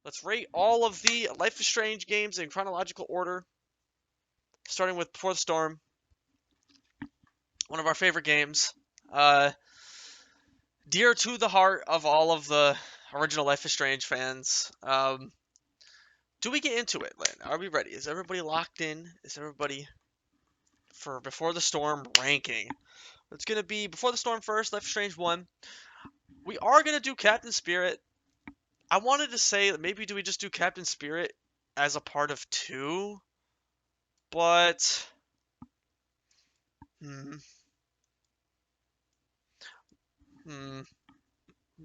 Let's rate all of the Life is Strange games in chronological order, starting with Before the Storm, one of our favorite games. Uh, Dear to the heart of all of the original Life is Strange fans. Do we get into it, Lynn? Are we ready? Is everybody locked in? Is everybody for Before the Storm ranking? It's going to be Before the Storm first, Life is Strange 1. We are going to do Captain Spirit. I wanted to say that maybe do we just do Captain Spirit as a part of 2? But... Hmm. Hmm.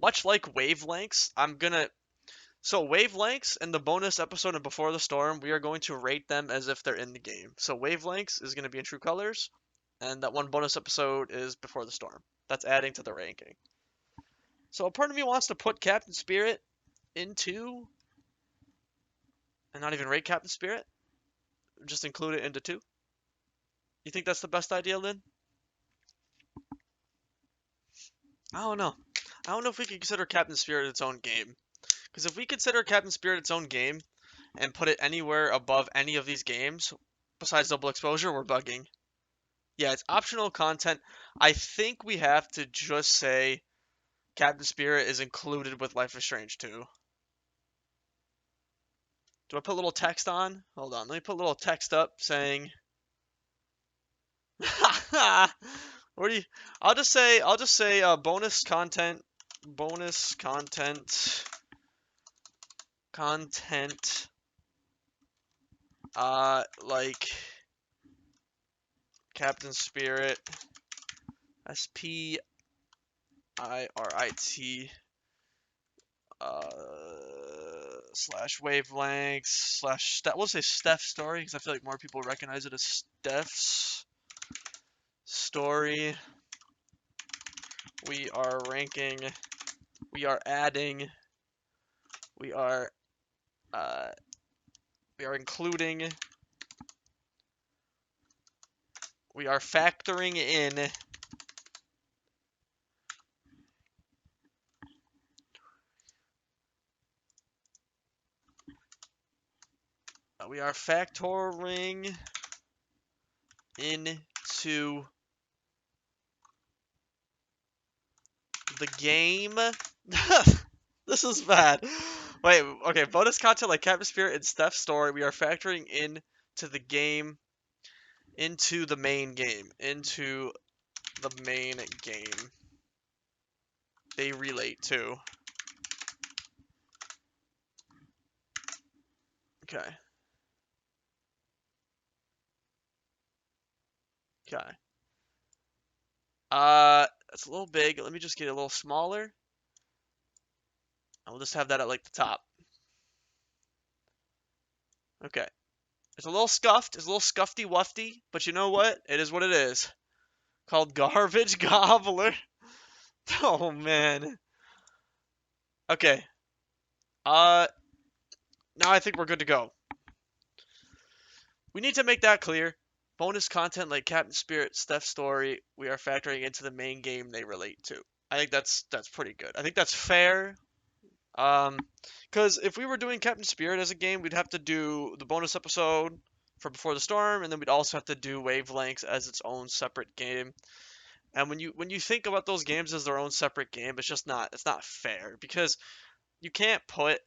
Much like Wavelengths, I'm gonna... So Wavelengths and the bonus episode of Before the Storm, we are going to rate them as if they're in the game. So Wavelengths is going to be in True Colors, and that one bonus episode is Before the Storm. That's adding to the ranking. So a part of me wants to put Captain Spirit into... And not even rate Captain Spirit? Just include it into 2? You think that's the best idea, Lynn? I don't know. I don't know if we can consider Captain Spirit its own game. Because if we consider Captain Spirit its own game and put it anywhere above any of these games, besides Double Exposure, we're bugging. Yeah, it's optional content. I think we have to just say Captain Spirit is included with Life is Strange 2. Do I put a little text on? Hold on, let me put a little text up saying... What do you... I'll just say bonus content, like Captain Spirit, SPIRIT, slash wavelengths, slash, we'll say Steph's story, because I feel like more people recognize it as Steph's story. We are ranking, we are adding, we are including, we are factoring in we are factoring into the game. This is bad. Wait, okay, bonus content like Captain Spirit and Steph's story, we are factoring in to the game, into the main game, they relate to. Okay. Okay. That's a little big. Let me just get it a little smaller. And we'll just have that at like the top. Okay. It's a little scuffed. It's a little scuffy wufty, but you know what? It is what it is. Called Garbage Gobbler. Oh man. Okay. Now I think we're good to go. We need to make that clear. Bonus content like Captain Spirit, Steph's story, we are factoring into the main game they relate to. I think that's pretty good. I think that's fair. Because if we were doing Captain Spirit as a game, we'd have to do the bonus episode for Before the Storm, and then we'd also have to do Wavelengths as its own separate game. And when you think about those games as their own separate game, it's not fair, because you can't put,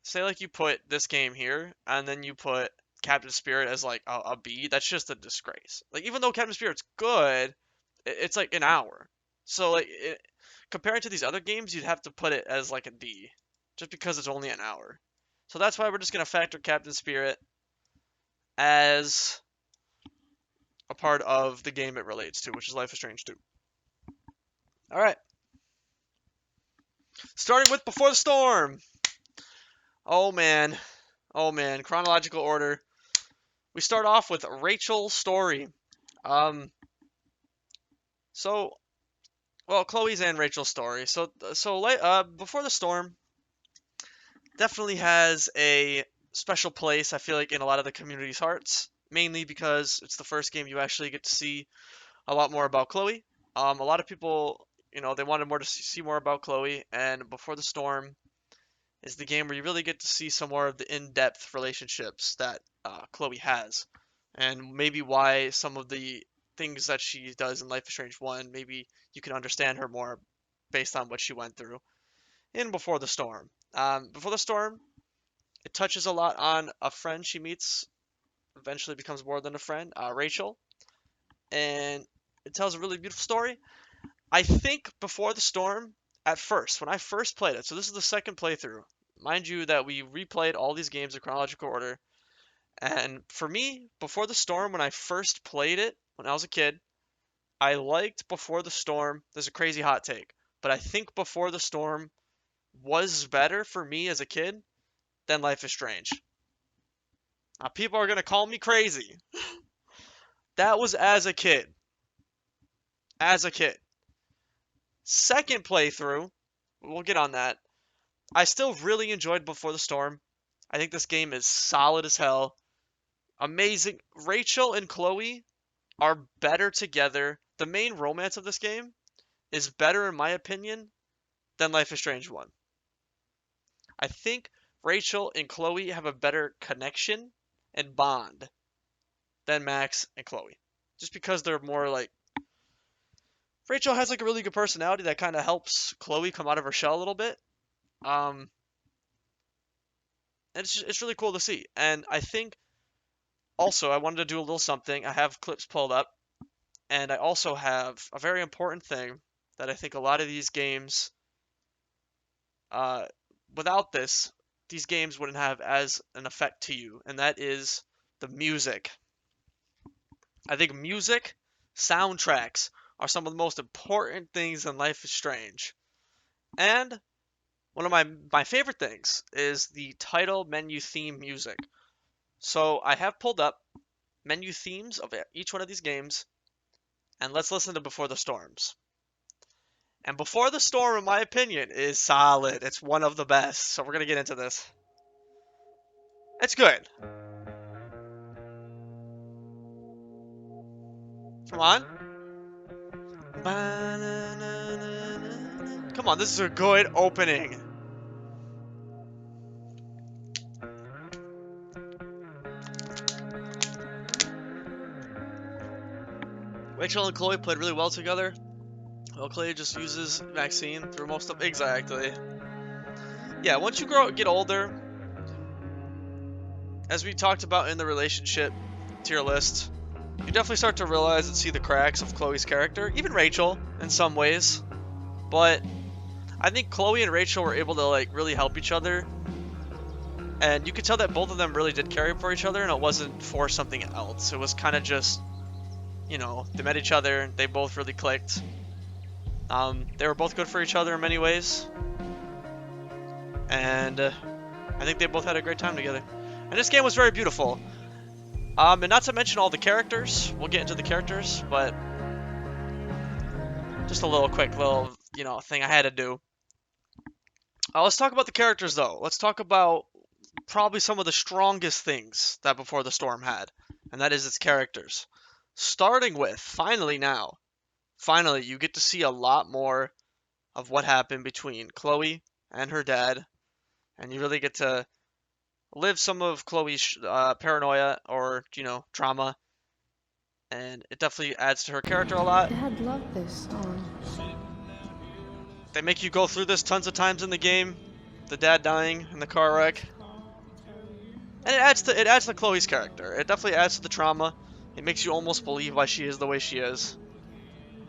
say like you put this game here and then you put Captain Spirit as like a B. That's just a disgrace. Like, even though Captain Spirit's good, it's like an hour. So like comparing to these other games, you'd have to put it as like a D, just because it's only an hour. So that's why we're just gonna factor Captain Spirit as a part of the game it relates to, which is Life is Strange 2. All right. Starting with Before the Storm. Oh man. Oh man. Chronological order. We start off with Rachel's story. So, well, Chloe's and Rachel's story. So Before the Storm definitely has a special place, I feel like, in a lot of the community's hearts. Mainly because it's the first game you actually get to see a lot more about Chloe. A lot of people, they wanted more to see more about Chloe, and Before the Storm is the game where you really get to see some more of the in-depth relationships that Chloe has, and maybe why some of the things that she does in Life is Strange 1, maybe you can understand her more based on what she went through in Before the Storm. Before the Storm, it touches a lot on a friend she meets, eventually becomes more than a friend, Rachel, and it tells a really beautiful story. I think Before the Storm, at first, when I first played it, so this is the second playthrough. Mind you that we replayed all these games in chronological order. And for me, Before the Storm, when I first played it, when I was a kid, I liked Before the Storm. There's a crazy hot take, but I think Before the Storm was better for me as a kid than Life is Strange. Now, people are going to call me crazy. That was as a kid. As a kid. Second playthrough, we'll get on that. I still really enjoyed Before the Storm. I think this game is solid as hell. Amazing. Rachel and Chloe are better together. The main romance of this game is better, in my opinion, than Life is Strange 1. I think Rachel and Chloe have a better connection and bond than Max and Chloe. Just because they're more like... Rachel has like a really good personality that kind of helps Chloe come out of her shell a little bit. And it's really cool to see. And I think also I wanted to do a little something. I have clips pulled up. And I also have a very important thing that I think a lot of these games, without this, these games wouldn't have as an effect to you, and that is the music. I think music, soundtracks, are some of the most important things in Life is Strange. And one of my favorite things is the title menu theme music. So I have pulled up menu themes of each one of these games, and let's listen to Before the Storms. And Before the Storm, in my opinion, is solid. It's one of the best. So we're going to get into this. It's good. Come on. Come on, this is a good opening. Rachel and Chloe played really well together. Well, Chloe just uses Maxine through most of... Exactly. Yeah, once you get older, as we talked about in the relationship tier list, you definitely start to realize and see the cracks of Chloe's character. Even Rachel, in some ways. But I think Chloe and Rachel were able to like really help each other. And you could tell that both of them really did care for each other, and it wasn't for something else. It was kind of just, you know, they met each other, they both really clicked. They were both good for each other in many ways. And I think they both had a great time together. And this game was very beautiful. And not to mention all the characters. We'll get into the characters, but just a little quick little, you know, thing I had to do. Let's talk about the characters, though. Let's talk about probably some of the strongest things that Before the Storm had, and that is its characters. Starting with, finally, you get to see a lot more of what happened between Chloe and her dad, and you really get to live some of Chloe's paranoia or, you know, trauma, and it definitely adds to her character a lot. Dad loved this song. They make you go through this tons of times in the game, the dad dying in the car wreck. And it adds to Chloe's character. It definitely adds to the trauma. It makes you almost believe why she is the way she is.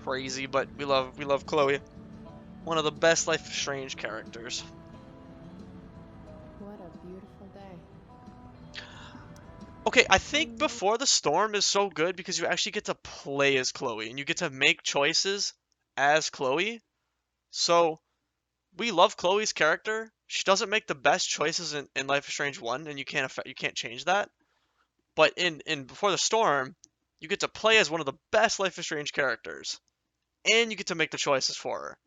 Crazy, but we love Chloe. One of the best Life is Strange characters. What a beautiful day. Okay, I think Before the Storm is so good because you actually get to play as Chloe and you get to make choices as Chloe. So we love Chloe's character. She doesn't make the best choices in Life is Strange 1, and you can't change that. But in Before the Storm, you get to play as one of the best Life is Strange characters. And you get to make the choices for her.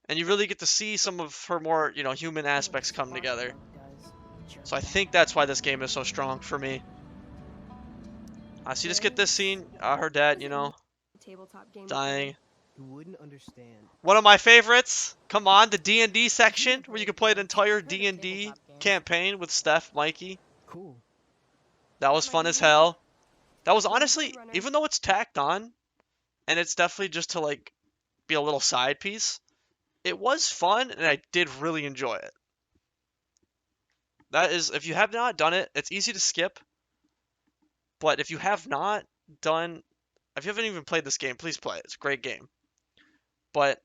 And you really get to see some of her more, you know, human aspects come together. So I think that's why this game is so strong for me. So you just get this scene, her dad, you know, dying. You wouldn't understand. One of my favorites. Come on, the D&D section where you can play an entire D&D campaign with Steph, Mikey. Cool. That was fun as hell. That was honestly, even though it's tacked on, and it's definitely just to like be a little side piece, it was fun and I did really enjoy it. That is, if you have not done it, it's easy to skip. But if you have not done, if you haven't even played this game, please play it. It's a great game. But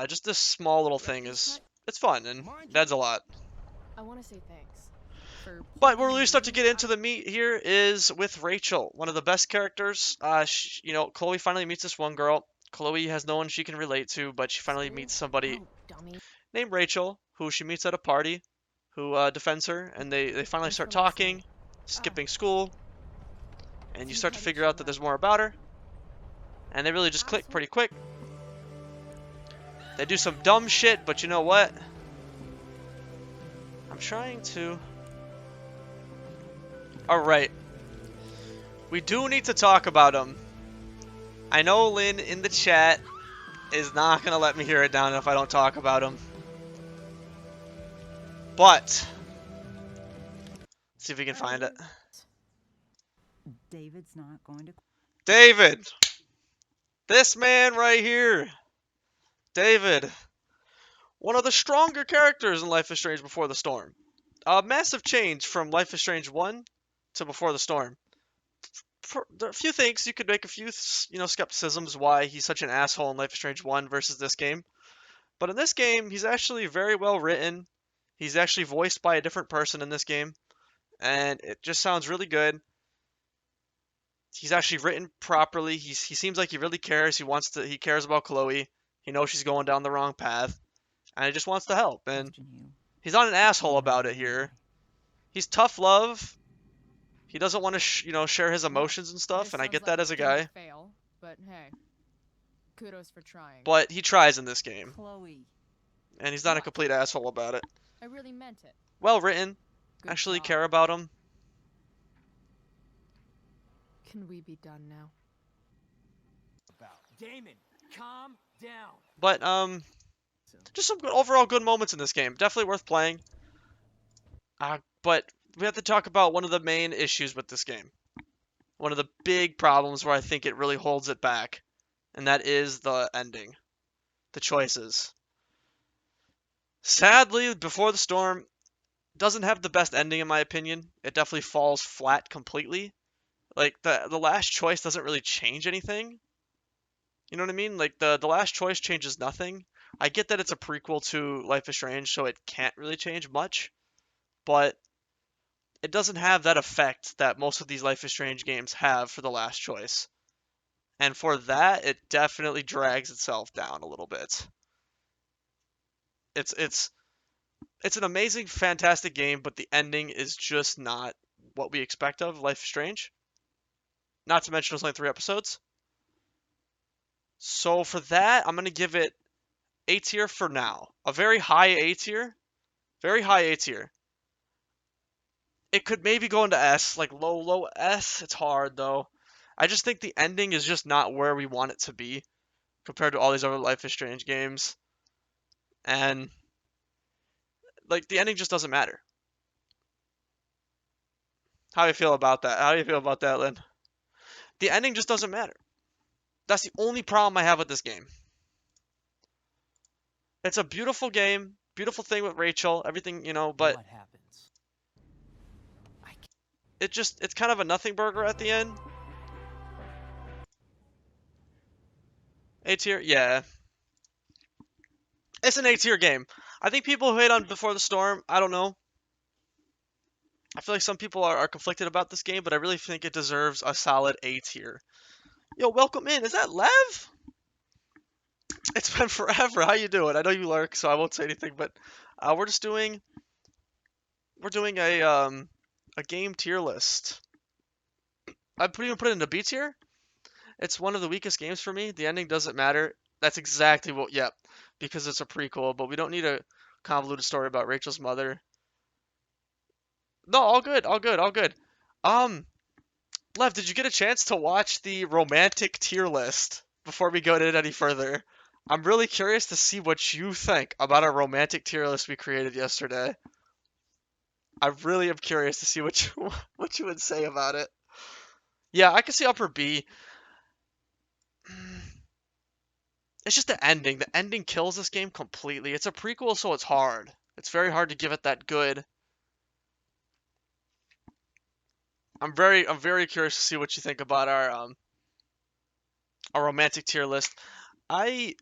just this small little thing is, it's fun and that's a lot. I want to say thanks. For But where we start to get into the meat here is with Rachel, one of the best characters. Chloe finally meets this one girl. Chloe has no one she can relate to, but she finally meets somebody named Rachel, who she meets at a party, who defends her, and they finally start talking, skipping school, and you start to figure out that there's more about her, and they really just click pretty quick. They do some dumb shit, but you know what? I'm trying to... Alright. We do need to talk about them. I know Lynn in the chat is not going to let me hear it down if I don't talk about them. But... let's see if we can find it. David's not going to... David! This man right here. David. One of the stronger characters in Life is Strange Before the Storm. A massive change from Life is Strange 1 to Before the Storm. There are a few things you could make a few, skepticisms why he's such an asshole in Life is Strange 1 versus this game. But in this game, he's actually very well written. He's actually voiced by a different person in this game. And it just sounds really good. He's actually written properly. He seems like he really cares. He cares about Chloe. He knows she's going down the wrong path. And he just wants to help. And he's not an asshole about it here. He's tough love. He doesn't want to, share his emotions and stuff, and I get that as a guy. Fail, but hey, kudos for trying. But he tries in this game. Chloe. And he's not a complete asshole about it. I really meant it. Well written. Good Actually job. care about him. Can we be done now? Damon, calm down. But, just some overall good moments in this game. Definitely worth playing. But we have to talk about one of the main issues with this game. One of the big problems where I think it really holds it back. And that is the ending. The choices. Sadly, Before the Storm doesn't have the best ending in my opinion. It definitely falls flat completely. Like, the last choice doesn't really change anything. You know what I mean? Like, the last choice changes nothing. I get that it's a prequel to Life is Strange, so it can't really change much. But it doesn't have that effect that most of these Life is Strange games have for the last choice. And for that, it definitely drags itself down a little bit. It's an amazing, fantastic game, but the ending is just not what we expect of Life is Strange. Not to mention, it's only 3 episodes. So for that, I'm going to give it A tier for now. A very high A tier. Very high A tier. It could maybe go into S, like low S. It's hard, though. I just think the ending is just not where we want it to be compared to all these other Life is Strange games. And, like, the ending just doesn't matter. How do you feel about that? How do you feel about that, Lynn? The ending just doesn't matter. That's the only problem I have with this game. It's a beautiful game, beautiful thing with Rachel, everything, but What happens? it's kind of a nothing burger at the end. A tier? Yeah. It's an A tier game. I think people who hate on Before the Storm, I don't know. I feel like some people are conflicted about this game, but I really think it deserves a solid A tier. Yo, welcome in. Is that Lev? It's been forever. How you doing? I know you lurk, so I won't say anything, but we're doing a game tier list. I'd even put it into B tier. It's one of the weakest games for me. The ending doesn't matter. That's exactly what, yep, because it's a prequel, but we don't need a convoluted story about Rachel's mother. No, all good, all good, all good. Lev, did you get a chance to watch the romantic tier list before we go to it any further, I'm really curious to see what you think about a romantic tier list we created yesterday. I really am curious to see what you what you would say about it. Yeah, I can see upper B. It's just the ending. The ending kills this game completely. It's a prequel, so it's hard. It's very hard to give it that good. I'm very curious to see what you think about our romantic tier list. I'm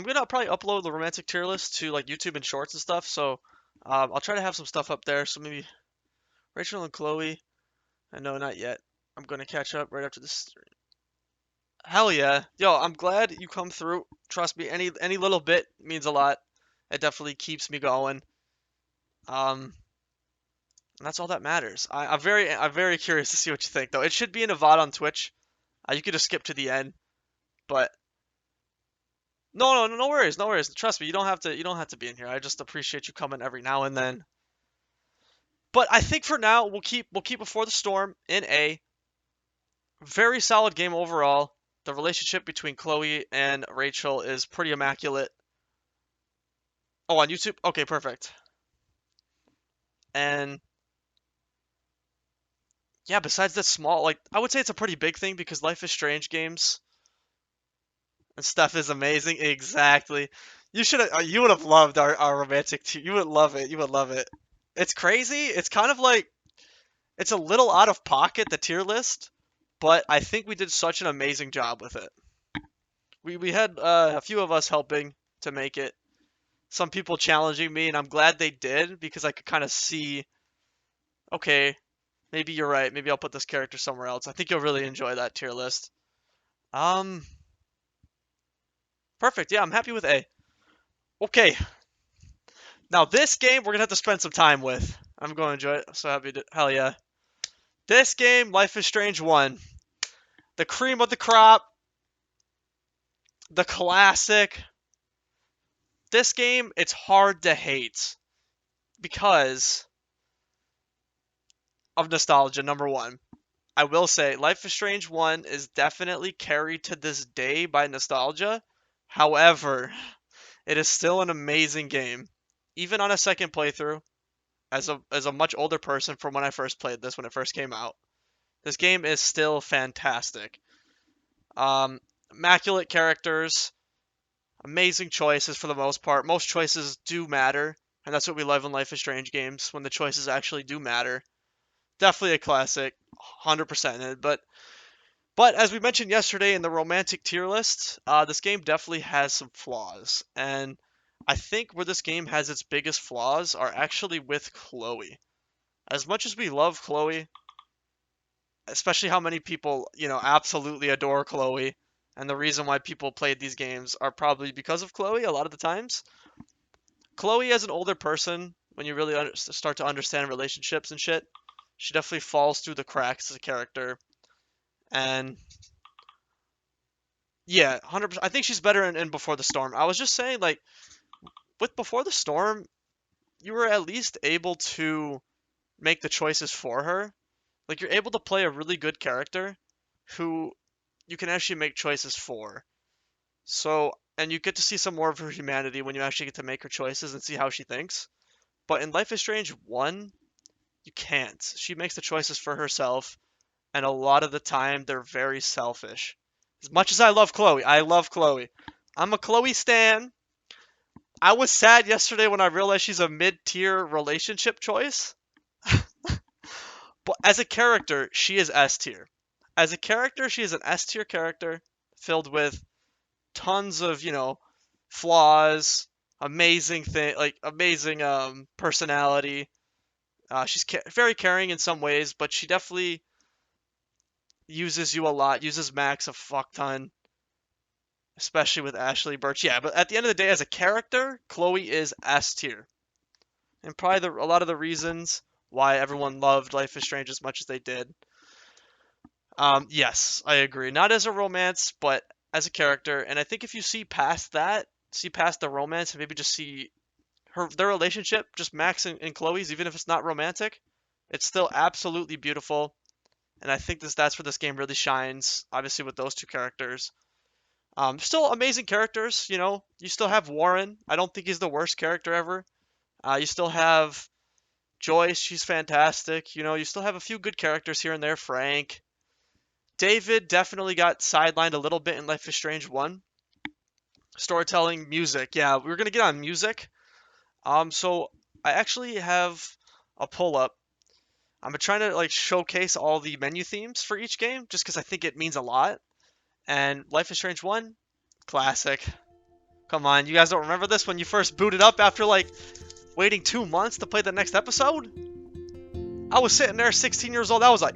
gonna probably upload the romantic tier list to like YouTube and Shorts and stuff. So I'll try to have some stuff up there. So maybe Rachel and Chloe. No, not yet. I'm gonna catch up right after this. Hell yeah, yo! I'm glad you come through. Trust me, any little bit means a lot. It definitely keeps me going. Um, and that's all that matters. I'm very curious to see what you think though. It should be in a VOD on Twitch. You could just skip to the end, but no worries, no worries. Trust me, you don't have to be in here. I just appreciate you coming every now and then. But I think for now we'll keep Before the Storm in A. Very solid game overall. The relationship between Chloe and Rachel is pretty immaculate. Oh, on YouTube? Okay, perfect. And yeah, besides that small, like I would say it's a pretty big thing because Life is Strange games and stuff is amazing. Exactly. You would have loved our romantic you would love it. You would love it. It's crazy. It's kind of like it's a little out of pocket, the tier list, but I think we did such an amazing job with it. We had a few of us helping to make it. Some people challenging me, and I'm glad they did because I could kind of see, okay, maybe you're right. Maybe I'll put this character somewhere else. I think you'll really enjoy that tier list. Um, Perfect. Yeah, I'm happy with A. Okay, now this game we're gonna have to spend some time with. I'm going to enjoy it. So happy to, hell yeah. This game, Life is Strange 1. The cream of the crop. The classic. This game, it's hard to hate because of nostalgia, number one. I will say, Life is Strange 1 is definitely carried to this day by nostalgia. However, it is still an amazing game. Even on a second playthrough, as a much older person from when I first played this, when it first came out, this game is still fantastic. Immaculate characters, amazing choices for the most part. Most choices do matter, and that's what we love in Life is Strange games, when the choices actually do matter. Definitely a classic, 100%. But as we mentioned yesterday in the romantic tier list, this game definitely has some flaws, and I think where this game has its biggest flaws are actually with Chloe. As much as we love Chloe, especially how many people, absolutely adore Chloe, and the reason why people played these games are probably because of Chloe a lot of the times. Chloe, as an older person, when you really start to understand relationships and shit, she definitely falls through the cracks as a character. And yeah, 100%. I think she's better in Before the Storm. I was just saying, like, with Before the Storm, you were at least able to make the choices for her. Like, you're able to play a really good character who you can actually make choices for. So, and you get to see some more of her humanity when you actually get to make her choices and see how she thinks. But in Life is Strange 1, you can't. She makes the choices for herself, and a lot of the time they're very selfish. As much as I love Chloe. I'm a Chloe stan. I was sad yesterday when I realized she's a mid-tier relationship choice. But as a character, she is S tier. As a character, she is an S tier character filled with tons of, flaws, amazing personality. She's very caring in some ways, but she definitely uses you a lot, uses Max a fuck ton, especially with Ashley Birch. Yeah, but at the end of the day, as a character, Chloe is S tier. And probably a lot of the reasons why everyone loved Life is Strange as much as they did. Yes, I agree. Not as a romance, but as a character. And I think if you see past that, see past the romance, and maybe just see their relationship, just Max and Chloe's, even if it's not romantic, it's still absolutely beautiful. And I think that's where this game really shines, obviously with those two characters. Still amazing characters, you know. You still have Warren. I don't think he's the worst character ever. You still have Joyce. She's fantastic. You know, you still have a few good characters here and there. Frank. David definitely got sidelined a little bit in Life is Strange 1. Storytelling, music. Yeah, we're gonna get on music. So I actually have a pull up. I'm trying to like showcase all the menu themes for each game, just because I think it means a lot. And Life is Strange 1, classic. Come on, you guys don't remember this when you first booted up after like waiting 2 months to play the next episode? I was sitting there 16 years old. I was like,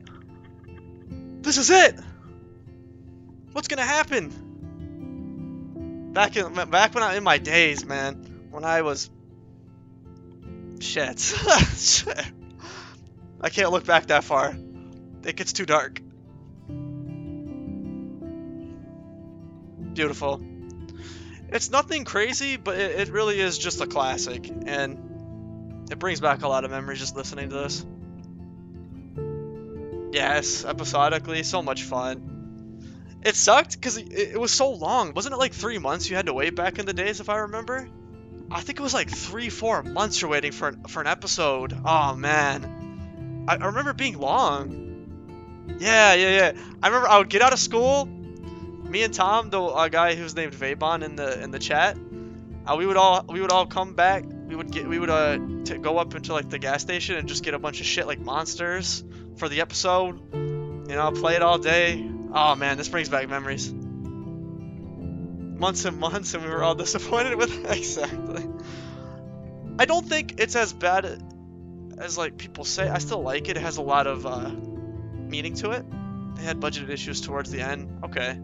this is it. What's gonna happen? Back when I in my days, man, when I was shit. Shit. I can't look back that far. It gets too dark. Beautiful. It's nothing crazy, but it really is just a classic, and it brings back a lot of memories just listening to this. Yes, episodically, so much fun. It sucked because it was so long. Wasn't it like 3 months you had to wait back in the days, if I remember? I think it was like 3-4 months you're waiting for an episode. Oh man, I remember being long. Yeah. I remember I would get out of school. Me and Tom, the guy who's named Vabon in the chat, we would all come back. We would go up into like the gas station and just get a bunch of shit like monsters for the episode. You know, play it all day. Oh man, this brings back memories. Months and months, and we were all disappointed with it. Exactly. I don't think it's as bad as like people say. I still like it. It has a lot of meaning to it. They had budget issues towards the end. Okay.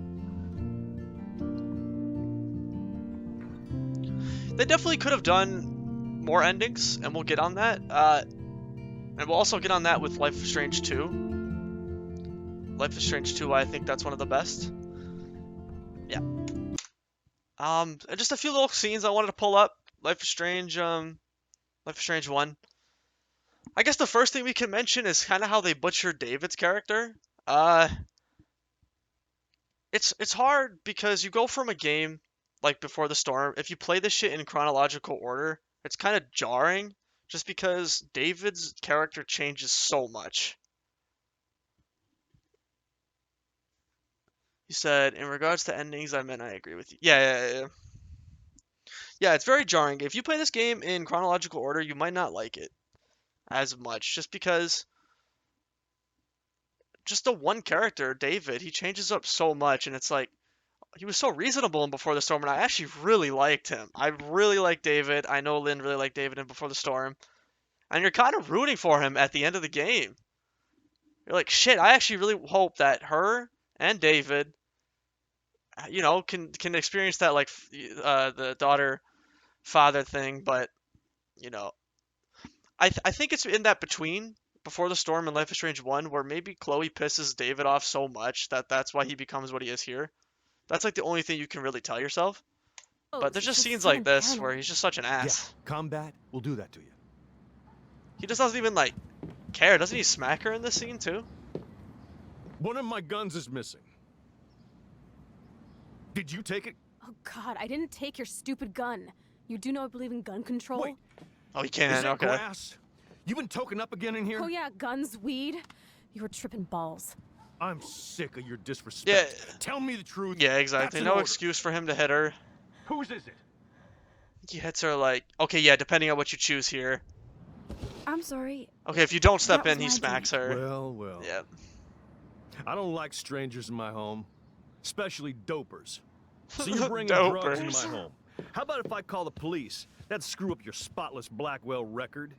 They definitely could have done more endings, and we'll get on that. And we'll also get on that with Life is Strange 2. Life is Strange 2, I think that's one of the best. Yeah. Just a few little scenes I wanted to pull up. Life is Strange 1. I guess the first thing we can mention is kind of how they butchered David's character. It's hard because you go from a game like Before the Storm. If you play this shit in chronological order, it's kind of jarring just because David's character changes so much. You said, in regards to endings, I agree with you. Yeah. Yeah, it's very jarring. If you play this game in chronological order, you might not like it as much, just because just the one character, David, he changes up so much, and it's like, he was so reasonable in Before the Storm, and I actually really liked him. I really like David. I know Lynn really liked David in Before the Storm. And you're kind of rooting for him at the end of the game. You're like, shit, I actually really hope that her and David, you know, can experience that, like, the daughter-father thing, but, you know, I think it's in that between Before the Storm and Life is Strange 1 where maybe Chloe pisses David off so much that that's why he becomes what he is here. That's like the only thing you can really tell yourself. But there's just scenes like this where he's just such an ass. Yeah, combat will do that to you. He just doesn't even like care. Doesn't he smack her in this scene too? One of my guns is missing. Did you take it? Oh God, I didn't take your stupid gun. You do know I believe in gun control? Wait. Oh, he Is can. that Okay. grass? You been toking up again in here? Oh yeah, guns, weed. You were tripping balls. I'm sick of your disrespect. Yeah. Tell me the truth. Yeah, exactly. That's No an order. excuse for him to hit her. Whose is it? He hits her like, okay, yeah, depending on what you choose here. I'm sorry. Okay, if you don't step That in, he was my smacks her. Well. Yeah. I don't like strangers in my home, especially dopers. So you're bringing drugs in Dopers. my home. How about if I call the police? That'd screw up your spotless Blackwell record.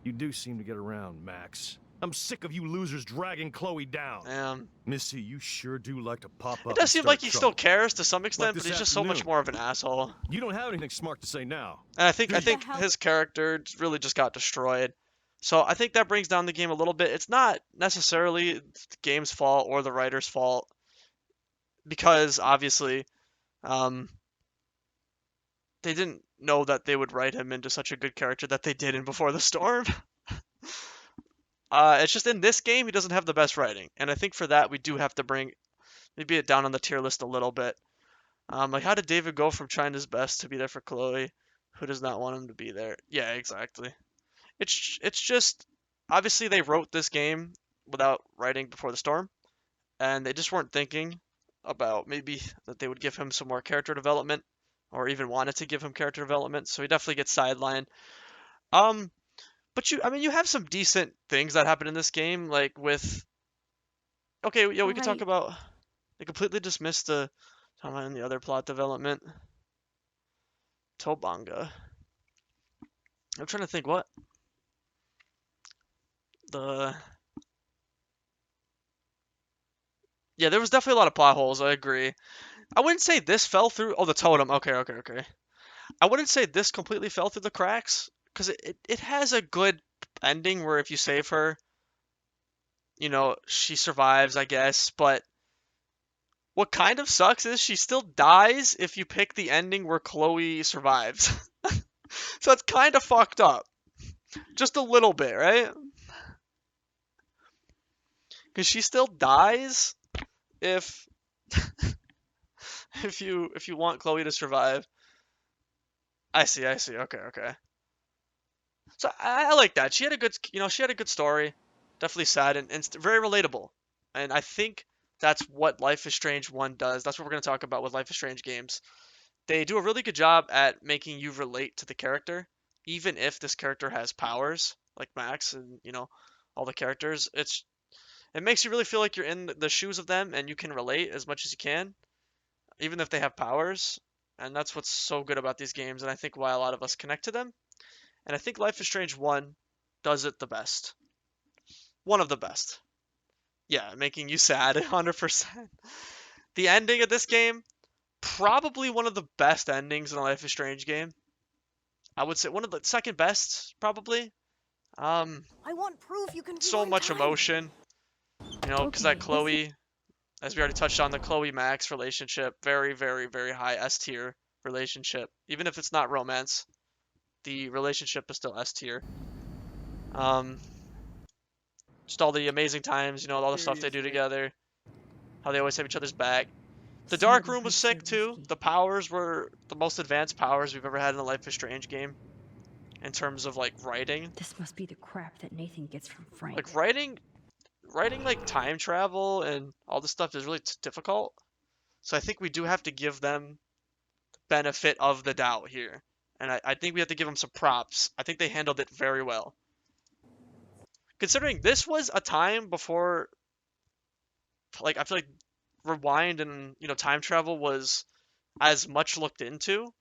You do seem to get around, Max. I'm sick of you losers dragging Chloe down. Missy, you sure do like to pop up. It does seem like he still cares to some extent, this but he's just so much afternoon. more of an asshole. You don't have anything smart to say now. And I think What the hell? his character really just got destroyed. So I think that brings down the game a little bit. It's not necessarily the game's fault or the writer's fault, because obviously, they didn't know that they would write him into such a good character that they did in Before the Storm. It's just in this game he doesn't have the best writing, and I think for that we do have to bring maybe it down on the tier list a little bit. Like how did David go from trying his best to be there for Chloe, who does not want him to be there? Yeah, exactly. It's just obviously they wrote this game without writing Before the Storm, and they just weren't thinking about maybe that they would give him some more character development, or even wanted to give him character development. So he definitely gets sidelined. But I mean, you have some decent things that happen in this game, like with. Okay, yeah, we could talk Right. about. They completely dismissed the timeline and the other plot development. Tobanga. I'm trying to think what the. Yeah, there was definitely a lot of plot holes. I agree. I wouldn't say this fell through. Oh, the totem. Okay, okay, okay. I wouldn't say this completely fell through the cracks because it has a good ending where if you save her, she survives, I guess. But what kind of sucks is she still dies if you pick the ending where Chloe survives. So it's kind of fucked up. Just a little bit, right? Because she still dies if if you want Chloe to survive. I see, I see. Okay, okay. So I like that. She had a good story. Definitely sad and very relatable. And I think that's what Life is Strange 1 does. That's what we're going to talk about with Life is Strange games. They do a really good job at making you relate to the character, even if this character has powers like Max and, all the characters. It makes you really feel like you're in the shoes of them and you can relate as much as you can, even if they have powers. And that's what's so good about these games, and I think why a lot of us connect to them. And I think Life is Strange 1 does it the best. One of the best. Yeah, making you sad 100%. The ending of this game, probably one of the best endings in a Life is Strange game. I would say one of the second best, probably. I want proof you can So much time. emotion, because that Chloe, as we already touched on, the Chloe Max relationship, very, very, very high S tier relationship. Even if it's not romance, the relationship is still S tier. Just all the amazing times, all the stuff they do Seriously. together, how they always have each other's back. The dark room was sick too. The powers were the most advanced powers we've ever had in a Life is Strange game in terms of like writing. This must be the crap that Nathan gets from Frank. Like writing like time travel and all this stuff is really difficult. So I think we do have to give them the benefit of the doubt here. And I think we have to give them some props. I think they handled it very well. Considering this was a time before, like, I feel like rewind and, time travel was as much looked into.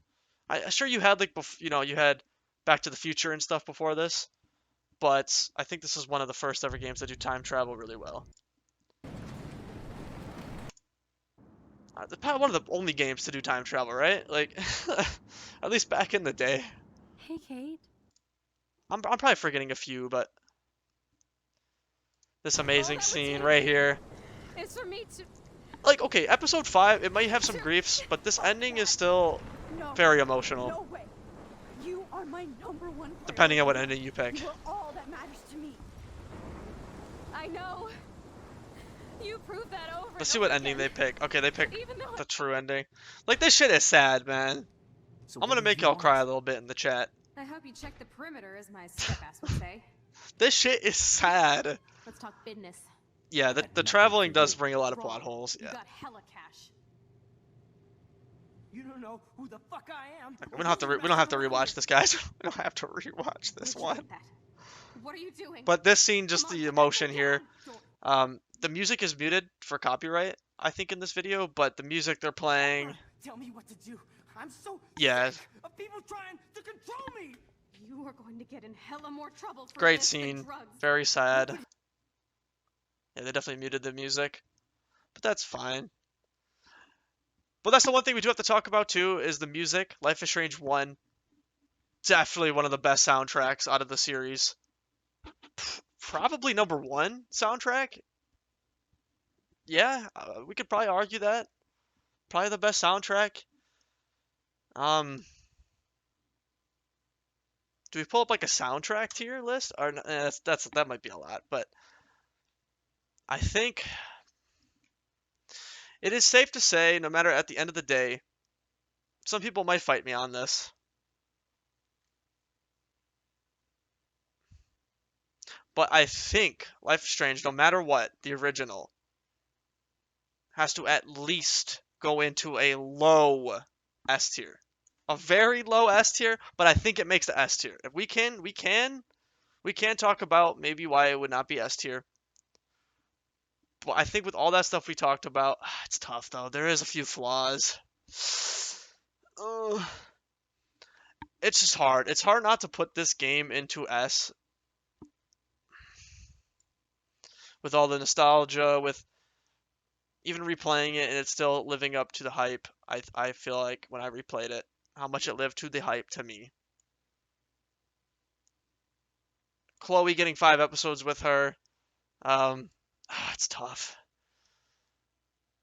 I sure you had, like, you had Back to the Future and stuff before this. But I think this is one of the first ever games that do time travel really well. One of the only games to do time travel, right? Like, at least back in the day. Hey, Kate. I'm probably forgetting a few, but this amazing scene right here. It's for me to. Like, okay, episode 5, it might have some griefs, but this ending is still No. very emotional, No way. You are my number one. depending on what ending you pick. You are all that matters to me. I know. You proved that over. Let's see what ending they pick. Okay, they picked Even though the true ending. Like, this shit is sad, man. So I'm what gonna did make you y'all want? cry a little bit in the chat. I hope you check the perimeter, as my step-ass would say. This shit is sad. Let's talk business. Yeah, the nothing traveling for does you. bring a lot of plot Wrong. holes. You Yeah. got hella cash. You don't know who the fuck I am. We don't have to. We don't have to rewatch this, guys. We don't have to rewatch this Where'd you one. get that? What are you doing? But this scene, just Come on, the get emotion that here. door. The music is muted for copyright, I think, in this video. But the music they're playing, Tell me what to do. I'm so yeah, sick of people trying to control me. You are going to get in hella more trouble for great this than scene. drugs. Very sad. Yeah, they definitely muted the music, but that's fine. But that's the one thing we do have to talk about too, is the music. Life is Strange 1, definitely one of the best soundtracks out of the series. Probably number 1 soundtrack. Yeah, we could probably argue that. Probably the best soundtrack. Do we pull up like a soundtrack tier list? Or that might be a lot, but I think It is safe to say, no matter at the end of the day, some people might fight me on this. But I think Life is Strange, no matter what, the original, has to at least go into a low S tier. A very low S tier, but I think it makes the S tier. If we can talk about maybe why it would not be S tier. But I think with all that stuff we talked about, it's tough though. There is a few flaws. It's just hard. It's hard not to put this game into S. With all the nostalgia, with even replaying it and it's still living up to the hype. I feel like when I replayed it, how much it lived to the hype to me. Chloe getting 5 episodes with her. It's tough.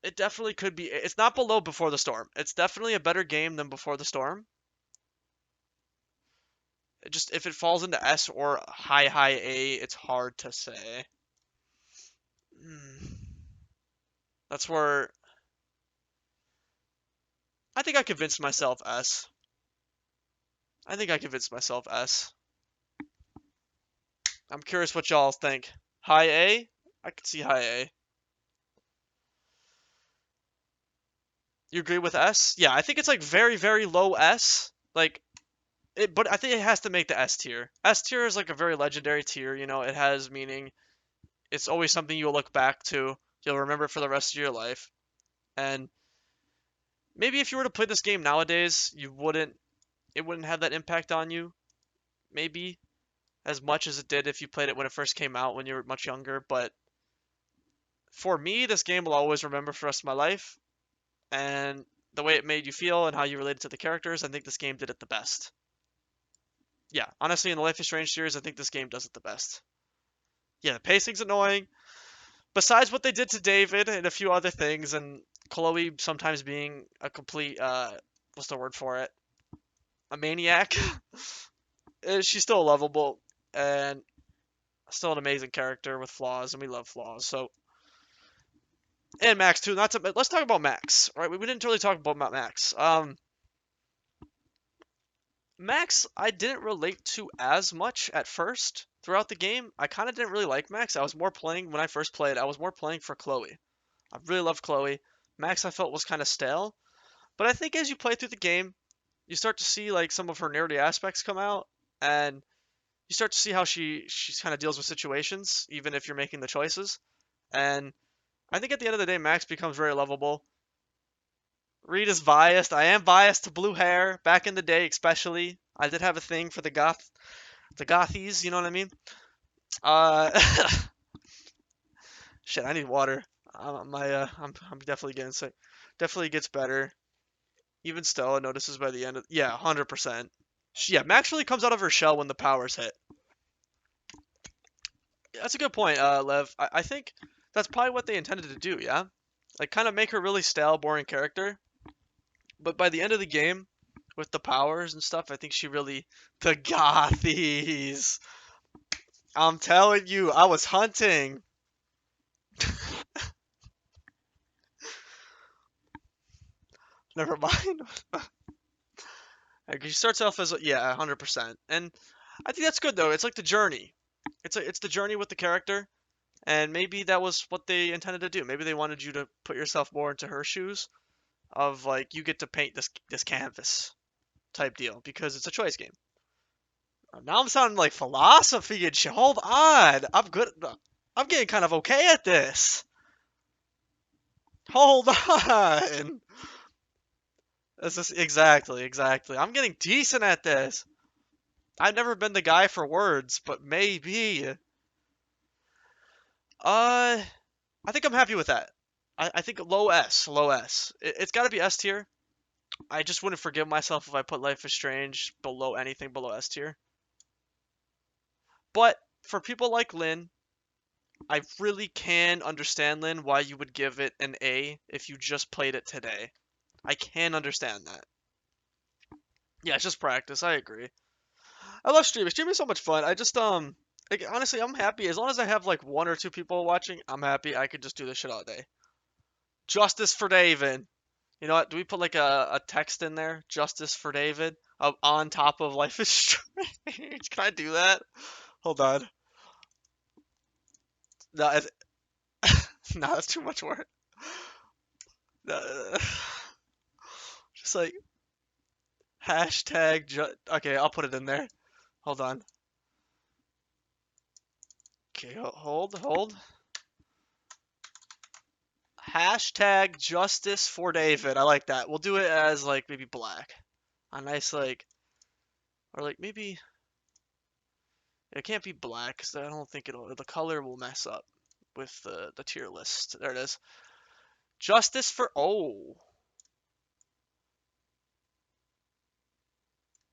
It definitely could be. It's not below Before the Storm. It's definitely a better game than Before the Storm. Just if it falls into S or high A, it's hard to say. That's where I think I convinced myself S. I think I convinced myself S. I'm curious what y'all think. High A? I could see high A. You agree with S? Yeah, I think it's like very, very low S. Like, but I think it has to make the S tier. S tier is like a very legendary tier, you know, it has meaning. It's always something you'll look back to. You'll remember it for the rest of your life. And maybe if you were to play this game nowadays, it wouldn't have that impact on you. Maybe as much as it did if you played it when it first came out when you were much younger, but for me, this game will always remember for the rest of my life. And the way it made you feel and how you related to the characters, I think this game did it the best. Yeah, honestly, in the Life is Strange series, I think this game does it the best. Yeah, the pacing's annoying. Besides what they did to David and a few other things, and Chloe sometimes being a complete, what's the word for it? A maniac. She's still lovable and still an amazing character with flaws, and we love flaws. So, and Max too. Let's talk about Max. Right? We didn't really talk about Max. Max, I didn't relate to as much at first throughout the game. I kind of didn't really like Max. I was more playing when I first played. I was more playing for Chloe. I really loved Chloe. Max, I felt was kind of stale. But I think as you play through the game, you start to see like some of her nerdy aspects come out, and you start to see how she kind of deals with situations, even if you're making the choices. And I think at the end of the day, Max becomes very lovable. Reed is biased. I am biased to blue hair. Back in the day, especially, I did have a thing for the gothies. You know what I mean? Shit, I need water. I'm definitely getting sick. Definitely gets better. Even Stella notices by the end of 100%. Yeah, Max really comes out of her shell when the powers hit. That's a good point, Lev. I think that's probably what they intended to do. Yeah, like kind of make her really stale, boring character. But by the end of the game, with the powers and stuff, I think she really the gothies. I'm telling you, I was hunting. Never mind. She starts off as 100%, and I think that's good though. It's like the journey. It's the journey with the character, and maybe that was what they intended to do. Maybe they wanted you to put yourself more into her shoes, of like you get to paint this canvas type deal because it's a choice game. Now I'm sounding like philosophy and shit. Hold on, I'm good. I'm getting kind of okay at this. Hold on. This is exactly. I'm getting decent at this. I've never been the guy for words, but maybe. I think I'm happy with that. I think low S. It's got to be S tier. I just wouldn't forgive myself if I put Life is Strange below anything below S tier. But for people like Lynn, I really can understand, Lynn, why you would give it an A if you just played it today. I can understand that. Yeah, it's just practice. I agree. I love streaming. Streaming is so much fun. I just like, honestly, I'm happy as long as I have like 1 or 2 people watching. I'm happy. I could just do this shit all day. Justice for David. You know what? Do we put like a text in there? Justice for David on top of Life is Strange. Can I do that? Hold on. No, no, that's too much work. Just like hashtag. Okay, I'll put it in there. Hold on. Okay, hold. Hashtag Justice for David. I like that. We'll do it as like maybe black. A nice like, or like maybe it can't be black because I don't think the color will mess up with the tier list. There it is. Justice for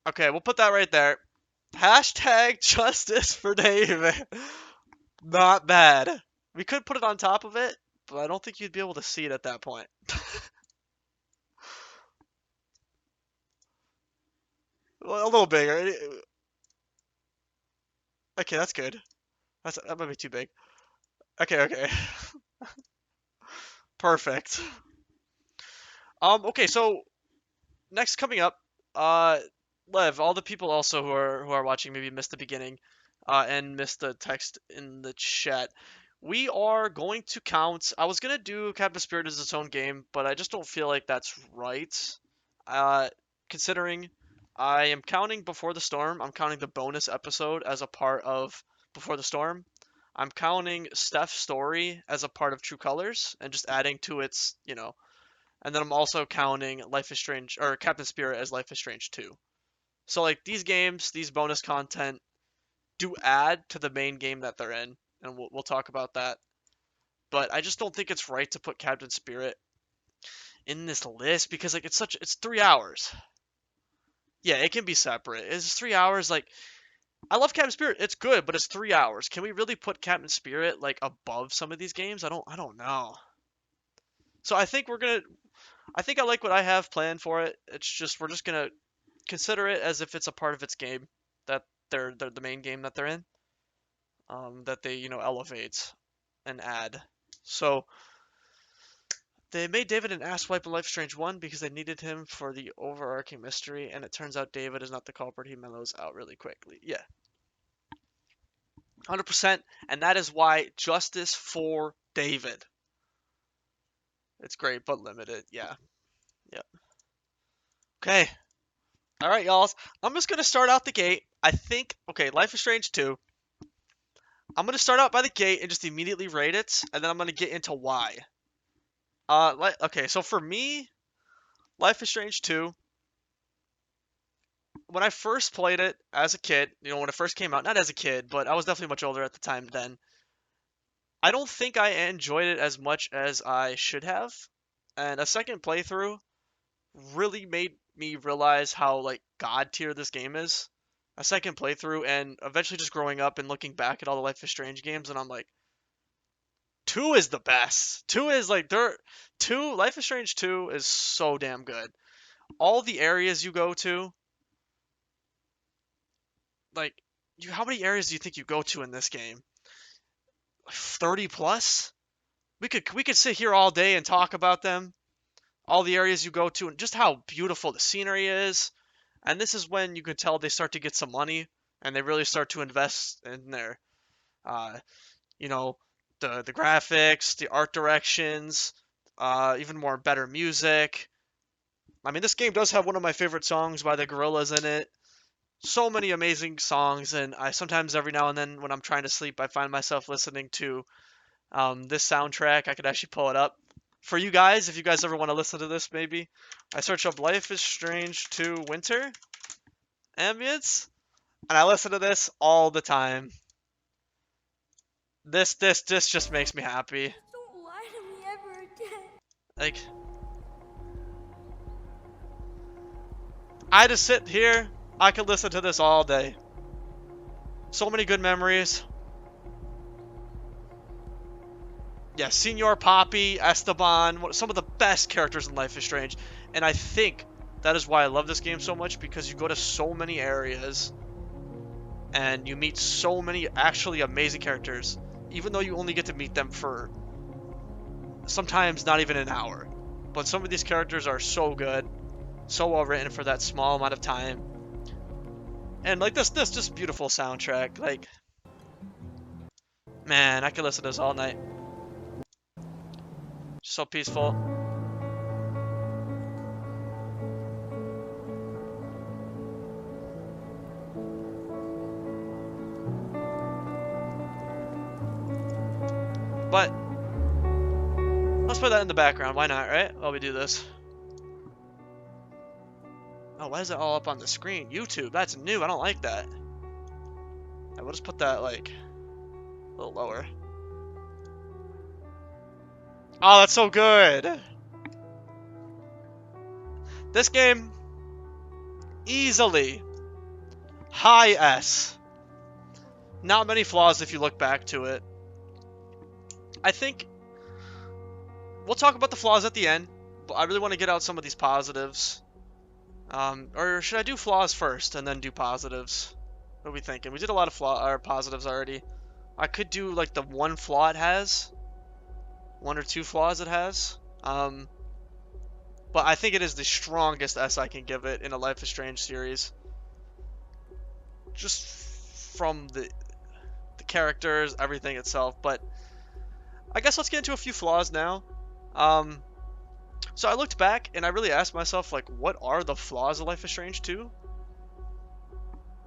Okay, we'll put that right there. Hashtag Justice for David. Not bad. We could put it on top of it, but I don't think you'd be able to see it at that point. Well, a little bigger. Okay, that's good. That might be too big. Okay. Perfect. Okay, so next coming up, Lev, all the people also who are watching maybe missed the beginning, and missed the text in the chat. We are going to count. I was gonna do Captain Spirit as its own game, but I just don't feel like that's right. Considering I am counting Before the Storm, I'm counting the bonus episode as a part of Before the Storm. I'm counting Steph's story as a part of True Colors and just adding to its, and then I'm also counting Life is Strange or Captain Spirit as Life is Strange 2. So like these games, these bonus content do add to the main game that they're in, and we'll talk about that. But I just don't think it's right to put Captain Spirit in this list because like it's 3 hours. Yeah, it can be separate. It's 3 hours. Like I love Captain Spirit. It's good, but it's 3 hours. Can we really put Captain Spirit like above some of these games? I don't know. So I think I like what I have planned for it. It's just we're just gonna consider it as if it's a part of its game that they're the main game that they're in. That they elevate and add. So they made David an asswipe in Life is Strange 1 because they needed him for the overarching mystery, and it turns out David is not the culprit. He mellows out really quickly. Yeah. 100%, and that is why Justice for David. It's great, but limited. Yeah. Yep. Okay. All right, y'all. I'm just going to start out the gate. I think, okay, Life is Strange 2. I'm going to start out by the gate and just immediately rate it, and then I'm going to get into why. Okay, so for me, Life is Strange 2, when I first played it as a kid, when it first came out, not as a kid, but I was definitely much older at the time then, I don't think I enjoyed it as much as I should have, and a second playthrough really made me realize how, like, god tier this game is. A second playthrough, and eventually just growing up and looking back at all the Life is Strange games, and I'm like, 2 is the best. 2 is like Life is Strange 2 is so damn good. All the areas you go to, like, how many areas do you think you go to in this game? 30 plus? We could sit here all day and talk about them. All the areas you go to and just how beautiful the scenery is. And this is when you can tell they start to get some money and they really start to invest in their the graphics, the art directions, even more better music. I mean, this game does have one of my favorite songs by the Gorillaz in it. So many amazing songs, and I sometimes every now and then when I'm trying to sleep, I find myself listening to this soundtrack. I could actually pull it up for you guys if you guys ever want to listen to this. Maybe I search up Life is Strange 2 Winter ambience, and I listen to this all the time. This just makes me happy. Don't lie to me ever again. Like, I just sit here, I could listen to this all day. So many good memories. Yeah, Senor Poppy, Esteban, some of the best characters in Life is Strange. And I think that is why I love this game so much, because you go to so many areas and you meet so many actually amazing characters, even though you only get to meet them for sometimes not even an hour. But some of these characters are so good, so well written for that small amount of time. And like this just beautiful soundtrack. Like, man, I could listen to this all night. So peaceful. But let's put that in the background. Why not, right? While we do this. Oh, why is it all up on the screen? YouTube, that's new. I don't like that. I will just put that like a little lower. Oh, that's so good. This game, easily high S. Not many flaws if you look back to it. I think we'll talk about the flaws at the end, but I really want to get out some of these positives. Or should I do flaws first and then do positives? What are we thinking? We did a lot of positives already. I could do like the one flaw it has. 1 or 2 flaws it has. But I think it is the strongest S I can give it in a Life is Strange series. Just from the characters, everything itself. But I guess let's get into a few flaws now. So I looked back and I really asked myself, like, what are the flaws of Life is Strange 2?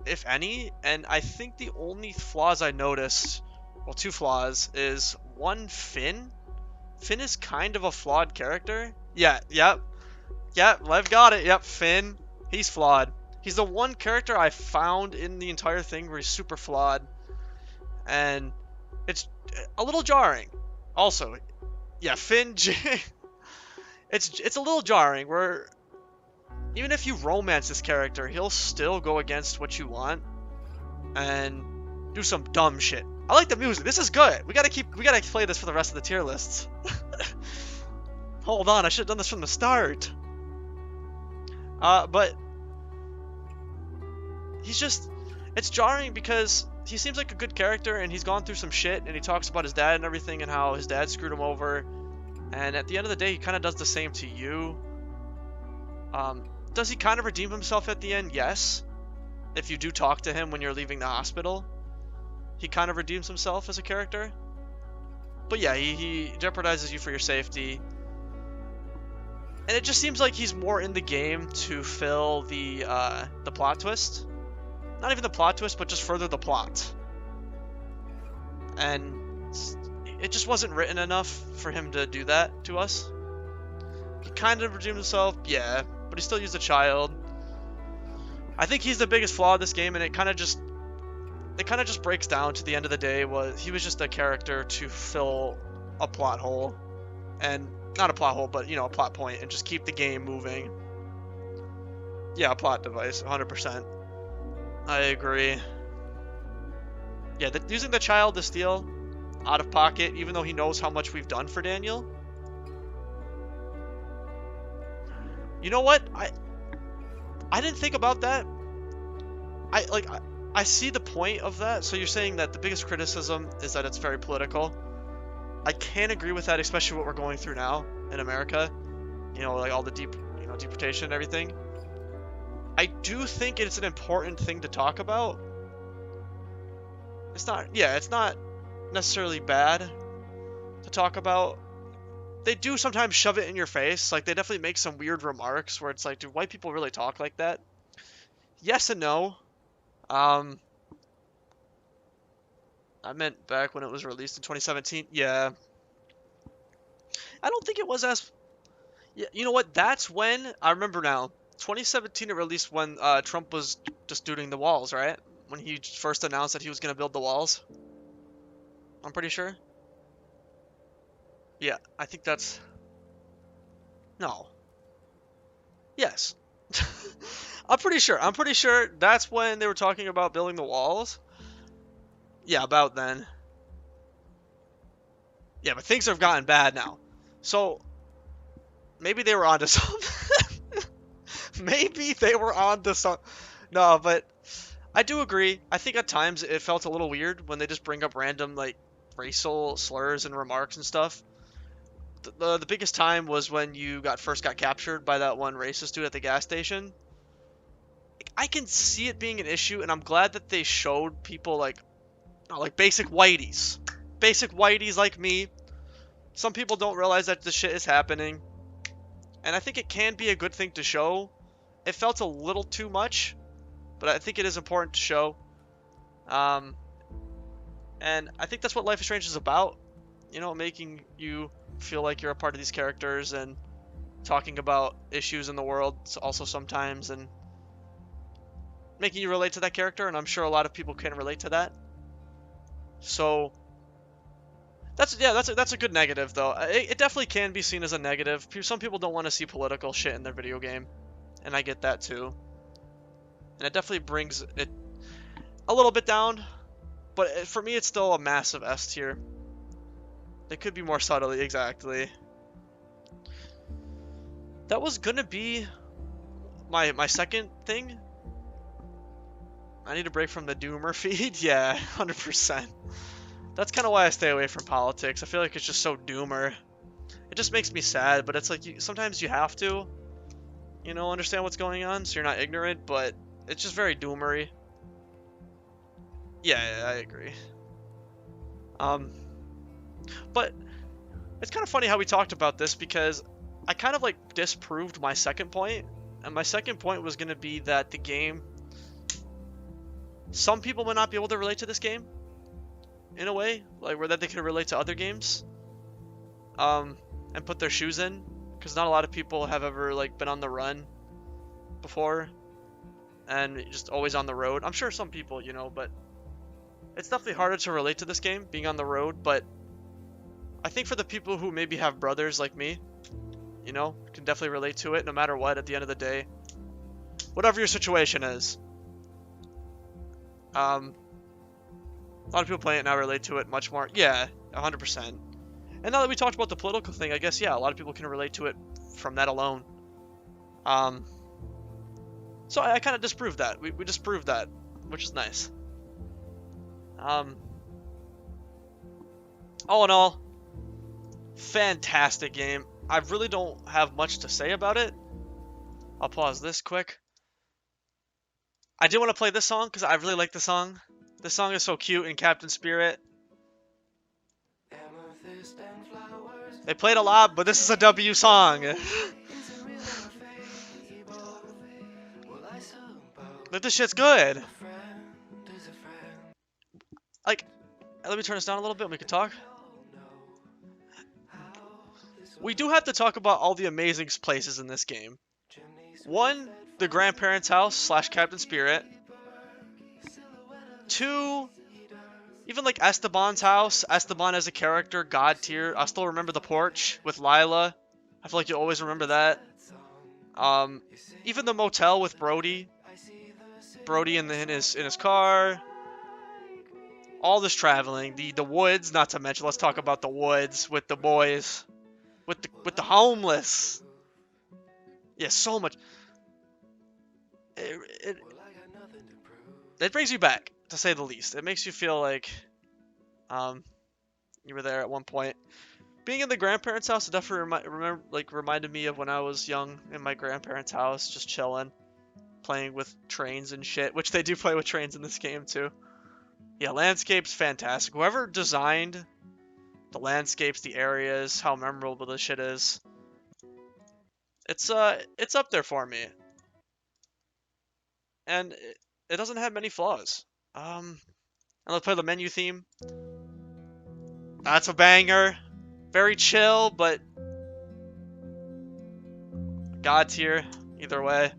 If any. And I think the only flaws I noticed, well, 2 flaws, is 1, Finn. Finn is kind of a flawed character. Yeah, yep. Yep, I've got it. Yep, Finn. He's flawed. He's the one character I found in the entire thing where he's super flawed. And it's a little jarring. Also, yeah, Finn... It's a little jarring, where even if you romance this character, he'll still go against what you want and do some dumb shit. I like the music. This is good. We gotta play this for the rest of the tier lists. Hold on, I should have done this from the start. But it's jarring because he seems like a good character and he's gone through some shit and he talks about his dad and everything and how his dad screwed him over. And at the end of the day, he kind of does the same to you. Does he kind of redeem himself at the end? Yes. If you do talk to him when you're leaving the hospital, he kind of redeems himself as a character. But yeah, he jeopardizes you for your safety. And it just seems like he's more in the game to fill the plot twist. Not even the plot twist, but just further the plot. And it just wasn't written enough for him to do that to us. He kind of redeemed himself, yeah, but he still used a child. I think he's the biggest flaw of this game, and it kind of just breaks down to the end of the day. He was just a character to fill a plot hole, and not a plot hole, but you know, a plot point, and just keep the game moving. Yeah, a plot device, 100%. I agree. Yeah, using the child to steal out of pocket, even though he knows how much we've done for Daniel. You know what? I didn't think about that. I see the point of that. So you're saying that the biggest criticism is that it's very political. I can't agree with that, especially what we're going through now in America. You know, like all the deportation and everything. I do think it's an important thing to talk about. It's not necessarily bad to talk about. They do sometimes shove it in your face. Like, they definitely make some weird remarks where it's like, do white people really talk like that? Yes and no. I meant back when it was released in 2017. Yeah. I don't think it was as... Yeah, you know what? That's when... I remember now. 2017 it released when Trump was just doing the walls, right? When he first announced that he was going to build the walls. I'm pretty sure. Yeah, I think that's... No. Yes. I'm pretty sure that's when they were talking about building the walls. Yeah, about then. Yeah, but things have gotten bad now. So, maybe they were onto something. Maybe they were onto something. No, but I do agree. I think at times it felt a little weird when they just bring up random, like, racial slurs and remarks and stuff. the biggest time was when you first got captured by that one racist dude at the gas station. I can see it being an issue, and I'm glad that they showed people like basic whiteys like me. Some people don't realize that this shit is happening, and I think it can be a good thing to show. It felt a little too much, but I think it is important to show. And I think that's what Life is Strange is about. You know, making you feel like you're a part of these characters and talking about issues in the world also sometimes, and making you relate to that character, and I'm sure a lot of people can relate to that. So that's a good negative though. It definitely can be seen as a negative. Some people don't want to see political shit in their video game, and I get that too. And it definitely brings it a little bit down, but for me it's still a massive S tier. It could be more subtly, exactly. That was gonna be my second thing. I need a break from the Doomer feed. Yeah, 100%. That's kind of why I stay away from politics. I feel like it's just so Doomer. It just makes me sad, but it's like sometimes you have to, you know, understand what's going on so you're not ignorant, but it's just very Doomery. Yeah, I agree. But it's kind of funny how we talked about this, because I kind of like disproved my second point, and my second point was going to be that the game, some people might not be able to relate to this game in a way, like where that they can relate to other games, and put their shoes in, because not a lot of people have ever like been on the run before and just always on the road. I'm sure some people, you know, but it's definitely harder to relate to this game being on the road. But I think for the people who maybe have brothers like me, you know, can definitely relate to it no matter what. At the end of the day, whatever your situation is, a lot of people playing it now relate to it much more. Yeah, 100%. And now that we talked about the political thing, I guess, yeah, a lot of people can relate to it from that alone. So I kind of disproved that. We disproved that, which is nice. All in all, fantastic game. I really don't have much to say about it. I'll pause this quick. I did want to play this song because I really like the song. This song is so cute in Captain Spirit. They played a lot, but this is a W song. But this shit's good. Like, let me turn this down a little bit and we can talk. We do have to talk about all the amazing places in this game. One, the grandparents' house / Captain Spirit. Two, even like Esteban's house. Esteban as a character, god tier. I still remember the porch with Lila. I feel like you always remember that. Even the motel with Brody. Brody in his car. All this traveling. The woods, not to mention. Let's talk about the woods with the boys. With the homeless. Yeah, so much. It brings you back, to say the least. It makes you feel like you were there at one point. Being in the grandparents' house, it definitely reminded me of when I was young in my grandparents' house, just chilling, playing with trains and shit, which they do play with trains in this game too. Yeah, landscape's fantastic. Whoever designed the landscapes, the areas, how memorable this shit is, it's up there for me. And it doesn't have many flaws. And let's play the menu theme. That's a banger. Very chill, but god tier either way.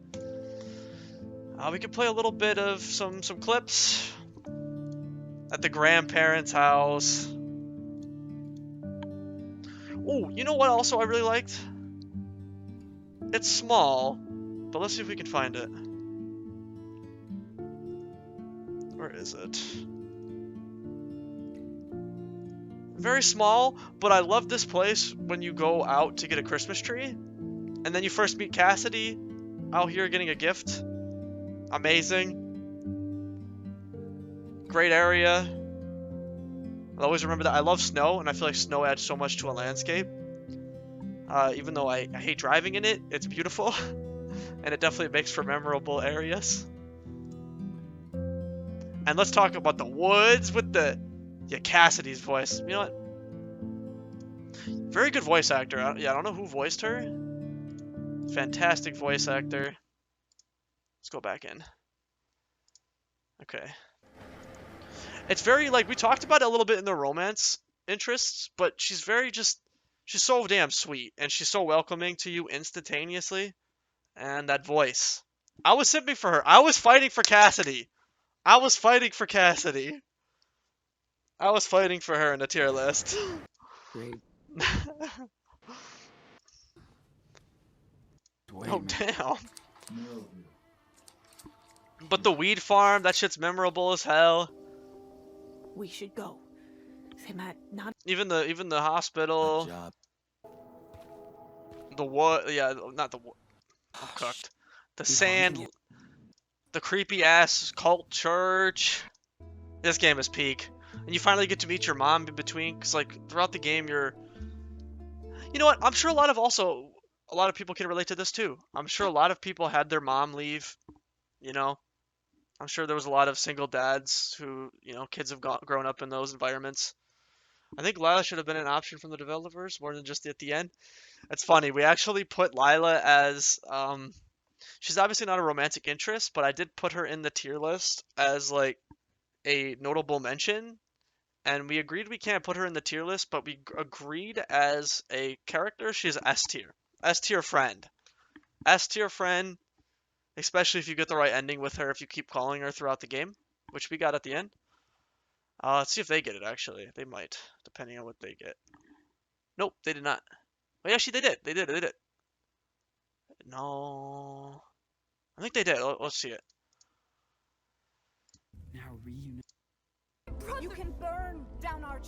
We could play a little bit of some clips at the grandparents' house. Oh, you know what also I really liked? It's small, but let's see if we can find it. Where is it? Very small, but I love this place when you go out to get a Christmas tree, and then you first meet Cassidy out here getting a gift. Amazing. Great area. I always remember that. I love snow, and I feel like snow adds so much to a landscape. Even though I hate driving in it, it's beautiful. And it definitely makes for memorable areas. And let's talk about the woods with yeah, Cassidy's voice. You know what? Very good voice actor. I don't know who voiced her. Fantastic voice actor. Let's go back in. Okay. It's very, like, we talked about it a little bit in the romance interests, but she's so damn sweet, and she's so welcoming to you instantaneously. And that voice. I was simping for her. I was fighting for Cassidy. I was fighting for Cassidy. I was fighting for her in the tier list. Great. Oh, damn. But the weed farm, that shit's memorable as hell. We should go. They might not. Even the hospital. The what? Yeah, not the. I'm cooked. The sand. The creepy ass cult church. This game is peak. And you finally get to meet your mom in between, because like throughout the game you're. You know what? I'm sure a lot of people can relate to this too. I'm sure a lot of people had their mom leave. You know. I'm sure there was a lot of single dads who, you know, kids have grown up in those environments. I think Lila should have been an option from the developers more than just at the end. It's funny. We actually put Lila as, she's obviously not a romantic interest, but I did put her in the tier list as like a notable mention. And we agreed we can't put her in the tier list, but we agreed as a character, she's S tier. S tier friend. S tier friend. Especially if you get the right ending with her, if you keep calling her throughout the game, which we got at the end. Let's see if they get it, actually. They might, depending on what they get. Nope, they did not. Well, actually, they did. They did. No. I think they did. Let's see it. Now reunite. You can burn down our.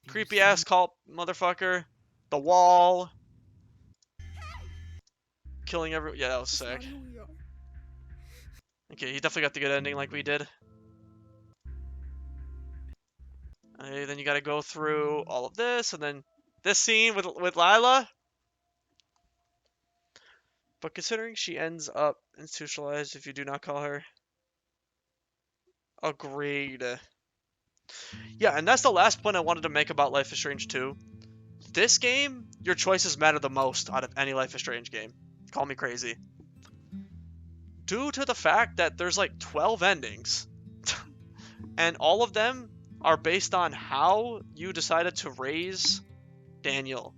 Creepy ass cult motherfucker. The wall. Killing every. Yeah, that was sick. Okay, he definitely got the good ending like we did. Okay, then you gotta go through all of this, and then this scene with Lila. But considering she ends up institutionalized if you do not call her. Agreed. Yeah, and that's the last point I wanted to make about Life is Strange 2. This game, your choices matter the most out of any Life is Strange game. Call me crazy. Due to the fact that there's like 12 endings. And all of them are based on how you decided to raise Daniel.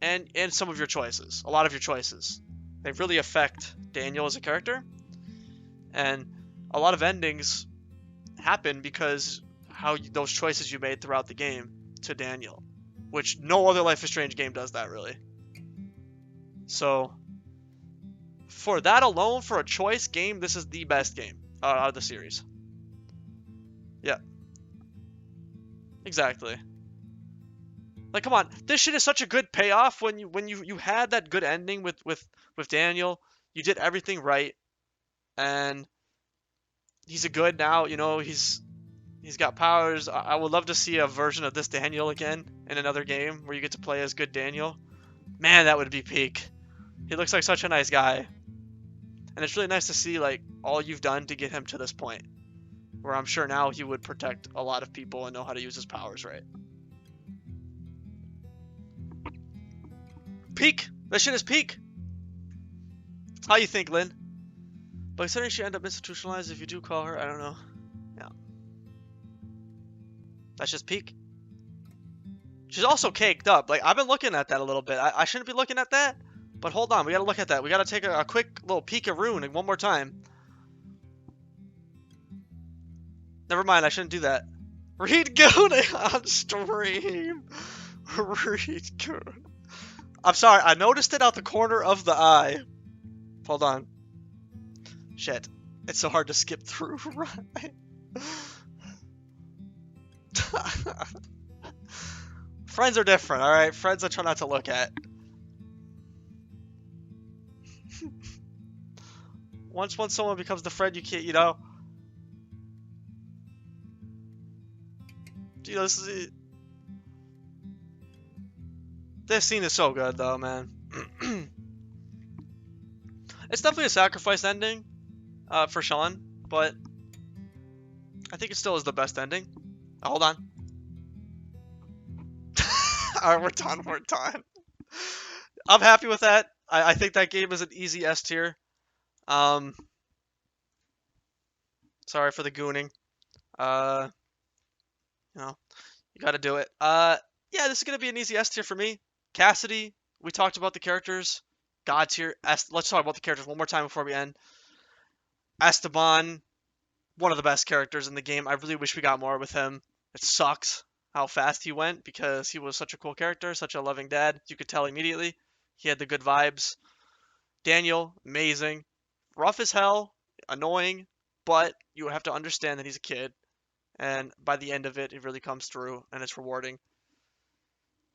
And some of your choices. A lot of your choices. They really affect Daniel as a character. And a lot of endings happen because those choices you made throughout the game to Daniel. Which no other Life is Strange game does that, really. So, for that alone, for a choice game, this is the best game out of the series. Yeah. Exactly. Like, come on, this shit is such a good payoff when you had that good ending with Daniel. You did everything right, and he's a good now. You know, he's got powers. I would love to see a version of this Daniel again in another game where you get to play as good Daniel. Man, that would be peak. He looks like such a nice guy, and it's really nice to see like all you've done to get him to this point, where I'm sure now he would protect a lot of people and know how to use his powers right. Peak! That shit is peak! How you think, Lynn? But considering she end up institutionalized if you do call her, I don't know. Yeah. That's just peak. She's also caked up. Like, I've been looking at that a little bit. I shouldn't be looking at that, but hold on. We gotta look at that. We gotta take a quick little peek at Rune one more time. Never mind, I shouldn't do that. Read Goon on stream. Read Goon. I'm sorry, I noticed it out the corner of the eye. Hold on. Shit. It's so hard to skip through, right? Friends are different, alright? Friends I try not to look at. Once someone becomes the friend you can't, you know? You know, this is... This scene is so good, though, man. It's definitely a sacrifice ending for Sean, but I think it still is the best ending. Hold on. Alright, we're done. We're done. I'm happy with that. I think that game is an easy S tier. Sorry for the gooning. You know, you gotta do it. Yeah, this is gonna be an easy S tier for me. Cassidy, we talked about the characters. God tier. Let's talk about the characters one more time before we end. Esteban, one of the best characters in the game. I really wish we got more with him. It sucks how fast he went because he was such a cool character, such a loving dad. You could tell immediately. He had the good vibes. Daniel, amazing. Rough as hell, annoying, but you have to understand that he's a kid. And by the end of it, it really comes through and it's rewarding.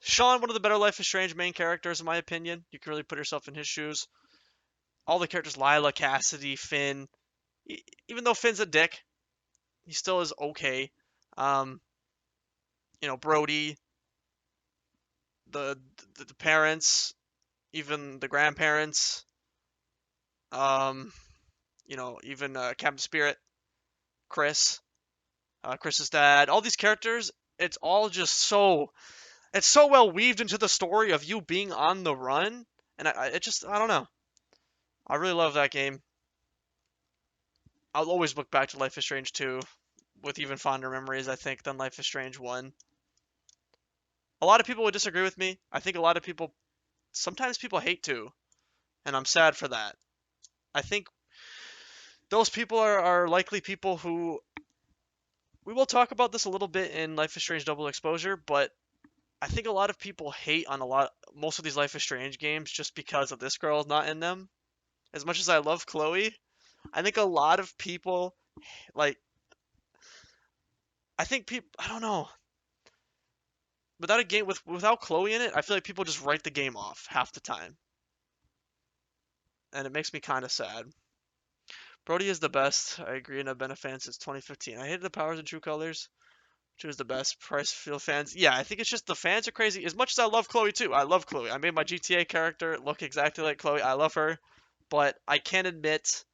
Sean, one of the better Life is Strange main characters, in my opinion. You can really put yourself in his shoes. All the characters, Lila, Cassidy, Finn. Even though Finn's a dick, he still is okay. Brody, the parents, even the grandparents. Even Captain Spirit, Chris, Chris's dad. All these characters, it's all just it's so well weaved into the story of you being on the run, and I don't know. I really love that game. I'll always look back to Life is Strange 2 with even fonder memories, I think, than Life is Strange 1. A lot of people would disagree with me. I think sometimes people hate 2, and I'm sad for that. I think those people are likely people who, we will talk about this a little bit in Life is Strange Double Exposure, but I think a lot of people hate on most of these Life is Strange games just because of this girl not in them. As much as I love Chloe, I think a lot of people, I don't know. Without a game without Chloe in it, I feel like people just write the game off half the time. And it makes me kind of sad. Brody is the best. I agree, and I've been a fan since 2015. I hated the Powers and True Colors. She was the best. Price Field fans. Yeah, I think it's just the fans are crazy. As much as I love Chloe too. I love Chloe. I made my GTA character look exactly like Chloe. I love her. But I can't admit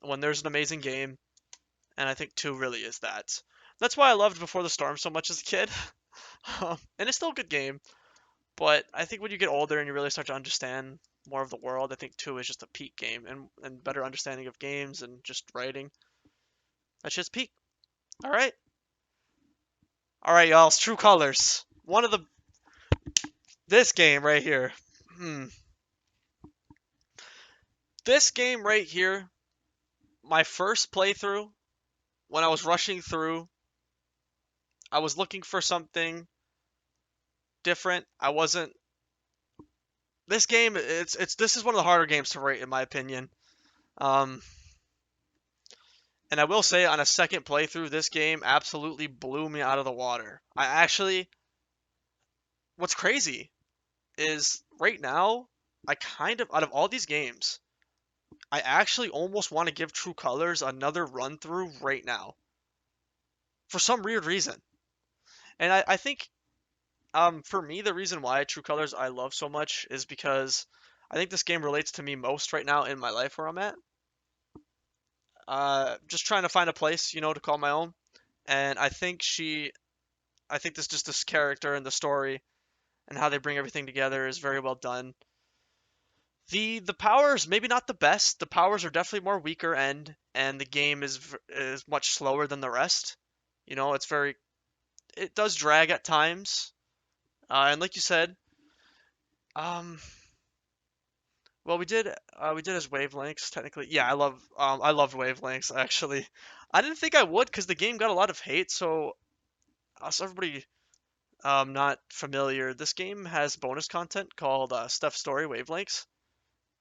when there's an amazing game. And I think 2 really is that. That's why I loved Before the Storm so much as a kid. And it's still a good game. But I think when you get older and you really start to understand more of the world, I think 2 is just a peak game and better understanding of games and just writing. That's just peak. Alright. Alright, y'all. It's True Colors. This game right here. This game right here, my first playthrough, when I was rushing through, I was looking for something different. This game, this is one of the harder games to rate in my opinion. And I will say on a second playthrough, this game absolutely blew me out of the water. What's crazy is right now, out of all these games, I actually almost want to give True Colors another run through right now. For some weird reason. And I think, for me, the reason why True Colors I love so much is because I think this game relates to me most right now in my life where I'm at. Just trying to find a place, to call my own. And I think this character and the story and how they bring everything together is very well done. The powers, maybe not the best. The powers are definitely more weaker end, and the game is much slower than the rest. It does drag at times. And like you said, well, we did as wavelengths technically. Yeah, I loved wavelengths actually. I didn't think I would because the game got a lot of hate. So everybody not familiar, this game has bonus content called Stuff Story Wavelengths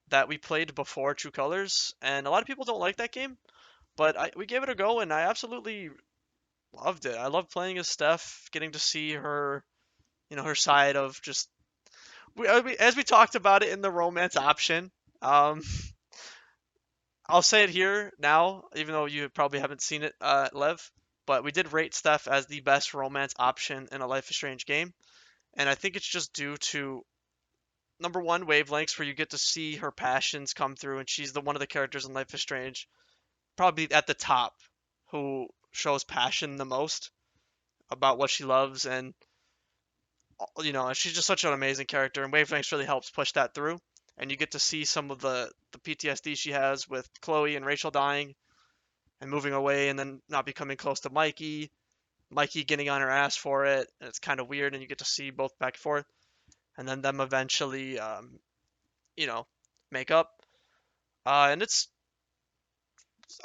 that we played before True Colors, and a lot of people don't like that game, but we gave it a go, and I absolutely loved it. I loved playing as Steph, getting to see her, her side of just as we talked about it in the romance option. I'll say it here now, even though you probably haven't seen it, Lev, but we did rate Steph as the best romance option in a Life is Strange game. And I think it's just due to number one, wavelengths, where you get to see her passions come through, and she's the one of the characters in Life is Strange, probably at the top, who shows passion the most about what she loves, and she's just such an amazing character, and wavelengths really helps push that through. And you get to see some of the PTSD she has with Chloe and Rachel dying and moving away, and then not becoming close to Mikey getting on her ass for it, and it's kind of weird, and you get to see both back and forth, and then them eventually, make up. And it's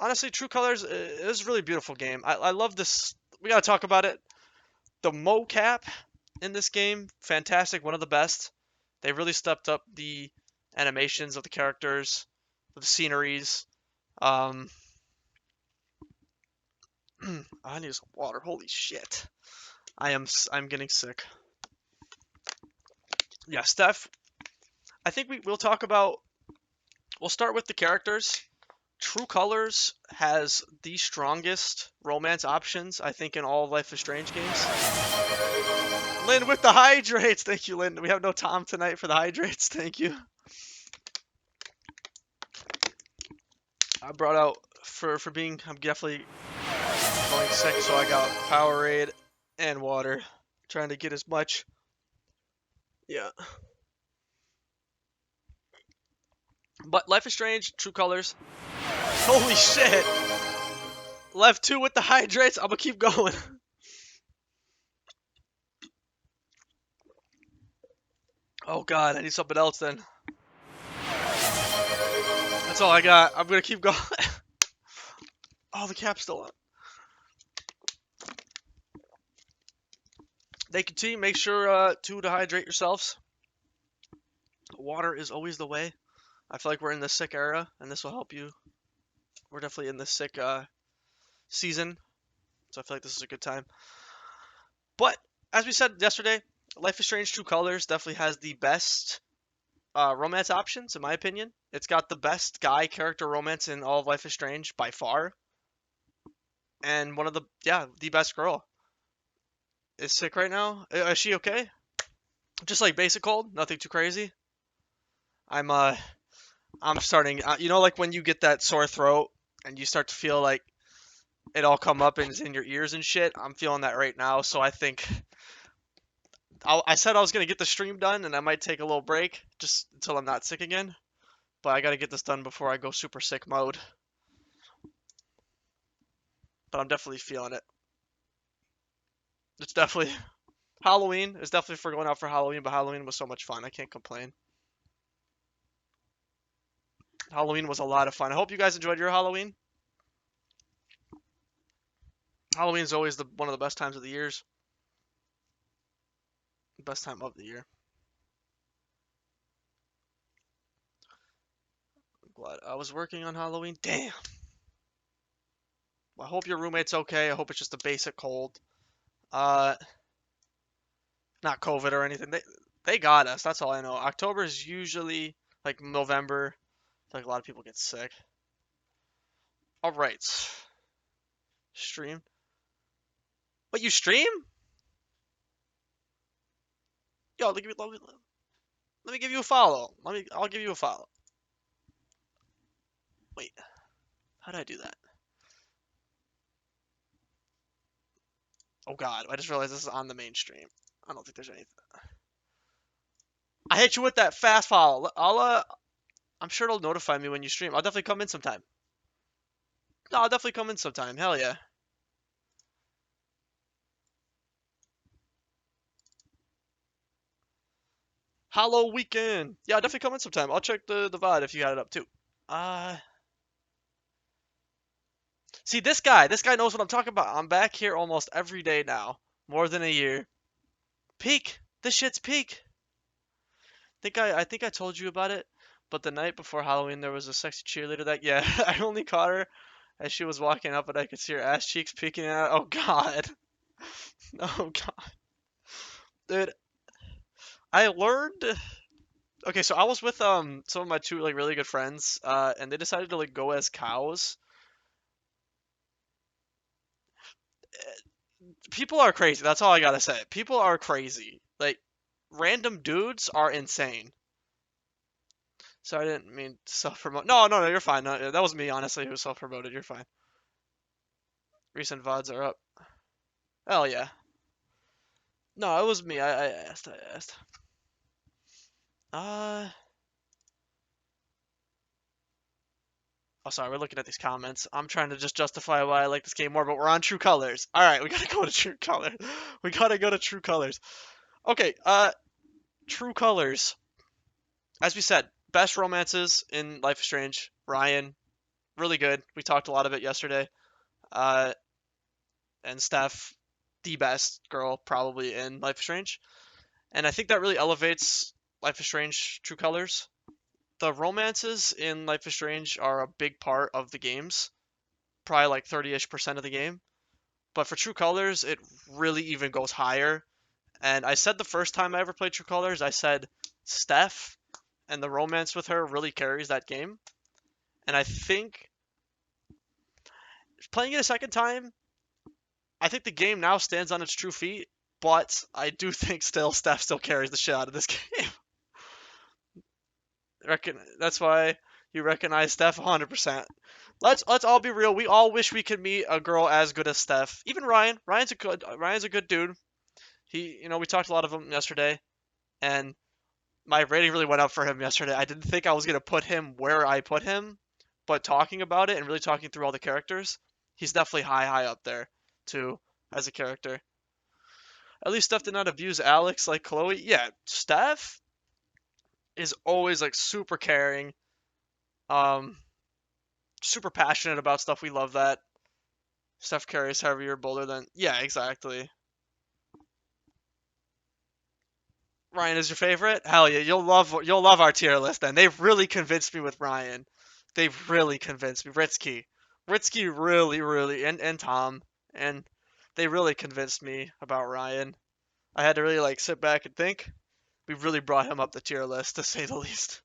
honestly, True Colors is a really beautiful game. I love this. We gotta talk about it. The mocap in this game, fantastic, one of the best. They really stepped up the animations of the characters, the sceneries. I need some water. Holy shit. I'm getting sick. Yeah, Steph, I think we'll talk about, we'll start with the characters. True Colors has the strongest romance options, I think, in all of Life is Strange games. Lynn with the hydrates. Thank you, Lynn. We have no Tom tonight for the hydrates. Thank you. I brought out for being, I'm definitely going sick, so I got Powerade and water. Trying to get as much. Yeah. But Life is Strange, True Colors. Holy shit. Left 2 with the hydrates. I'm gonna keep going. Oh god, I need something else then. That's all I got. I'm gonna keep going. Oh, the cap's still on. They continue. Make sure to hydrate yourselves. Water is always the way. I feel like we're in the sick era, and this will help you. We're definitely in the sick season, so I feel like this is a good time. But as we said yesterday, Life is Strange True Colors definitely has the best romance options, in my opinion. It's got the best guy character romance in all of Life is Strange by far, and one of the best girl is sick right now. Is she okay? Just like basic cold, nothing too crazy. I'm starting, like when you get that sore throat and you start to feel like it all come up and it's in your ears and shit. I'm feeling that right now, so I think I said I was gonna get the stream done, and I might take a little break just until I'm not sick again. But I gotta get this done before I go super sick mode. But I'm definitely feeling it. It's definitely Halloween. It's definitely for going out for Halloween, but Halloween was so much fun. I can't complain. Halloween was a lot of fun. I hope you guys enjoyed your Halloween. Halloween is always one of the best times of the years. Best time of the year. I'm glad I was working on Halloween. Damn. Well, I hope your roommate's okay. I hope it's just a basic cold. Not COVID or anything. They got us. That's all I know. October is usually like November. Like a lot of people get sick. All right. Stream. What, you stream? Yo, let me give you a follow. I'll give you a follow. Wait. How did I do that? Oh god, I just realized this is on the main stream. I don't think there's anything. I hit you with that fast follow. I'm sure it'll notify me when you stream. I'll definitely come in sometime. No, I'll definitely come in sometime. Hell yeah. Hollow weekend. Yeah, I'll definitely come in sometime. I'll check the VOD if you got it up too. See, this guy knows what I'm talking about. I'm back here almost every day now. More than a year. Peak. This shit's peak. I think I told you about it, but the night before Halloween there was a sexy cheerleader yeah, I only caught her as she was walking up, and I could see her ass cheeks peeking out. Oh god. Oh god. Dude, I learned. Okay, so I was with some of my two like really good friends, and they decided to like go as cows. People are crazy. That's all I gotta say. People are crazy. Like, random dudes are insane. So I didn't mean to self-promote. No, you're fine. No, that was me, honestly, who self-promoted. You're fine. Recent VODs are up. Hell yeah. No, it was me. I asked. Oh, sorry, we're looking at these comments. I'm trying to just justify why I like this game more, but we're on True Colors. All right, we gotta go to True Colors. We gotta go to True Colors. Okay, True Colors. As we said, best romances in Life is Strange. Ryan, really good. We talked a lot of it yesterday. And Steph, the best girl probably in Life is Strange. And I think that really elevates Life is Strange True Colors. The romances in Life is Strange are a big part of the games, probably like 30-ish% of the game. But for True Colors, it really even goes higher. And I said the first time I ever played True Colors, I said Steph and the romance with her really carries that game. And I think playing it a second time, I think the game now stands on its true feet. But I do think Steph still carries the shit out of this game. That's why you recognize Steph 100%. Let's all be real. We all wish we could meet a girl as good as Steph. Even Ryan. Ryan's a good dude. We talked a lot of him yesterday, and my rating really went up for him yesterday. I didn't think I was gonna put him where I put him, but talking about it and really talking through all the characters, he's definitely high up there too as a character. At least Steph did not abuse Alex like Chloe. Yeah, Steph is always like super caring, super passionate about stuff. We love that. Steph carries heavier, bolder than. Yeah, exactly. Ryan is your favorite? Hell yeah, you'll love our tier list then. They've really convinced me with Ryan. They've really convinced me. Ritsky really, and Tom, and they really convinced me about Ryan. I had to really like sit back and think. We really brought him up the tier list, to say the least.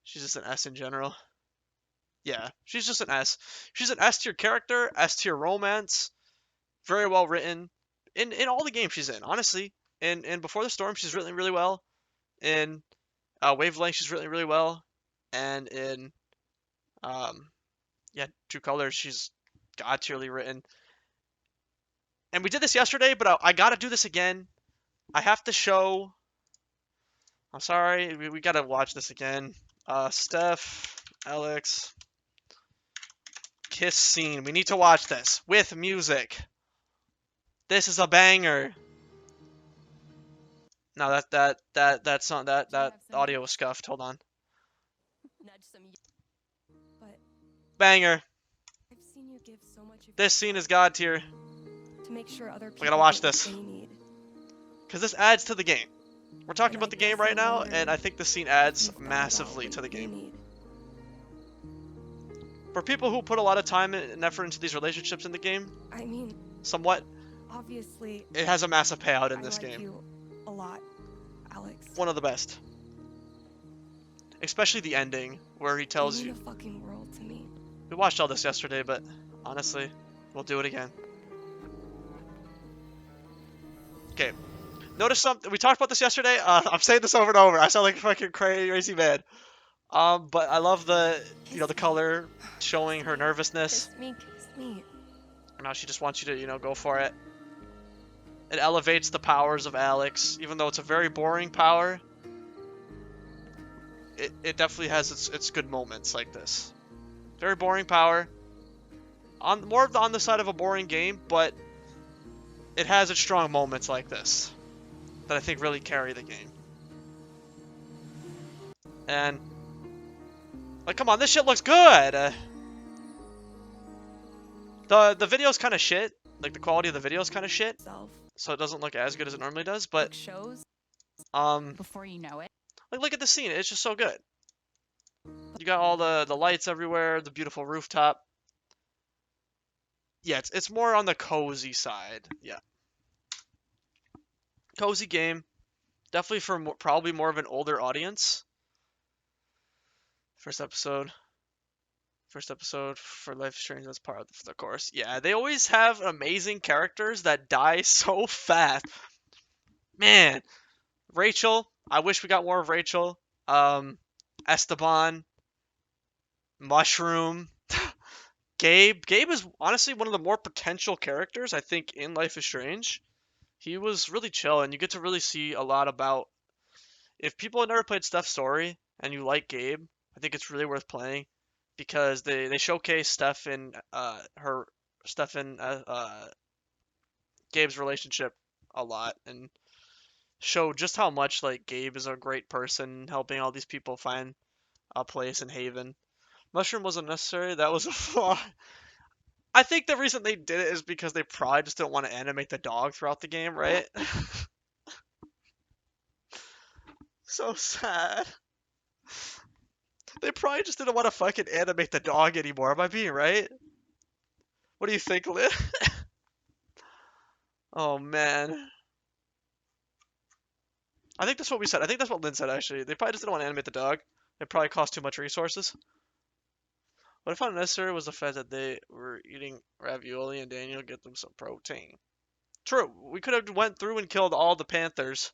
She's just an S in general. Yeah, she's just an S. She's an S tier character, S tier romance, very well written. In all the games she's in, honestly. In Before the Storm, she's written really well. In Wavelength, she's written really well. And in True Colors, she's god tierly written. And we did this yesterday, but I gotta do this again. I have to show. I'm sorry, we gotta watch this again. Steph, Alex, kiss scene. We need to watch this with music. This is a banger. No, that song, that audio was scuffed. Hold on. Banger. This scene is god tier. To make sure other people We gotta watch get what this. they need. Because this adds to the game. We're talking about the game right now, and I think the scene adds massively to the game. For people who put a lot of time and effort into these relationships in the game, I mean, somewhat, obviously, it has a massive payout in this I like game. you a lot, Alex. One of the best. Especially the ending, where he tells You you. mean the fucking world to me. We watched all this yesterday, but honestly, we'll do it again. Okay. Notice something. We talked about this yesterday. I'm saying this over and over. I sound like a fucking crazy man. But I love the color showing her nervousness. Kiss me. And now she just wants you to, go for it. It elevates the powers of Alex, even though it's a very boring power. It definitely has its good moments like this. Very boring power. More on the side of a boring game, but it has its strong moments like this that I think really carry the game. And like, come on, this shit looks good. The video's kind of shit. Like, the quality of the video's kind of shit, so it doesn't look as good as it normally does. But shows before you know it. like, look at the scene. It's just so good. You got all the lights everywhere, the beautiful rooftop. Yeah, it's more on the cozy side. Yeah. Cozy game. Definitely for probably more of an older audience. First episode for Life is Strange, that's part of the course. Yeah, they always have amazing characters that die so fast. Man, Rachel. I wish we got more of Rachel. Esteban, Mushroom, Gabe. Gabe is honestly one of the more potential characters, I think, in Life is Strange. He was really chill, and you get to really see a lot about. If people have never played Steph's story and you like Gabe, I think it's really worth playing because they showcase Steph and Gabe's relationship a lot and show just how much like Gabe is a great person helping all these people find a place in Haven. Mushroom wasn't necessary. That was a flaw. I think the reason they did it is because they probably just didn't want to animate the dog throughout the game, right? So sad. They probably just didn't want to fucking animate the dog anymore. Am I being right? What do you think, Lynn? Oh, man. I think that's what we said. I think that's what Lynn said, actually. They probably just didn't want to animate the dog. It probably cost too much resources. What I found necessary was the fact that they were eating ravioli and Daniel get them some protein. True. We could have went through and killed all the panthers.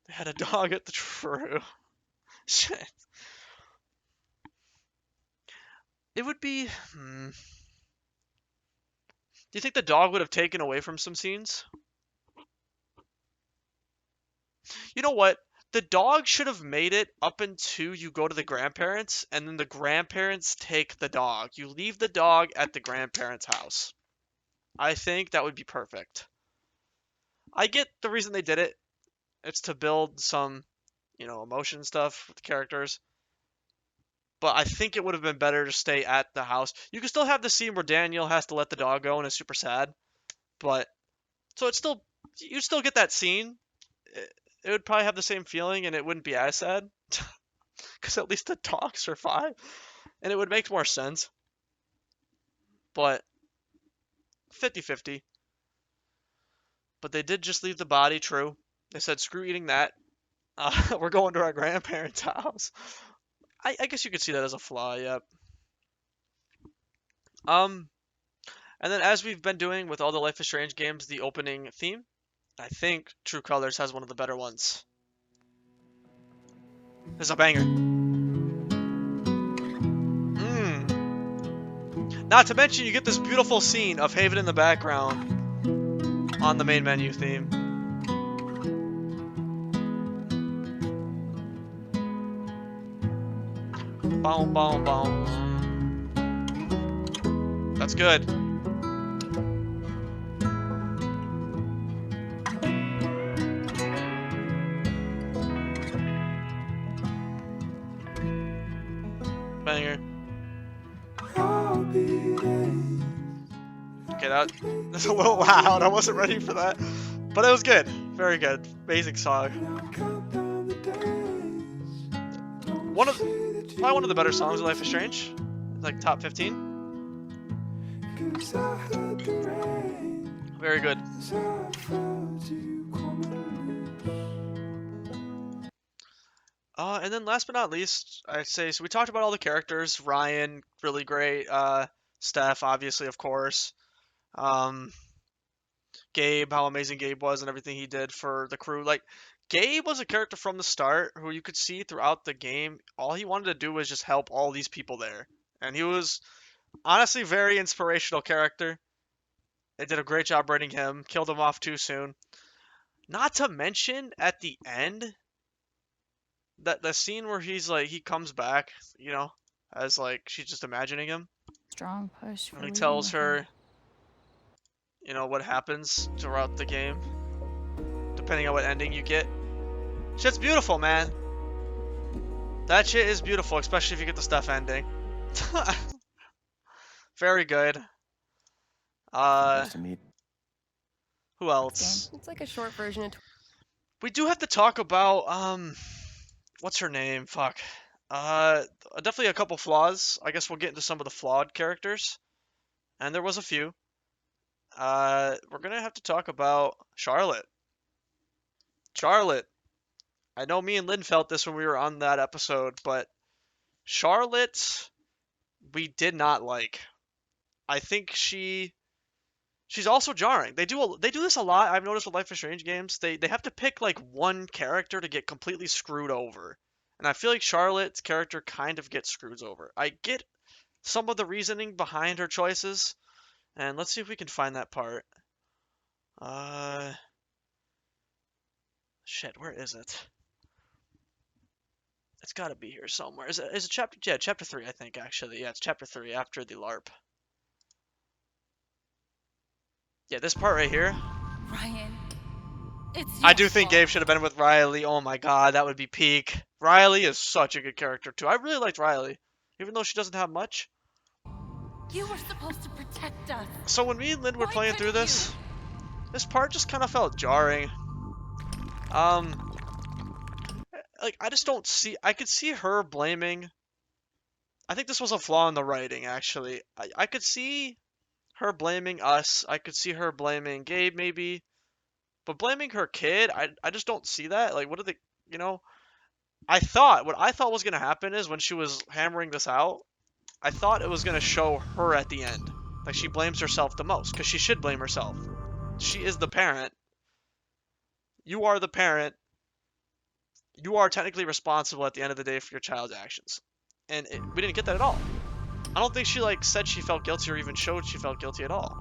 They had a dog at the true. Shit. It would be... Do you think the dog would have taken away from some scenes? You know what? The dog should have made it up until you go to the grandparents, and then the grandparents take the dog. You leave the dog at the grandparents' house. I think that would be perfect. I get the reason they did it. It's to build some, emotion stuff with the characters. But I think it would have been better to stay at the house. You can still have the scene where Daniel has to let the dog go and is super sad. But, so it's still, you still get that scene. It would probably have the same feeling and it wouldn't be as sad. Because at least the dog survived. And it would make more sense. But 50-50. But they did just leave the body, true. They said, screw eating that. We're going to our grandparents' house. I guess you could see that as a flaw, yep. And then as we've been doing with all the Life is Strange games, the opening theme, I think True Colors has one of the better ones. This is a banger. Not to mention, you get this beautiful scene of Haven in the background on the main menu theme. Boom, boom, boom. That's good. Banger. Okay, that's a little loud. I wasn't ready for that. But it was good. Very good. Basic song. Probably one of the better songs of Life is Strange. Like top 15. Very good. And then last but not least, I'd say, so we talked about all the characters. Ryan, really great. Steph, obviously, of course. Gabe, how amazing Gabe was and everything he did for the crew. Like, Gabe was a character from the start who you could see throughout the game. All he wanted to do was just help all these people there. And he was honestly a very inspirational character. They did a great job writing him. Killed him off too soon. Not to mention, at the end, that the scene where he's like, he comes back, as like, she's just imagining him. Strong push. And he tells her, what happens throughout the game, depending on what ending you get. Shit's beautiful, man. That shit is beautiful, especially if you get the Steph ending. Very good. Who else? It's like a short version of... We do have to talk about, what's her name? Fuck. Definitely a couple flaws. I guess we'll get into some of the flawed characters. And there was a few. We're gonna have to talk about Charlotte. Charlotte. I know me and Lynn felt this when we were on that episode, but Charlotte, we did not like. I think she she's also jarring. They do this a lot. I've noticed with Life is Strange games. They have to pick like one character to get completely screwed over. And I feel like Charlotte's character kind of gets screwed over. I get some of the reasoning behind her choices, and let's see if we can find that part. Shit, where is it? It's got to be here somewhere. Is it chapter? Yeah, chapter 3, I think, actually. Yeah, it's chapter 3 after the LARP. Yeah, this part right here. Ryan, it's I do think Gabe should have been with Riley. Oh my god, that would be peak. Riley is such a good character, too. I really liked Riley, even though she doesn't have much. You were supposed to protect us. So when me and Lynn were Why playing through couldn't this, this part just kind of felt jarring. Like, I just don't see... I could see her blaming... I think this was a flaw in the writing, actually. I could see her blaming us. I could see her blaming Gabe, maybe. But blaming her kid, I just don't see that. Like, what are they... You know? What I thought was going to happen is when she was hammering this out, I thought it was going to show her at the end. Like, she blames herself the most, because she should blame herself. She is the parent. You are the parent. You are technically responsible at the end of the day for your child's actions. And we didn't get that at all. I don't think she, like, said she felt guilty or even showed she felt guilty at all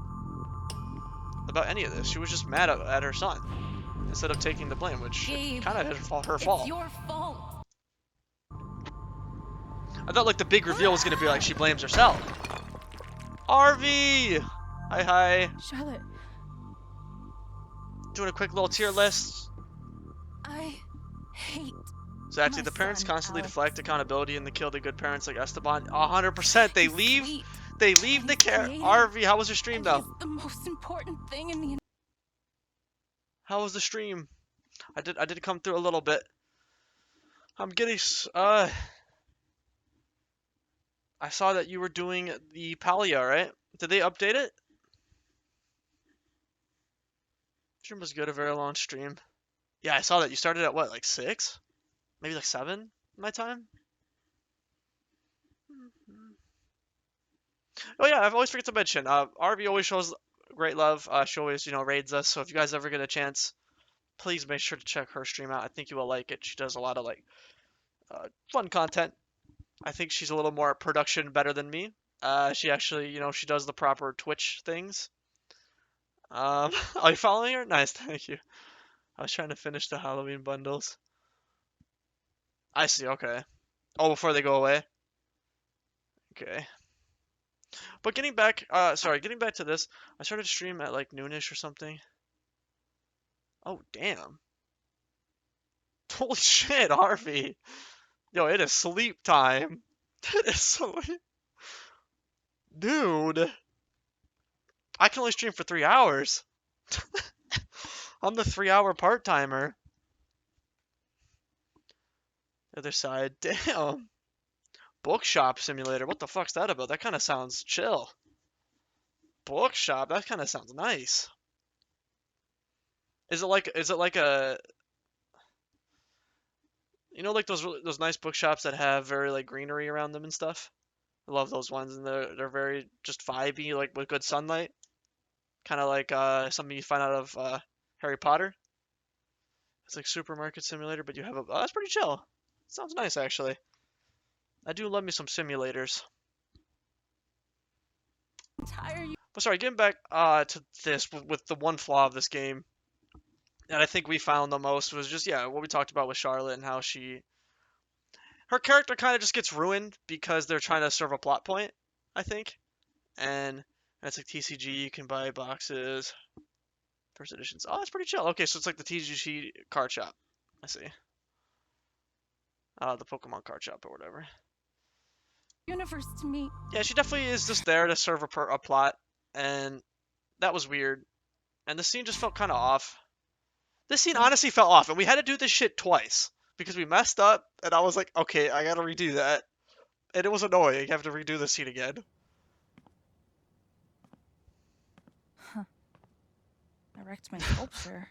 about any of this. She was just mad at her son instead of taking the blame, which kind of is her fault. It's your fault. I thought, like, the big reveal was going to be, like, she blames herself. RV! Hi. Charlotte, Doing a quick little tier list. I hate. So actually, My the parents son, constantly Alex. deflect accountability and they kill the good parents like Esteban. 100%. They He's leave. sweet, They leave the care. creative, RV, how was your stream and though? he's the most important thing in the. How was the stream? I did come through a little bit. I'm getting I saw that you were doing the Palia, right? Did they update it? Stream was good, a very long stream. Yeah, I saw that. You started at what, like 6? Maybe like 7 my time? Oh yeah, I've always forget to mention, RV always shows great love. She always, raids us. So if you guys ever get a chance, please make sure to check her stream out. I think you will like it. She does a lot of like fun content. I think she's a little more production better than me. She actually, she does the proper Twitch things. Are you following her? Nice, thank you. I was trying to finish the Halloween bundles. I see, okay. Oh, before they go away? Okay. But getting back to this, I started to stream at like noonish or something. Oh, damn. Holy shit, Harvey. Yo, it is sleep time. It is sleep. Dude. I can only stream for 3 hours. I'm the 3-hour part-timer. Other side, damn. Bookshop simulator, what the fuck's that about? That kind of sounds chill. Bookshop, that kind of sounds nice. Is it like a, like those nice bookshops that have very like greenery around them and stuff? I love those ones, and they're very just vibey, like with good sunlight. Kind of like something you find out of Harry Potter. It's like supermarket simulator, but you have oh, that's pretty chill. Sounds nice actually. I do love me some simulators. But sorry, getting back to this with the one flaw of this game that I think we found the most was just what we talked about with Charlotte and how her character kind of just gets ruined because they're trying to serve a plot point, I think. And it's like TCG, you can buy boxes, first editions. Oh, that's pretty chill. Okay, so it's like the TCG card shop. I see. The Pokemon card shop or whatever. Universe to me. Yeah, she definitely is just there to serve a plot, and that was weird. And the scene just felt kind of off. This scene honestly felt off, and we had to do this shit twice because we messed up, and I was like, okay, I gotta redo that. And it was annoying having to redo the scene again. Huh. I wrecked my sculpture.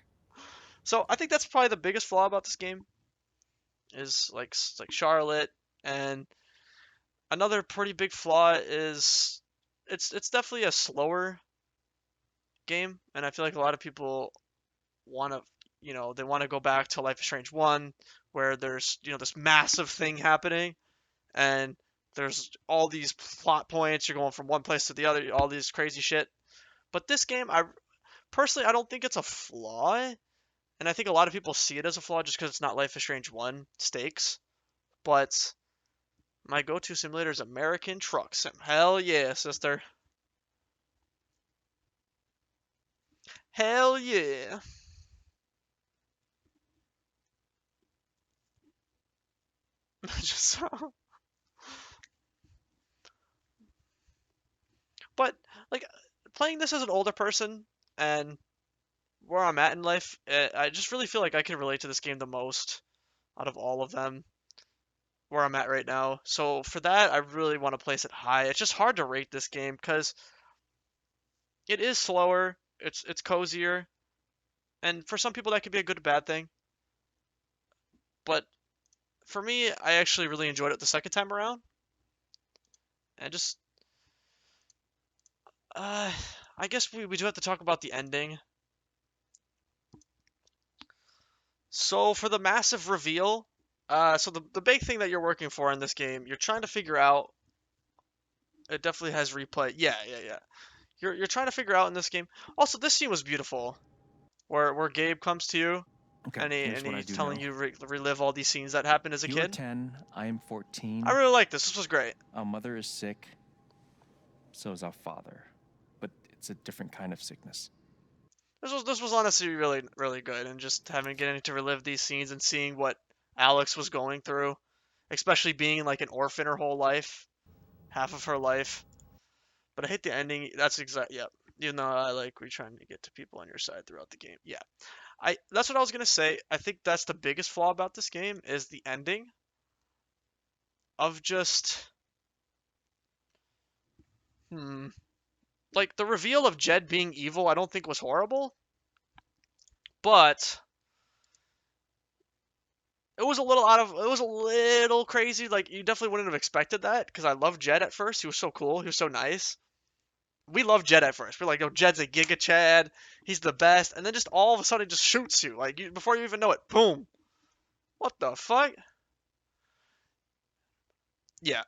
So I think that's probably the biggest flaw about this game is like Charlotte, and another pretty big flaw is it's definitely a slower game, and I feel like a lot of people want to, they want to go back to Life is Strange 1, where there's, this massive thing happening, and there's all these plot points, you're going from one place to the other, all these crazy shit. But this game, personally, I don't think it's a flaw, and I think a lot of people see it as a flaw just because it's not Life is Strange 1 stakes. But my go-to simulator is American Truck Sim. Hell yeah, sister. Hell yeah. Just so. But like playing this as an older person and where I'm at in life, I just really feel like I can relate to this game the most out of all of them where I'm at right now. So for that, I really want to place it high. It's just hard to rate this game because it is slower, it's cozier, and for some people that could be a good or bad thing. But for me, I actually really enjoyed it the second time around. And just I guess we do have to talk about the ending. So for the massive reveal, so the big thing that you're working for in this game, you're trying to figure out. It definitely has replay. Yeah. You're trying to figure out in this game. Also, this scene was beautiful, where Gabe comes to you, Okay, and he's do telling now. you relive all these scenes that happened as a You are kid. 10, I am 14. I really like this. This was great. Our mother is sick, so is our father. But it's a different kind of sickness. This was honestly really really good, and just getting to relive these scenes and seeing what Alex was going through, especially being like an orphan her whole life, half of her life. But I hate the ending. That's yeah. Even though I like we're trying to get to people on your side throughout the game. Yeah. That's what I was gonna say. I think that's the biggest flaw about this game is the ending of just like the reveal of Jed being evil. I don't think was horrible, but it was a little crazy. Like you definitely wouldn't have expected that because I loved Jed at first. He was so cool. He was so nice. We loved Jed at first. We're like, oh, Jed's a Giga Chad. He's the best. And then just all of a sudden, just shoots you. Like, before you even know it, boom. What the fuck? Yeah.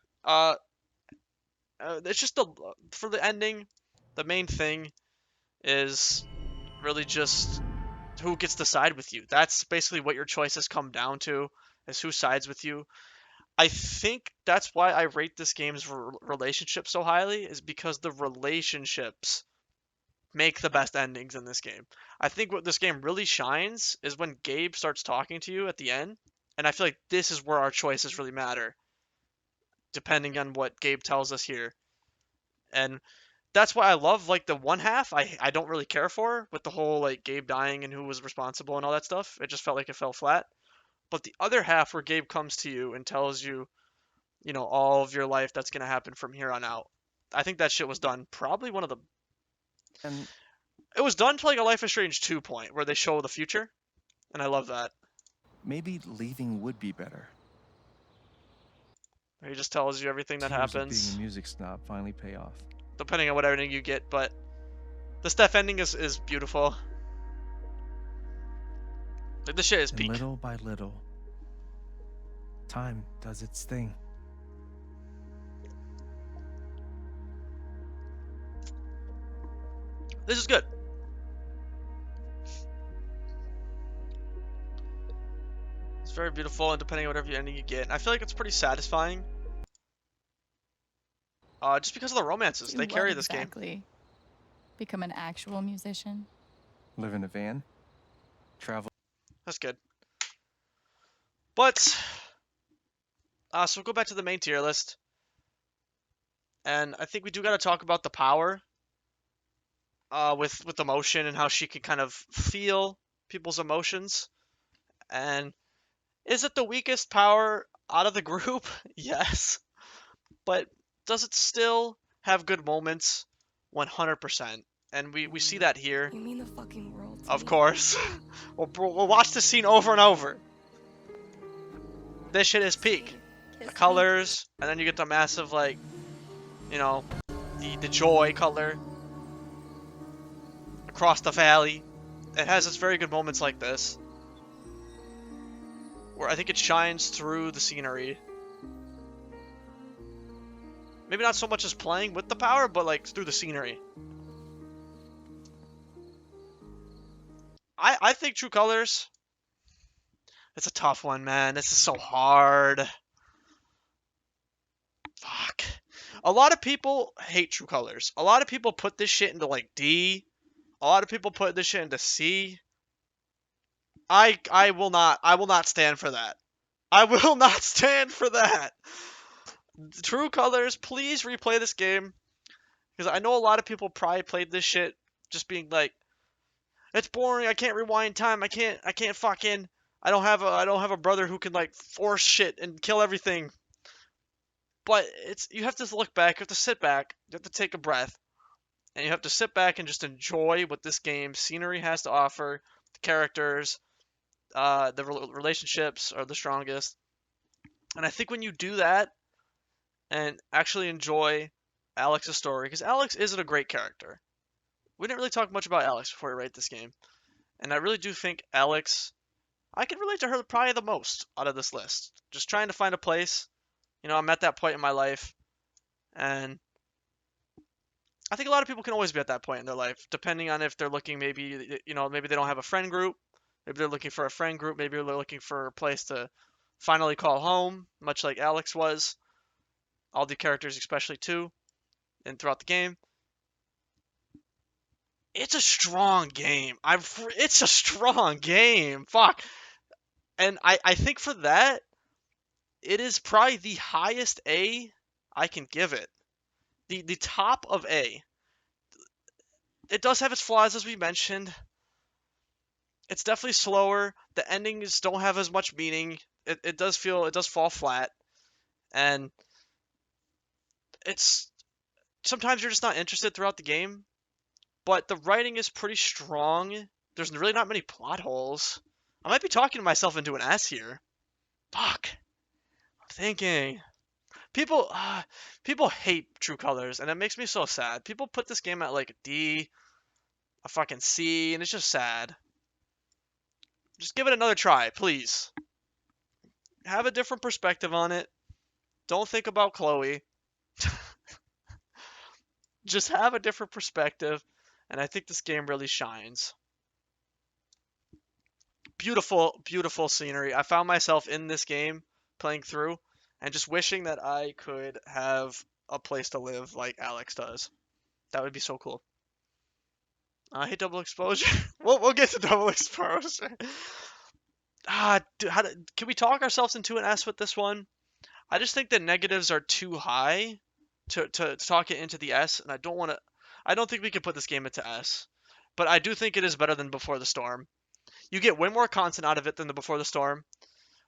It's just for the ending, the main thing is really just who gets to side with you. That's basically what your choices come down to, is who sides with you. I think that's why I rate this game's relationship so highly, is because the relationships make the best endings in this game. I think what this game really shines is when Gabe starts talking to you at the end, and I feel like this is where our choices really matter, depending on what Gabe tells us here. And that's why I love like the one half I don't really care for, with the whole like Gabe dying and who was responsible and all that stuff. It just felt like it fell flat. But the other half where Gabe comes to you and tells you, all of your life that's going to happen from here on out. I think that shit was done probably one of the... And it was done to like a Life is Strange 2 point where they show the future. And I love that. maybe leaving would be better. He just tells you everything that Tears happens. Of being a music snob finally pay off. Depending on what ending you get, but the Steph ending is beautiful. Like, this shit is peak. And little by little, time does its thing. This is good. It's very beautiful, and depending on whatever ending you get, I feel like it's pretty satisfying. Just because of the romances, they carry this game. Exactly. Become an actual musician. Live in a van. Travel. That's good. But so we'll go back to the main tier list, and I think we do got to talk about the power. With emotion and how she can kind of feel people's emotions. And is it the weakest power out of the group? Yes. But does it still have good moments? 100%. And we see that here. You mean the fucking world? Of course. We'll watch the scene over and over. This shit is peak. The colors, and then you get the massive, like, the joy color. across the valley. It has its very good moments like this, where I think it shines through the scenery. Maybe not so much as playing with the power, but like through the scenery. I think True Colors, it's a tough one, man. This is so hard. Fuck. A lot of people hate True Colors. A lot of people put this shit into like D. A lot of people put this shit into C. I will not stand for that. I will not stand for that. True Colors, please replay this game. Because I know a lot of people probably played this shit just being like, it's boring, I can't rewind time, I can't fucking I don't have a brother who can like force shit and kill everything. But you have to look back, you have to sit back, you have to take a breath, and you have to sit back and just enjoy what this game scenery has to offer. The characters, the relationships are the strongest. And I think when you do that and actually enjoy Alex's story, because Alex isn't a great character. We didn't really talk much about Alex before we rate this game. And I really do think Alex, I can relate to her probably the most out of this list. Just trying to find a place. You know, I'm at that point in my life. And I think a lot of people can always be at that point in their life, depending on if they're looking maybe, you know, maybe they don't have a friend group. Maybe they're looking for a friend group. Maybe they're looking for a place to finally call home, much like Alex was. All the characters especially too, and throughout the game. It's a strong game. It's a strong game. Fuck. And I think for that, it is probably the highest A I can give it. The top of A. It does have its flaws, as we mentioned. It's definitely slower. The endings don't have as much meaning. It does fall flat. And it's sometimes you're just not interested throughout the game. But the writing is pretty strong. There's really not many plot holes. I might be talking myself into an S here. Fuck. I'm thinking. People hate True Colors, and it makes me so sad. People put this game at like a D, a fucking C, and it's just sad. Just give it another try, please. Have a different perspective on it. Don't think about Chloe. Just have a different perspective, and I think this game really shines. Beautiful, beautiful scenery. I found myself in this game playing through and just wishing that I could have a place to live like Alex does. That would be so cool. I hate double exposure. We'll get to double exposure. Can we talk ourselves into an S with this one? I just think the negatives are too high to talk it into the S, and I don't think we can put this game into S. But I do think it is better than Before the Storm. You get way more content out of it than the Before the Storm.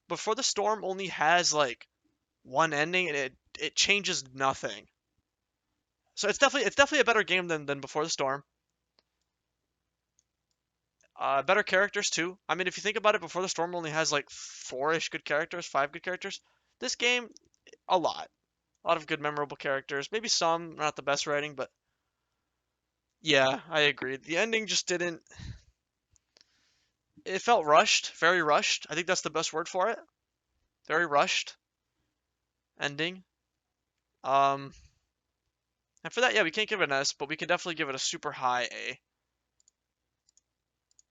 Before the Storm only has like one ending, and it changes nothing. So it's definitely a better game than Before the Storm. Better characters too. I mean, if you think about it, Before the Storm only has like 4-ish good characters, 5 good characters. This game, a lot of good memorable characters. Maybe some not the best writing, but yeah, I agree. The ending just didn't. It felt rushed, very rushed. I think that's the best word for it. Very rushed ending. And for that, yeah, we can't give it an S, but we can definitely give it a super high A.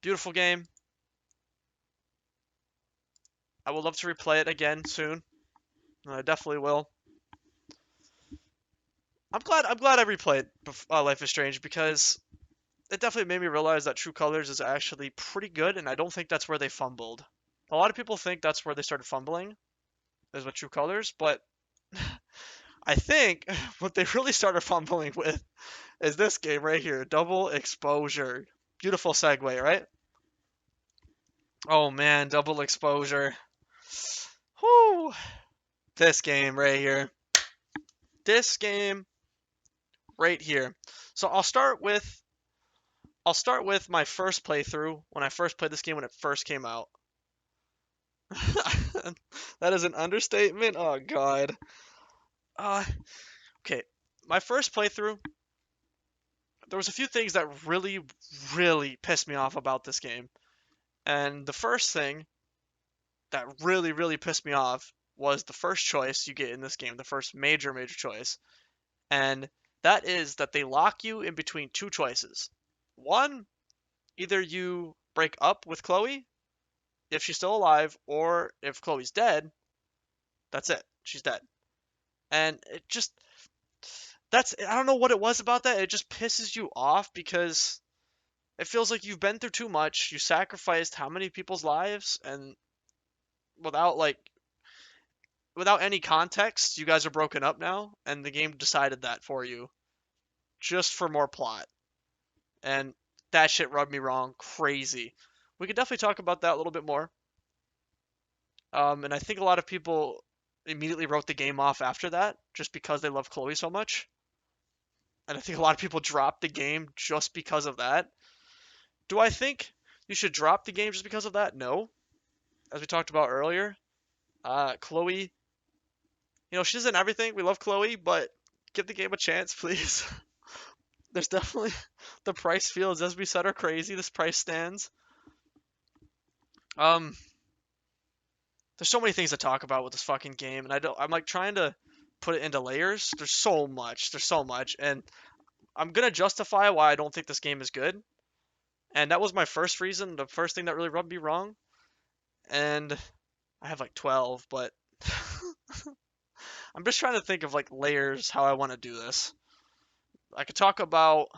Beautiful game. I would love to replay it again soon. I definitely will. I'm glad I replayed Life is Strange, because it definitely made me realize that True Colors is actually pretty good, and I don't think that's where they fumbled. A lot of people think that's where they started fumbling, is with True Colors, but I think what they really started fumbling with is this game right here, Double Exposure. Beautiful segue, right? Oh man, Double Exposure. Whoo! This game right here. This game right here. So I'll start with my first playthrough when I first played this game when it first came out. That is an understatement. Oh god. Okay, my first playthrough. there was a few things that really, really pissed me off about this game. And the first thing that really, really pissed me off was the first choice you get in this game, the first major, major choice. And that is that they lock you in between two choices. One, either you break up with Chloe if she's still alive, or if Chloe's dead, that's it. She's dead. And it just, I don't know what it was about that. It just pisses you off because it feels like you've been through too much. You sacrificed how many people's lives, and without any context, you guys are broken up now, and the game decided that for you just for more plot. And that shit rubbed me wrong crazy. We could definitely talk about that a little bit more. And I think a lot of people immediately wrote the game off after that just because they love Chloe so much. And I think a lot of people dropped the game just because of that. Do I think you should drop the game just because of that? No. As we talked about earlier, Chloe, she's in everything. We love Chloe, but give the game a chance, please. There's definitely the price fields, as we said, are crazy. This price stands. There's so many things to talk about with this fucking game, and I'm like trying to put it into layers. There's so much, and I'm gonna justify why I don't think this game is good. And that was my first reason, the first thing that really rubbed me wrong. And I have like 12, but I'm just trying to think of like layers how I want to do this. I could talk about,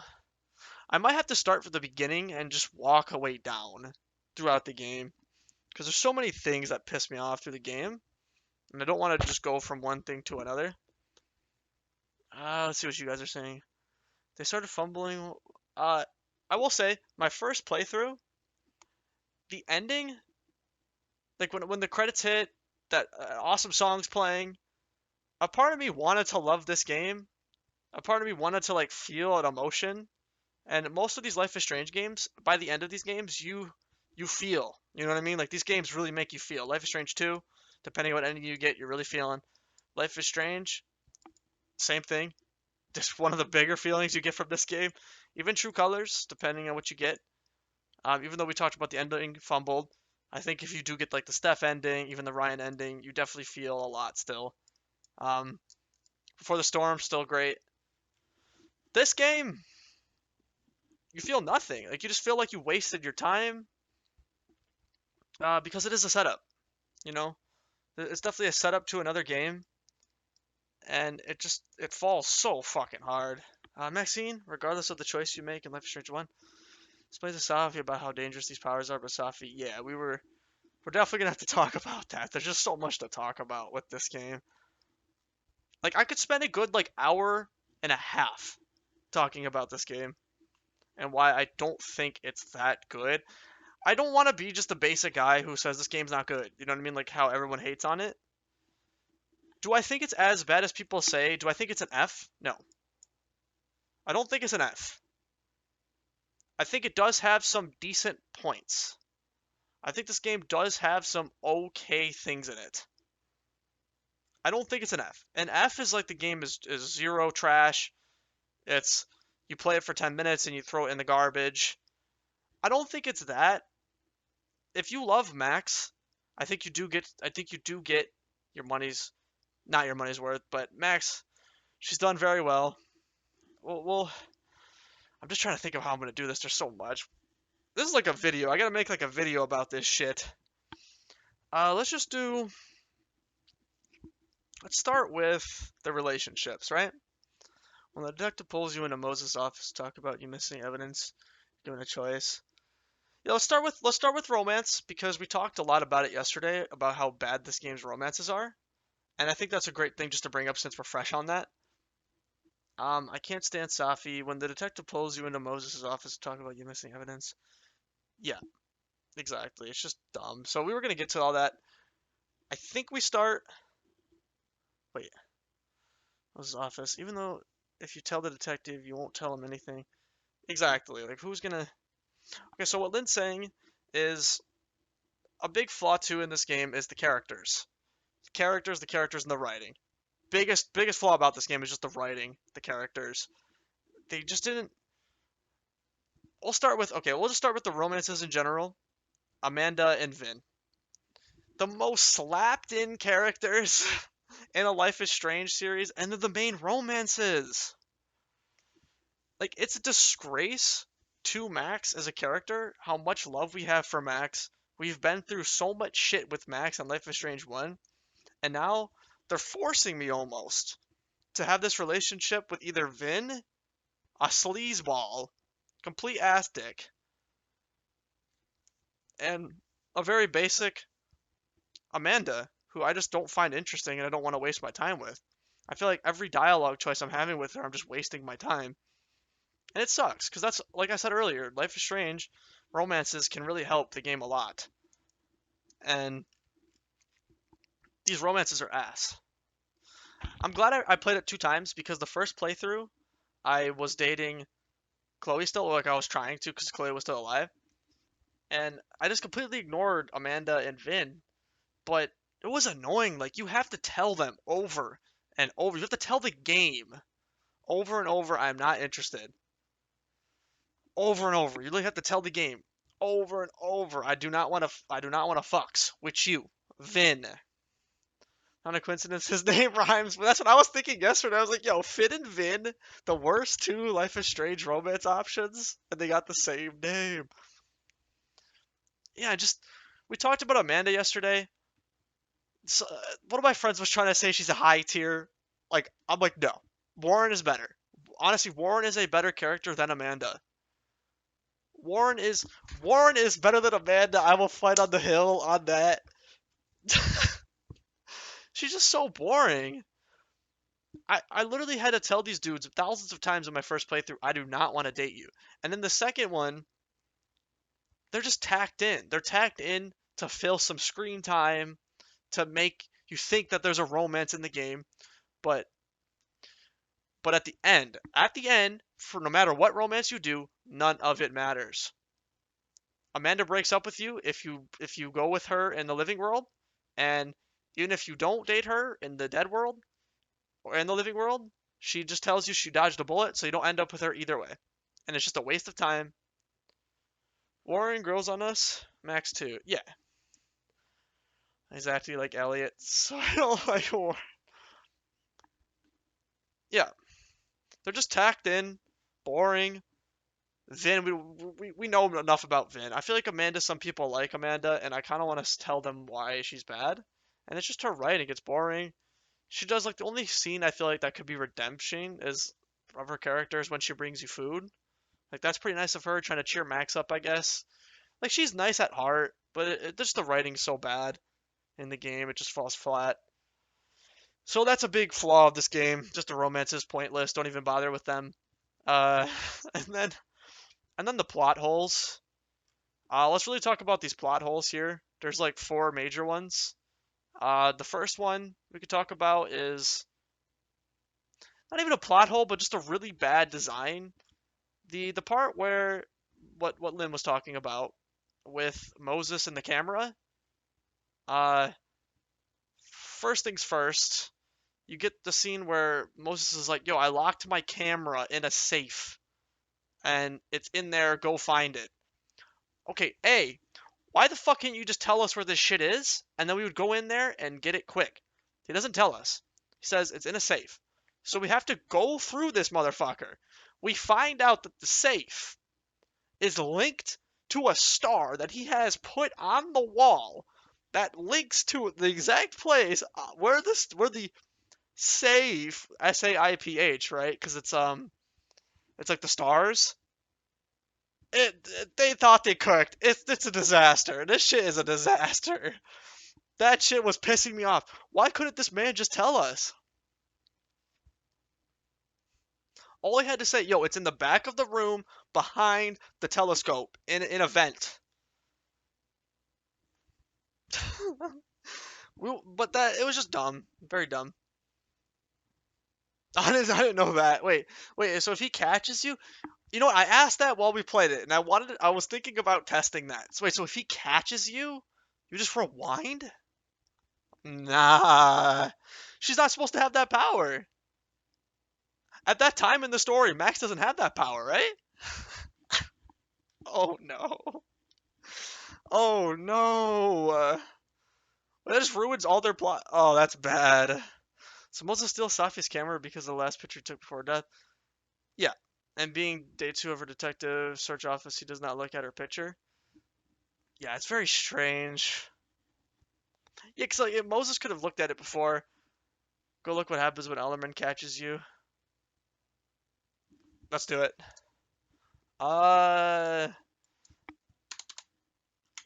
I might have to start from the beginning and just walk a way down throughout the game, because there's so many things that piss me off through the game, and I don't want to just go from one thing to another. Let's see what you guys are saying. They started fumbling. I will say, my first playthrough, the ending, like when the credits hit, that awesome song's playing, a part of me wanted to love this game. A part of me wanted to like feel an emotion. And most of these Life is Strange games, by the end of these games, you feel. You know what I mean? Like, these games really make you feel. Life is Strange 2, depending on what ending you get, you're really feeling. Life is Strange, same thing. Just one of the bigger feelings you get from this game. Even True Colors, depending on what you get. Even though we talked about the ending fumbled, I think if you do get like the Steph ending, even the Ryan ending, you definitely feel a lot still. Before the Storm, still great. This game, you feel nothing. Like, you just feel like you wasted your time. Because it is a setup, It's definitely a setup to another game. And it falls so fucking hard. Maxine, regardless of the choice you make in Life is Strange 1, explain to Safi about how dangerous these powers are, but Safi, yeah, we're definitely gonna have to talk about that. There's just so much to talk about with this game. Like, I could spend a good, like, hour and a half talking about this game and why I don't think it's that good. I don't want to be just a basic guy who says this game's not good. You know what I mean? Like how everyone hates on it. Do I think it's as bad as people say? Do I think it's an F? No. I don't think it's an F. I think it does have some decent points. I think this game does have some okay things in it. I don't think it's an F. An F is like the game is zero trash. It's, you play it for 10 minutes and you throw it in the garbage. I don't think it's that. If you love Max, I think you do get your money's, not your money's worth, but Max, she's done very well. Well, I'm just trying to think of how I'm going to do this. There's so much. This is like a video. I got to make like a video about this shit. Let's start with the relationships, right? When the detective pulls you into Moses' office to talk about you missing evidence, doing a choice. Yeah, let's start with romance, because we talked a lot about it yesterday, about how bad this game's romances are. And I think that's a great thing just to bring up since we're fresh on that. I can't stand Safi. When the detective pulls you into Moses' office to talk about you missing evidence. Yeah, exactly. It's just dumb. So we were going to get to all that. I think we start... Wait. Moses' office. Even though if you tell the detective, you won't tell him anything. Exactly. Like, who's going to... Okay, so what Lynn's saying is a big flaw too in this game is the characters. The characters, and the writing. Biggest flaw about this game is just the writing, the characters. They just didn't we'll start with, okay, we'll just start with the romances in general. Amanda and Vin. The most slapped in characters in a Life is Strange series, and they're the main romances. Like, it's a disgrace to Max as a character, how much love we have for Max. We've been through so much shit with Max on Life is Strange 1, and now they're forcing me almost to have this relationship with either Vin, a sleazeball, complete ass dick, and a very basic Amanda, who I just don't find interesting and I don't want to waste my time with. I feel like every dialogue choice I'm having with her, I'm just wasting my time. And it sucks, because that's, like I said earlier, Life is Strange romances can really help the game a lot. And these romances are ass. I'm glad I played it 2 times, because the first playthrough, I was dating Chloe still, like I was trying to, because Chloe was still alive. And I just completely ignored Amanda and Vin. But it was annoying. Like, you have to tell them over and over. You have to tell the game over and over, I'm not interested. Over and over. You really have to tell the game over and over, I do not want to fucks with you, Vin. Not a coincidence his name rhymes, but that's what I was thinking yesterday. I was like, yo, Finn and Vin, the worst 2 Life is Strange romance options, and they got the same name. Yeah, we talked about Amanda yesterday. So, one of my friends was trying to say she's a high tier. Like, I'm like, no. Warren is better. Honestly, Warren is a better character than Amanda. Warren is better than Amanda. I will fight on the hill on that. She's just so boring. I literally had to tell these dudes thousands of times in my first playthrough, I do not want to date you. And then the second one, they're just tacked in. They're tacked in to fill some screen time, to make you think that there's a romance in the game. But at the end, for no matter what romance you do, none of it matters. Amanda breaks up with you if you go with her in the living world, and even if you don't date her in the dead world or in the living world, she just tells you she dodged a bullet, so you don't end up with her either way. And it's just a waste of time. Warren grows on us. Max too. Yeah. He's acting like Elliot, so I don't like Warren. Yeah. They're just tacked in, boring. Vin, we know enough about Vin. I feel like Amanda, some people like Amanda, and I kind of want to tell them why she's bad. And it's just her writing. It's boring. She does, like, the only scene I feel like that could be redemption is of her characters when she brings you food. Like, that's pretty nice of her, trying to cheer Max up, I guess. Like, she's nice at heart, but just the writing's so bad in the game, it just falls flat. So that's a big flaw of this game. Just the romance is pointless. Don't even bother with them. And then the plot holes. Let's really talk about these plot holes here. There's like 4 major ones. The first one we could talk about is not even a plot hole, but just a really bad design. The part where what Lynn was talking about with Moses and the camera. First things first, you get the scene where Moses is like, yo, I locked my camera in a safe. And it's in there, go find it. Okay, A, why the fuck can't you just tell us where this shit is? And then we would go in there and get it quick. He doesn't tell us. He says it's in a safe. So we have to go through this motherfucker. We find out that the safe is linked to a star that he has put on the wall that links to the exact place where the safe, SAIPH, right? Because it's like the stars. They thought they cooked. It's a disaster. This shit is a disaster. That shit was pissing me off. Why couldn't this man just tell us? All he had to say, yo, it's in the back of the room behind the telescope in a vent. But it was just dumb. Very dumb. I didn't know that. Wait. So if he catches you, you know what? I asked that while we played it, and I was thinking about testing that. So if he catches you, you just rewind? Nah. She's not supposed to have that power. At that time in the story, Max doesn't have that power, right? Oh no. Oh no. That just ruins all their plot. Oh, that's bad. So Moses steals Safi's camera because of the last picture he took before death. Yeah. And being day 2 of her detective search office, he does not look at her picture. Yeah, it's very strange. Yeah, because like, Moses could have looked at it before. Go look what happens when Elderman catches you. Let's do it.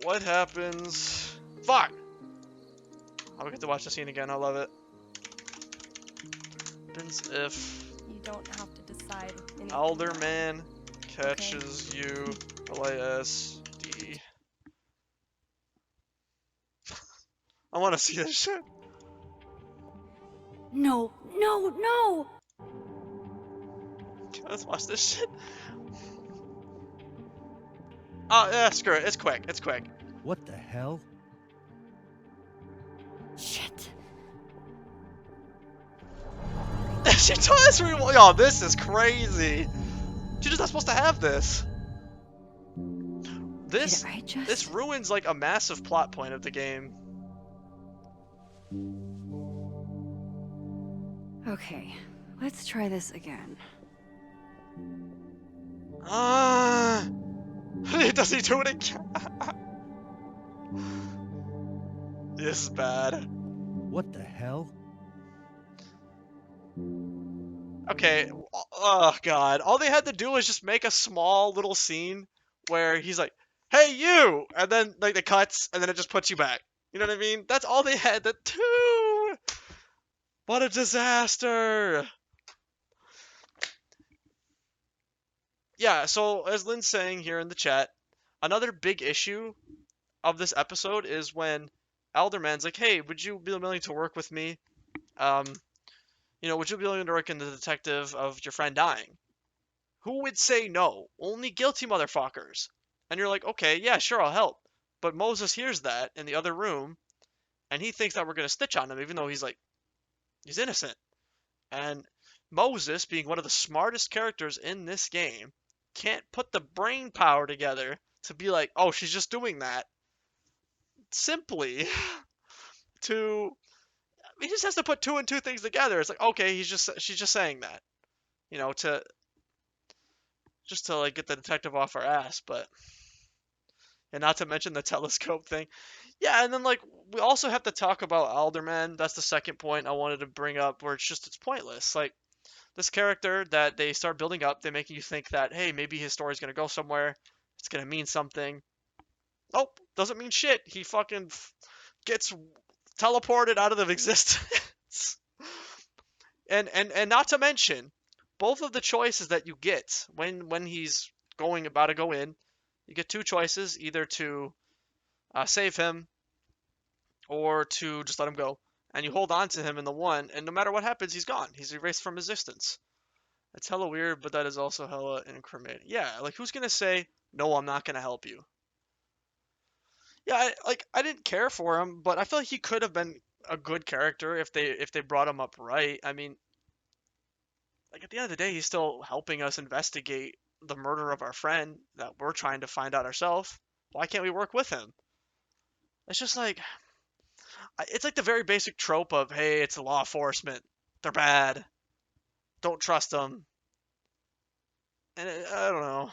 What happens? Fuck! I'll get to watch the scene again. I love it. Happens if You don't have to decide. anything. Alderman catches you. LASD. I want to see this shit. No, no, no! Let's watch this shit. Oh, yeah, screw it. It's quick. It's quick. What the hell? Shit. She told us we. Yo, this is crazy. She's just not supposed to have this. This Did I just... this ruins like a massive plot point of the game. Okay, let's try this again. Does he do it again? This is bad. What the hell? Okay. Oh god. All they had to do was just make a small little scene where he's like, "Hey you," and then like the cuts, and then it just puts you back. You know what I mean? That's all they had to do. What a disaster. Yeah. So as Lynn's saying here in the chat, another big issue of this episode is when Alderman's like, "Hey, would you be willing to work with me? Would you be willing to work in the detective of your friend dying?" Who would say no? Only guilty motherfuckers. And you're like, okay, yeah, sure, I'll help. But Moses hears that in the other room, and he thinks that we're gonna stitch on him, even though he's innocent. And Moses, being one of the smartest characters in this game, can't put the brain power together to be like, oh, she's just doing that. Simply to he just has to put 2 and 2 things together. It's like, okay, she's just saying that, to like get the detective off our ass, and not to mention the telescope thing. Yeah, and then like we also have to talk about Alderman. That's the second point I wanted to bring up, where it's pointless. Like this character that they start building up, they make you think that, hey, maybe his story's gonna go somewhere. It's gonna mean something. Nope, doesn't mean shit. He fucking gets teleported out of existence. And not to mention, both of the choices that you get when he's about to go in, you get 2 choices, either to save him or to just let him go. And you hold on to him in the one, and no matter what happens, he's gone. He's erased from existence. It's hella weird, but that is also hella incriminating. Yeah, like who's gonna say, no, I'm not gonna help you? Yeah, I didn't care for him, but I feel like he could have been a good character if they brought him up right. I mean, like at the end of the day, he's still helping us investigate the murder of our friend that we're trying to find out ourselves. Why can't we work with him? It's just like it's like the very basic trope of, hey, it's law enforcement. They're bad. Don't trust them. And I don't know.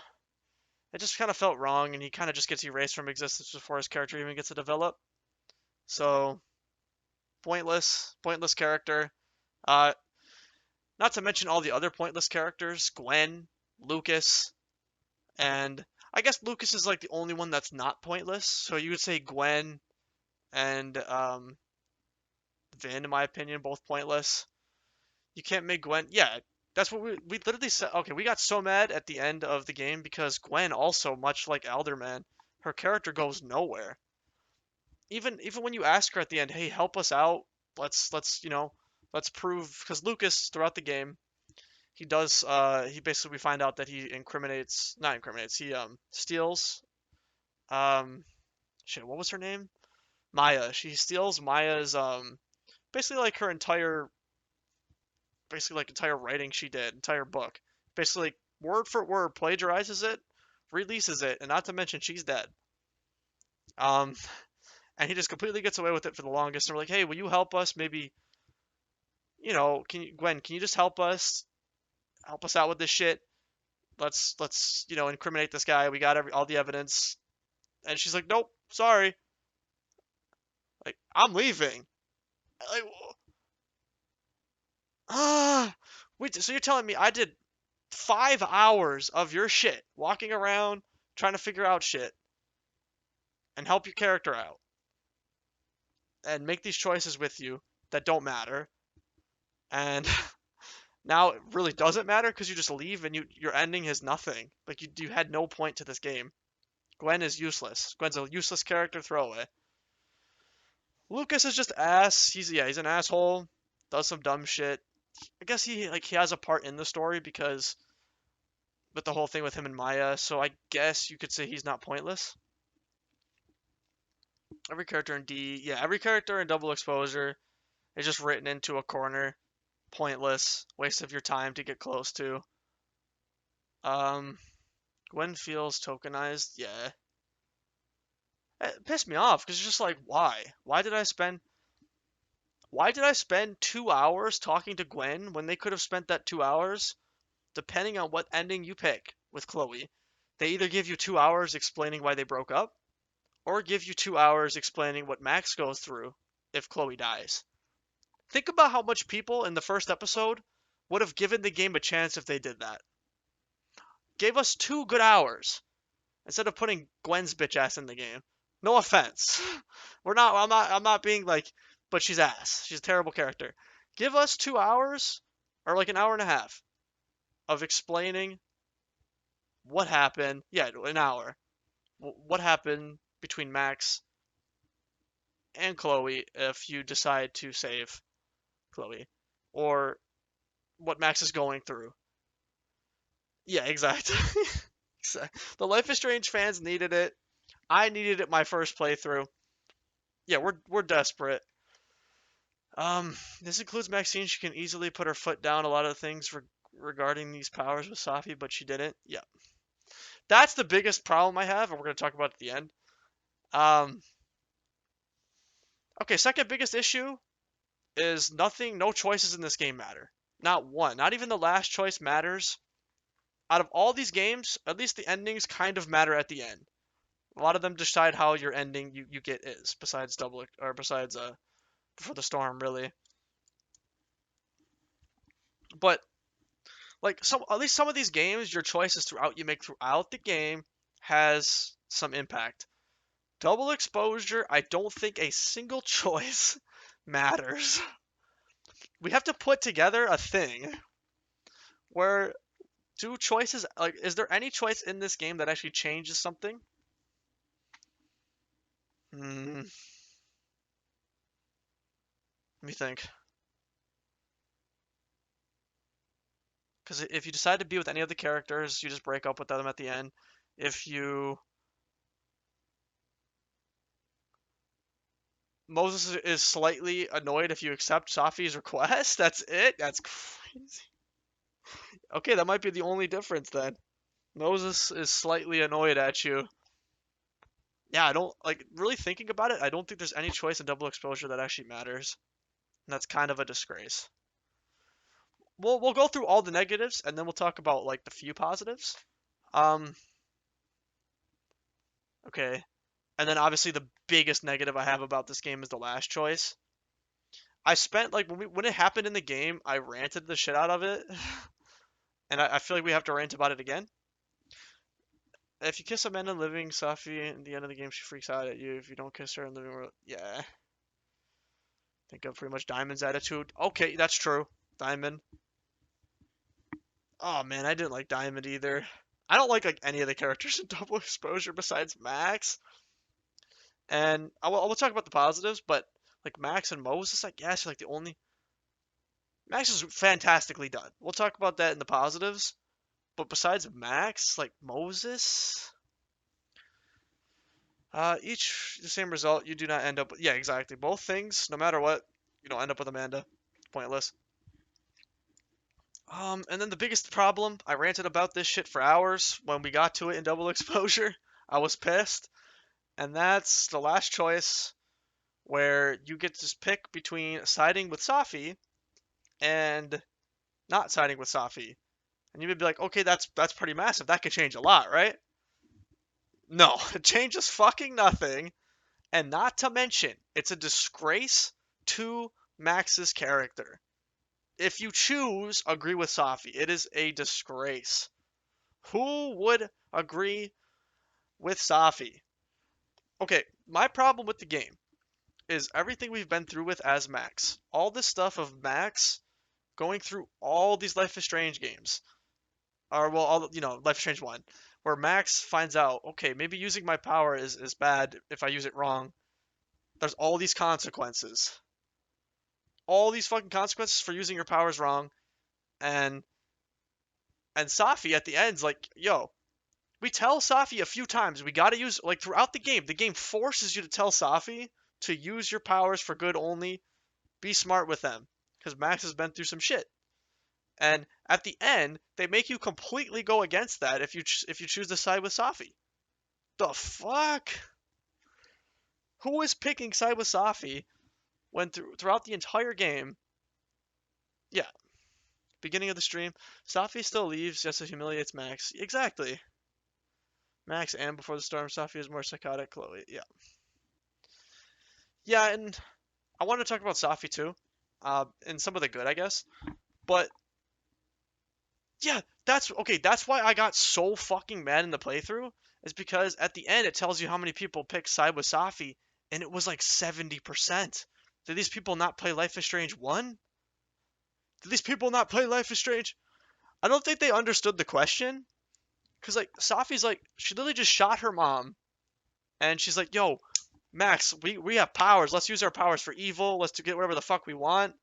It just kind of felt wrong, and he kind of just gets erased from existence before his character even gets to develop. So, pointless character. Not to mention all the other pointless characters, Gwen, Lucas, and I guess Lucas is like the only one that's not pointless. So you would say Gwen and Vin, in my opinion, both pointless. You can't make Gwen. Yeah, that's what we literally said. Okay, we got so mad at the end of the game because Gwen also, much like Alderman, her character goes nowhere. Even when you ask her at the end, hey, help us out. Let's prove, because Lucas throughout the game, he does he basically, we find out that he he steals what was her name? Maya. She steals Maya's basically like her entire writing she did, entire book. Basically, word for word plagiarizes it releases it, and not to mention she's dead. And he just completely gets away with it for the longest. And we're like, hey, will you help us? Maybe, you know, Gwen, can you just help us out with this shit? Let's you know, incriminate this guy. We got all the evidence. And she's like, nope, sorry. Like, I'm leaving. Like, wait, so you're telling me I did 5 hours of your shit, walking around, trying to figure out shit, and help your character out, and make these choices with you that don't matter, and now it really doesn't matter because you just leave and your ending is nothing. Like, you had no point to this game. Gwen is useless. Gwen's a useless character throwaway. Lucas is just ass. He's an asshole. Does some dumb shit. I guess he has a part in the story because with the whole thing with him and Maya, so I guess you could say he's not pointless. Every character in every character in Double Exposure is just written into a corner. Pointless. Waste of your time to get close to. Gwen feels tokenized. Yeah. It pissed me off because it's just like, why? Why did I spend 2 hours talking to Gwen when they could have spent that 2 hours, depending on what ending you pick with Chloe? They either give you 2 hours explaining why they broke up, or give you 2 hours explaining what Max goes through if Chloe dies. Think about how much people in the first episode would have given the game a chance if they did that. Gave us 2 good hours instead of putting Gwen's bitch ass in the game. No offense. I'm not being like, but she's ass. She's a terrible character. Give us 2 hours or like an hour and a half of explaining what happened. Yeah, an hour. What happened between Max and Chloe if you decide to save Chloe, or what Max is going through. Yeah, exactly. The Life is Strange fans needed it. I needed it my first playthrough. Yeah, we're desperate. This includes Maxine. She can easily put her foot down a lot of things regarding these powers with Safi, but she didn't. Yeah, that's the biggest problem I have, and we're gonna talk about it at the end. Okay, second biggest issue is no choices in this game matter. Not one. Not even the last choice matters. Out of all these games, at least the endings kind of matter at the end. A lot of them decide how your ending you get is, besides Before the Storm, really. But like at least some of these games, your choices you make throughout the game has some impact. Double Exposure, I don't think a single choice matters. We have to put together a thing where is there any choice in this game that actually changes something? Let me think. Because if you decide to be with any of the characters, you just break up with them at the end. Moses is slightly annoyed if you accept Safi's request. That's it? That's crazy. Okay, that might be the only difference then. Moses is slightly annoyed at you. Yeah, I don't, really thinking about it, I don't think there's any choice in Double Exposure that actually matters. And that's kind of a disgrace. We'll go through all the negatives, and then we'll talk about, the few positives. Okay. And then obviously the biggest negative I have about this game is the last choice. I spent when it happened in the game, I ranted the shit out of it, and I feel like we have to rant about it again. If you kiss Amanda living, Safi at the end of the game she freaks out at you. If you don't kiss her in the living room, yeah. Think of pretty much Diamond's attitude. Okay, that's true. Diamond. Oh man, I didn't like Diamond either. I don't like any of the characters in Double Exposure besides Max. And I will talk about the positives, but Max and Moses, I guess, are the only. Max is fantastically done. We'll talk about that in the positives. But besides Max, Moses, each the same result. You do not end up. Yeah, exactly. Both things, no matter what, you don't end up with Amanda. Pointless. And then the biggest problem, I ranted about this shit for hours when we got to it in Double Exposure. I was pissed. And that's the last choice where you get to pick between siding with Safi and not siding with Safi. And you would be like, okay, that's pretty massive. That could change a lot, right? No, it changes fucking nothing. And not to mention, it's a disgrace to Max's character. If you choose agree with Safi, it is a disgrace. Who would agree with Safi? Okay, my problem with the game is everything we've been through with as Max. All this stuff of Max going through all these Life is Strange games. Or, well, all, Life is Strange 1. Where Max finds out, okay, maybe using my power is bad if I use it wrong. There's all these consequences. All these fucking consequences for using your powers wrong. And Safi at the end's like, yo, we tell Safi a few times, we gotta use, like, throughout the game forces you to tell Safi to use your powers for good only. Be smart with them. Because Max has been through some shit. And at the end, they make you completely go against that if you choose to side with Safi. The fuck? Who is picking side with Safi when throughout the entire game? Yeah. Beginning of the stream, Safi still leaves just to humiliates Max. Exactly. Max and before the storm, Safi is more psychotic. Chloe, yeah. Yeah, and I want to talk about Safi too. And some of the good, I guess. But yeah, that's why I got so fucking mad in the playthrough, is because at the end it tells you how many people pick side with Safi, and it was like 70%. Did these people not play Life is Strange 1? Did these people not play Life is Strange? I don't think they understood the question. Because, like, Safi's like, she literally just shot her mom. And she's like, yo, Max, we have powers. Let's use our powers for evil. Let's get whatever the fuck we want.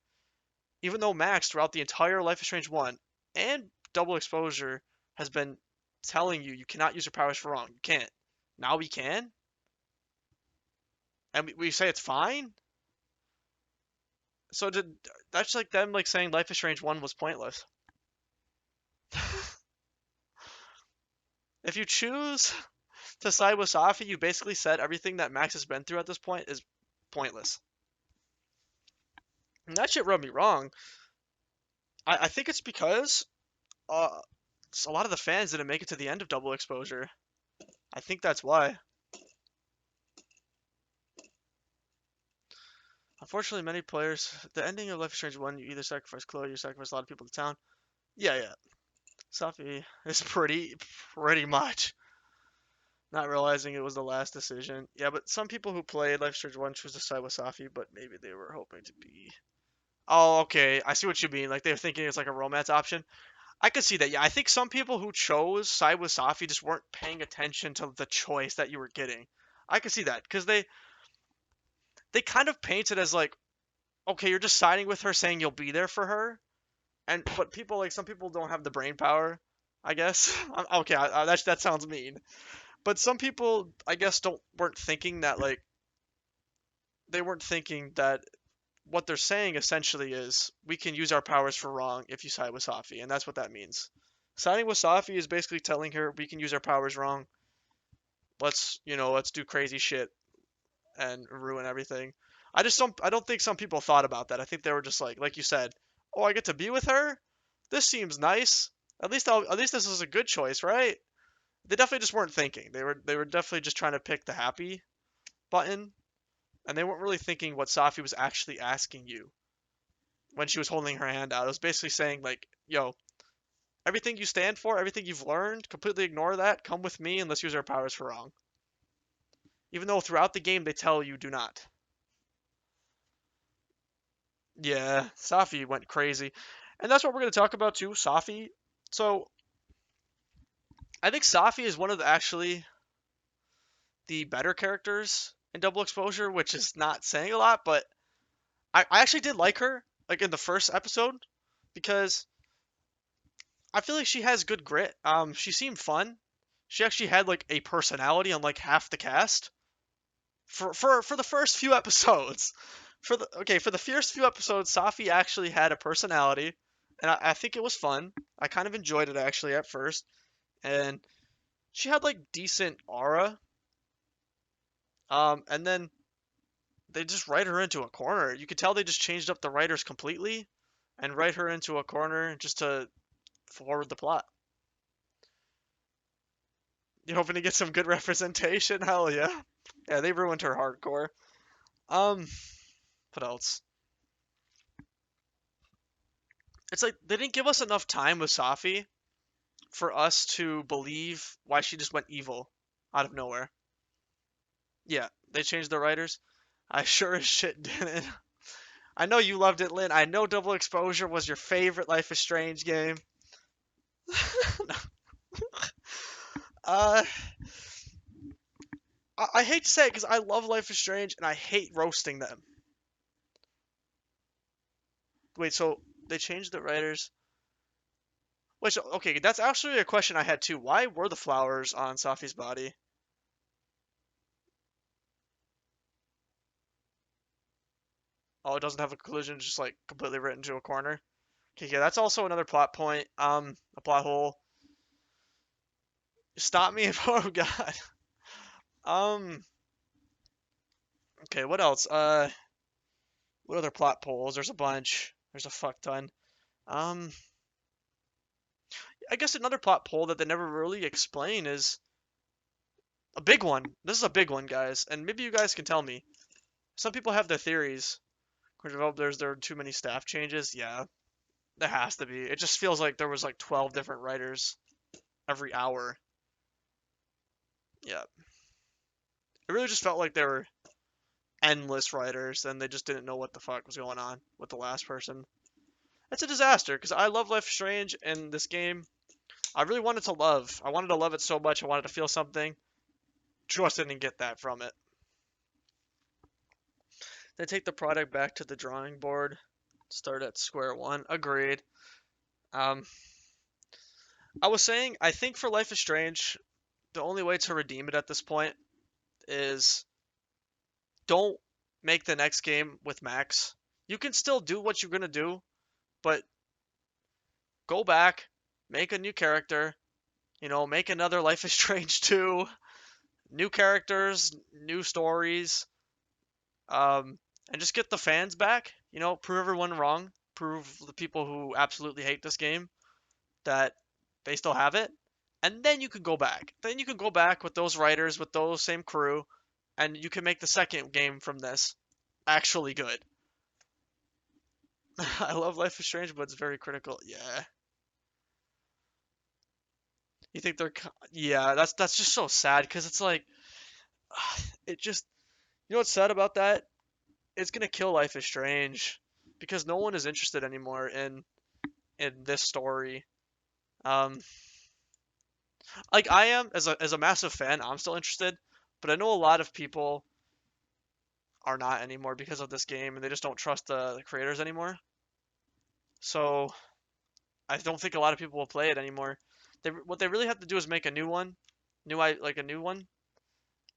Even though Max, throughout the entire Life is Strange 1 and Double Exposure, has been telling you cannot use your powers for wrong. You can't. Now we can? And we say it's fine? So that's like them like saying Life is Strange 1 was pointless. If you choose to side with Safi, you basically said everything that Max has been through at this point is pointless. And that shit rubbed me wrong. I think it's because a lot of the fans didn't make it to the end of Double Exposure. I think that's why. Unfortunately, many players, the ending of Life is Strange 1, you either sacrifice Chloe or you sacrifice a lot of people in town. Yeah. Safi is pretty much not realizing it was the last decision. Yeah, but some people who played Life is Strange 1 choose to side with Safi, but maybe they were hoping to be... Oh, okay. I see what you mean. Like, they were thinking it's like a romance option. I could see that. Yeah, I think some people who chose side with Safi just weren't paying attention to the choice that you were getting. I could see that, because they kind of paint it as like, okay, you're just siding with her saying you'll be there for her. But people, like, some people don't have the brain power, I guess. Okay, that sounds mean. But some people, I guess, weren't thinking that, like, they weren't thinking that what they're saying essentially is we can use our powers for wrong if you side with Safi, and that's what that means. Siding with Safi is basically telling her we can use our powers wrong. Let's do crazy shit and ruin everything. I don't think some people thought about that. I think they were just like you said, oh, I get to be with her? This seems nice. At least this is a good choice, right? They definitely just weren't thinking. They were definitely just trying to pick the happy button, and they weren't really thinking what Safi was actually asking you when she was holding her hand out. It was basically saying, like, yo, everything you stand for, everything you've learned, completely ignore that. Come with me and let's use our powers for wrong. Even though throughout the game they tell you do not. Yeah, Safi went crazy. And that's what we're going to talk about too, Safi. So, I think Safi is one of actually the better characters in Double Exposure, which is not saying a lot, but I actually did like her, like, in the first episode, because I feel like she has good grit. She seemed fun. She actually had, like, a personality on, like, half the cast. For the first few episodes. For the first few episodes, Safi actually had a personality, and I think it was fun. I kind of enjoyed it actually at first, and she had like decent aura. And then they just write her into a corner. You could tell they just changed up the writers completely and write her into a corner just to forward the plot. You hoping to get some good representation? Hell yeah. Yeah, they ruined her hardcore. Um, what else? It's like they didn't give us enough time with Safi for us to believe why she just went evil out of nowhere. Yeah, they changed the writers. I sure as shit didn't. I know you loved it, Lynn. I know Double Exposure was your favorite Life is Strange game. uh, I hate to say it because I love Life is Strange and I hate roasting them. Wait, so they changed the writers? Wait, so, okay, that's actually a question I had too. Why were the flowers on Safi's body? Oh, it doesn't have a conclusion, just like completely written to a corner. Okay, yeah, that's also another plot point. A plot hole. Stop me if oh god. Um. Okay, what else? What other plot holes? There's a bunch. There's a fuck ton. Um. I guess another plot hole that they never really explain is a big one. This is a big one, guys, and maybe you guys can tell me. Some people have their theories. There are too many staff changes. Yeah, there has to be. It just feels like there was like 12 different writers every hour. Yeah. It really just felt like there were endless writers and they just didn't know what the fuck was going on with the last person. It's a disaster because I love Life is Strange and this game I really wanted to love. I wanted to love it so much. I wanted to feel something. Just didn't get that from it. They take the product back to the drawing board. Start at square one. Agreed. Um, I was saying, I think for Life is Strange, the only way to redeem it at this point is don't make the next game with Max. You can still do what you're gonna do, but go back, make a new character, make another Life is Strange 2, new characters, new stories, and just get the fans back, prove everyone wrong, prove the people who absolutely hate this game that they still have it, and then you can go back. Then you can go back with those writers, with those same crew, and you can make the second game from this actually good. I love Life is Strange, but it's very critical. Yeah. You think they're yeah, that's just so sad because it's like it just what's sad about that? It's gonna kill Life is Strange because no one is interested anymore in this story. Um, like I am as a massive fan, I'm still interested, but I know a lot of people are not anymore because of this game and they just don't trust the creators anymore. So I don't think a lot of people will play it anymore. What they really have to do is make a new one, like a new one,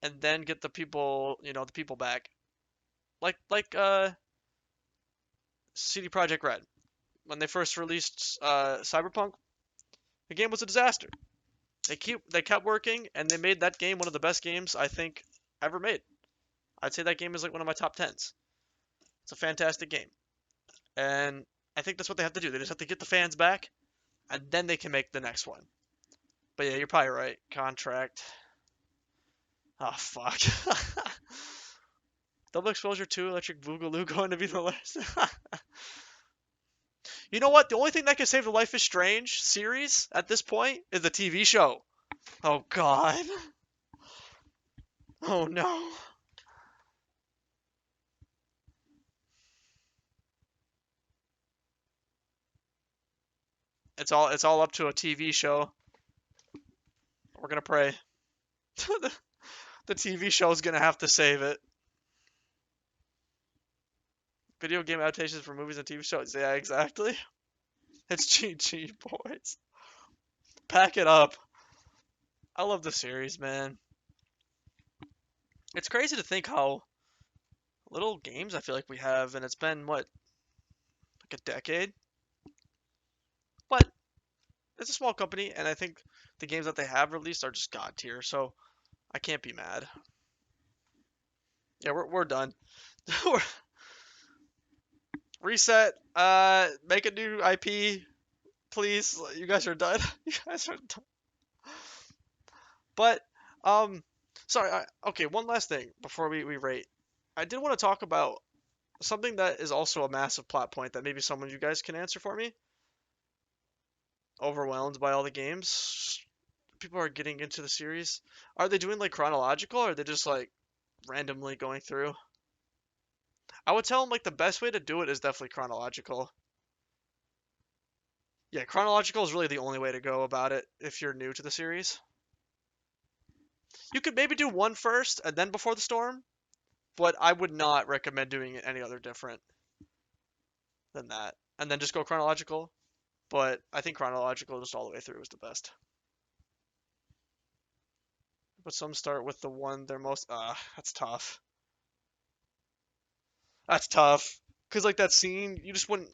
and then get the people, the people back. Like CD Projekt Red. When they first released Cyberpunk, the game was a disaster. They kept working and they made that game one of the best games I think ever made. I'd say that game is like one of my top 10s. It's a fantastic game. And I think that's what they have to do. They just have to get the fans back and then they can make the next one. But yeah, you're probably right. Contract. Oh fuck. Double Exposure 2, Electric Boogaloo going to be the last. You know what? The only thing that can save the Life is Strange series at this point is the TV show. Oh god. Oh no. It's all up to a TV show. We're gonna pray. The TV show is gonna have to save it. Video game adaptations for movies and TV shows. Yeah, exactly. It's GG, boys. Pack it up. I love the series, man. It's crazy to think how little games I feel like we have, and it's been, what, like a decade? But it's a small company, and I think the games that they have released are just god tier, so I can't be mad. Yeah, we're done. Reset. Make a new IP, please. You guys are done. You guys are done. But sorry. Okay, one last thing before we rate. I did want to talk about something that is also a massive plot point that maybe some of you guys can answer for me. Overwhelmed by all the games people are getting into the series. Are they doing like chronological, or are they just like randomly going through? I would tell them like the best way to do it is definitely chronological. Yeah, chronological is really the only way to go about it if you're new to the series. You could maybe do one first and then Before the Storm, but I would not recommend doing it any other different than that. And then just go chronological. But I think chronological just all the way through is the best. But some start with the one they're most. That's tough. That's tough. Because, like, that scene, you just wouldn't.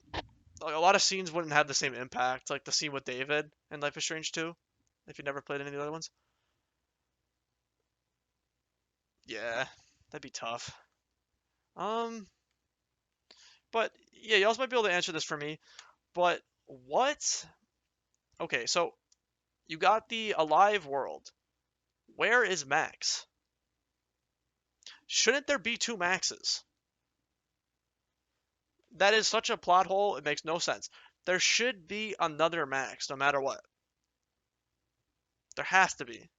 Like, a lot of scenes wouldn't have the same impact. Like the scene with David in Life is Strange 2, if you never played any of the other ones. Yeah, that'd be tough. But yeah, you also might be able to answer this for me. But what? Okay, so you got the Alive world. Where is Max? Shouldn't there be two Maxes? That is such a plot hole, it makes no sense. There should be another Max, no matter what. There has to be.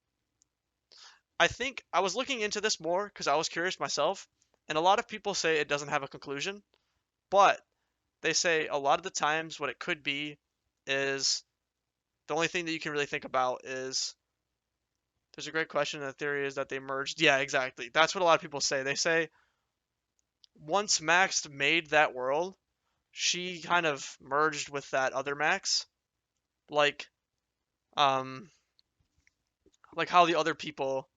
I think I was looking into this more because I was curious myself, and a lot of people say it doesn't have a conclusion, but they say a lot of the times what it could be is the only thing that you can really think about is there's a great question, and the theory is that they merged. Yeah, exactly. That's what a lot of people say. They say once Max made that world, she kind of merged with that other Max, like um like how the other people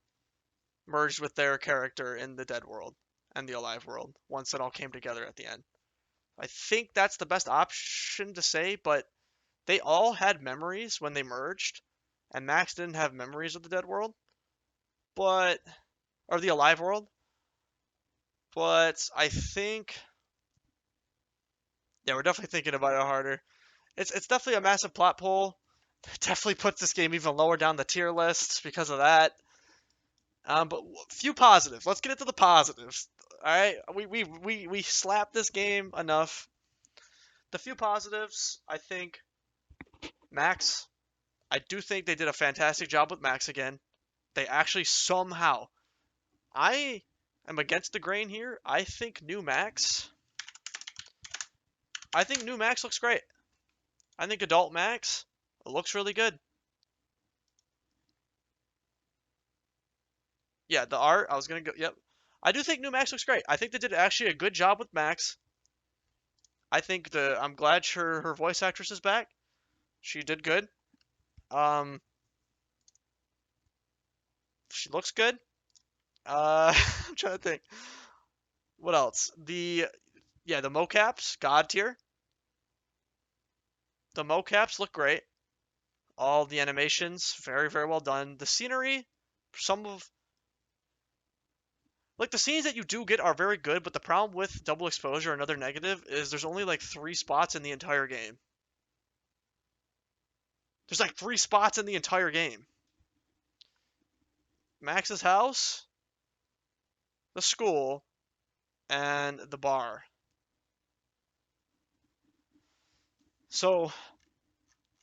merged with their character in the dead world and the alive world once it all came together at the end. I think that's the best option to say, but they all had memories when they merged, and Max didn't have memories of the dead world, but or the alive world. But I think, yeah, we're definitely thinking about it harder. It's definitely a massive plot hole. It definitely puts this game even lower down the tier list because of that. But few positives. Let's get into the positives. All right, we slapped this game enough. The few positives, I think, Max. I do think they did a fantastic job with Max again. They actually somehow, I am against the grain here. I think new Max looks great. I think adult Max looks really good. Yeah, the art, I was gonna go. Yep, I do think new Max looks great. I think they did actually a good job with Max. I think I'm glad her voice actress is back. She did good. She looks good. I'm trying to think. What else? The mocaps, god tier. The mocaps look great. All the animations, very, very well done. The scenery, some of like the scenes that you do get are very good, but the problem with double exposure, another negative, is there's only like 3 spots in the entire game. There's like 3 spots in the entire game. Max's house, the school, and the bar. So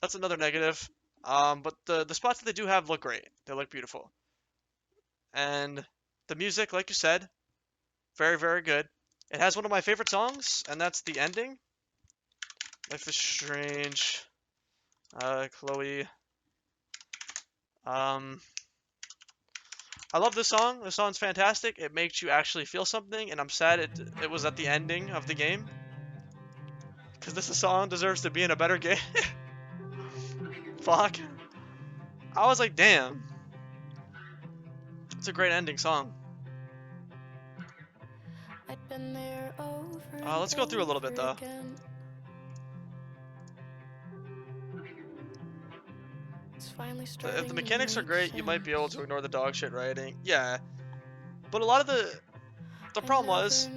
that's another negative. But the spots that they do have look great. They look beautiful. And the music, like you said, very, very good. It has one of my favorite songs, and that's the ending. Life is Strange. Chloe. I love this song. This song's fantastic. It makes you actually feel something, and I'm sad it was at the ending of the game. Because this song deserves to be in a better game. Fuck. I was like, damn. It's a great ending song. Let's go through a little bit, though. If the mechanics are great, you might be able to ignore the dog shit writing. Yeah, but a lot of the problem was,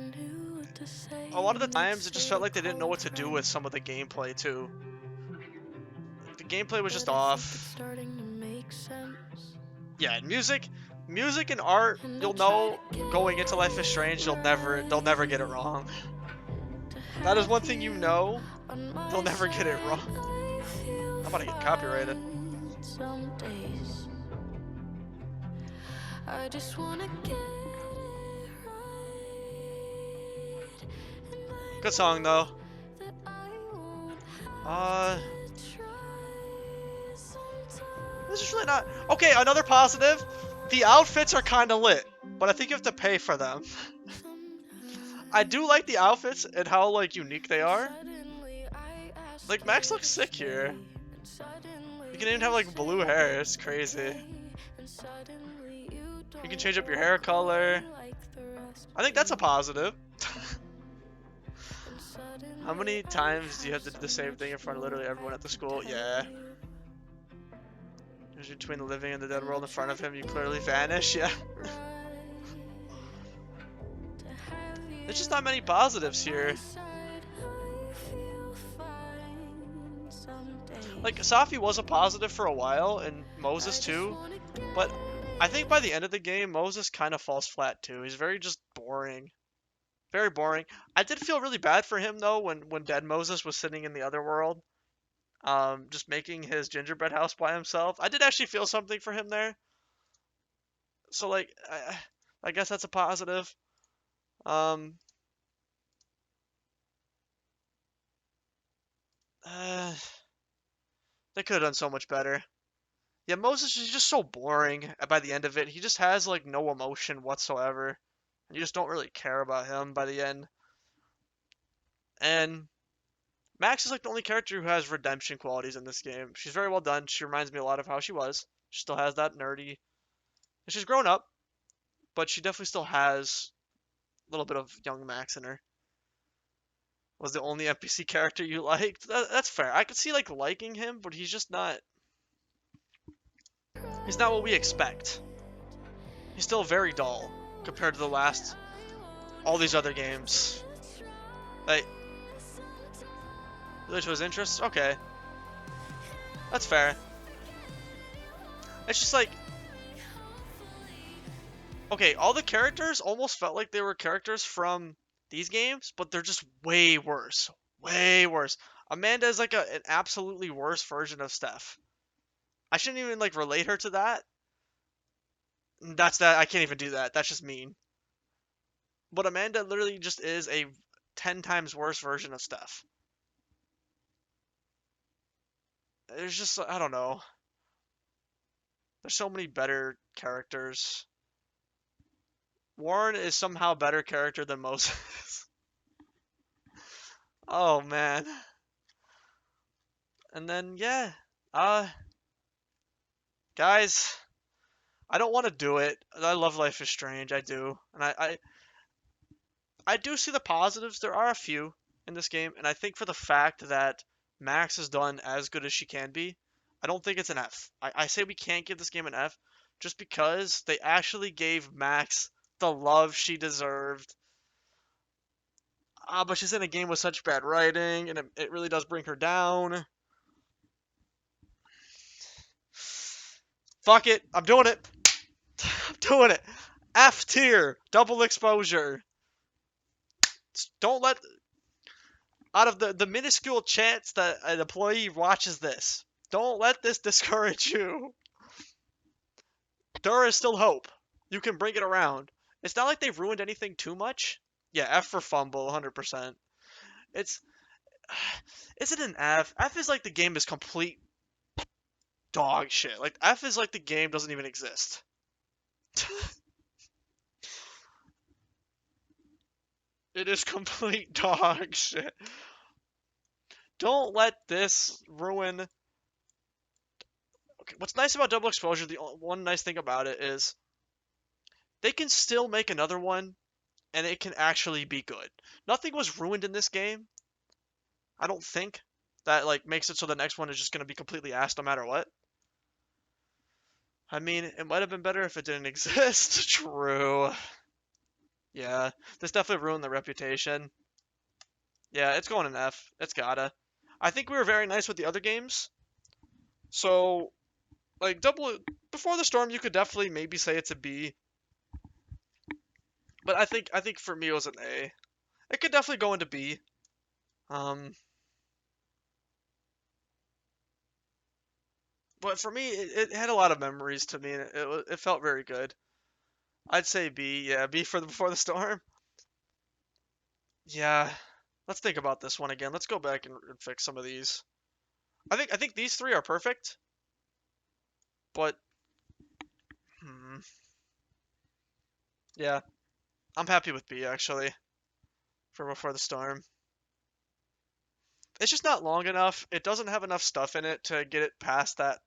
a lot of the times it just felt like they didn't know what to do with some of the gameplay too. The gameplay was just off. Yeah, music and art, you'll know going into Life is Strange, they'll never get it wrong. That is one thing you know, they'll never get it wrong. I'm about to get copyrighted. I just wanna get Good song though. This is really not okay. Another positive, the outfits are kind of lit, but I think you have to pay for them. I do like the outfits and how like unique they are. Like Max looks sick here. You can even have like blue hair. It's crazy. You can change up your hair color. I think that's a positive. How many times do you have to do the same thing in front of literally everyone at the school? Yeah. Between the living and the dead world in front of him, you clearly vanish. Yeah. There's just not many positives here. Like, Safi was a positive for a while, and Moses too, but I think by the end of the game, Moses kind of falls flat too. He's very just boring. Very boring. I did feel really bad for him though when dead Moses was sitting in the other world, just making his gingerbread house by himself. I did actually feel something for him there. So like, I guess that's a positive. They could have done so much better. Yeah, Moses is just so boring by the end of it. He just has like no emotion whatsoever. And you just don't really care about him by the end. And Max is like the only character who has redemption qualities in this game. She's very well done. She reminds me a lot of how she was. She still has that nerdy. And she's grown up, but she definitely still has a little bit of young Max in her. Was the only NPC character you liked? That's fair. I could see like liking him, but he's just not. He's not what we expect. He's still very dull compared to all these other games. Like, relate to his interests? Okay. That's fair. It's just like, okay, all the characters almost felt like they were characters from these games, but they're just way worse. Way worse. Amanda is like an absolutely worse version of Steph. I shouldn't even like relate her to that. That's that. I can't even do that. That's just mean. But Amanda literally just is a 10 times worse version of Steph. There's just, I don't know. There's so many better characters. Warren is somehow a better character than Moses. Oh man. And then yeah, guys, I don't want to do it. I love Life is Strange, I do, and I do see the positives. There are a few in this game, and I think for the fact that Max has done as good as she can be, I don't think it's an F. I say we can't give this game an F just because they actually gave Max the love she deserved. But she's in a game with such bad writing, and it really does bring her down. Fuck it. I'm doing it. I'm doing it. F tier. Double exposure. Don't let... Out of the minuscule chance that an employee watches this, don't let this discourage you. There is still hope. You can bring it around. It's not like they've ruined anything too much. Yeah, F for fumble, 100%. Is it an F? F is like the game is complete dog shit. Like, F is like the game doesn't even exist. It is complete dog shit. Don't let this ruin... Okay, what's nice about Double Exposure, the one nice thing about it is they can still make another one and it can actually be good. Nothing was ruined in this game. I don't think that like makes it so the next one is just going to be completely ass no matter what. I mean, it might have been better if it didn't exist. True. Yeah, this definitely ruined the reputation. Yeah, it's going in F. It's gotta. I think we were very nice with the other games. So, like, Before the Storm, you could definitely maybe say it's a B. But I think for me it was an A. It could definitely go into B. But for me, it had a lot of memories to me, and it felt very good. I'd say B. Yeah, B for the Before the Storm. Yeah, let's think about this one again. Let's go back and fix some of these. I think these three are perfect, but yeah, I'm happy with B actually for Before the Storm. It's just not long enough. It doesn't have enough stuff in it to get it past that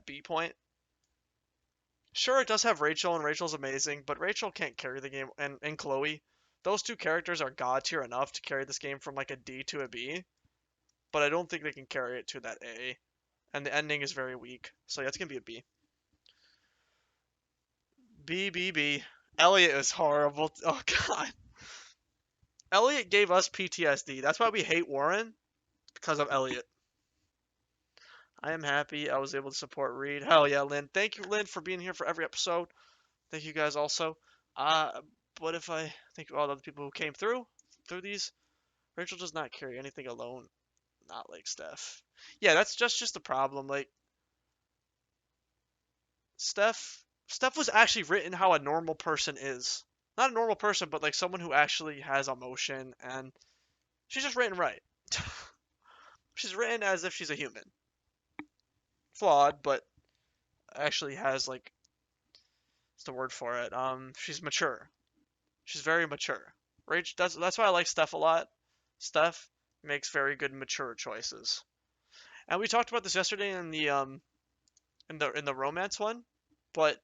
B point. Sure, it does have Rachel, and Rachel's amazing, but Rachel can't carry the game, and Chloe. Those two characters are god tier enough to carry this game from like a D to a B, but I don't think they can carry it to that A. And the ending is very weak, so yeah, it's gonna be a B. B, B, B. Elliot is horrible. Oh god. Elliot gave us PTSD. That's why we hate Warren, because of Elliot. I am happy I was able to support Reed. Hell yeah, Lynn. Thank you, Lynn, for being here for every episode. Thank you guys also. But if I think of all the other people who came through these, Rachel does not carry anything alone. Not like Steph. Yeah, that's just the problem. Like Steph was actually written how a normal person is. Not a normal person, but like someone who actually has emotion, and she's just written right. She's written as if she's a human. Flawed, but actually has like what's the word for it? She's mature. She's very mature. Rach, that's why I like Steph a lot. Steph makes very good mature choices. And we talked about this yesterday in the in the romance one, but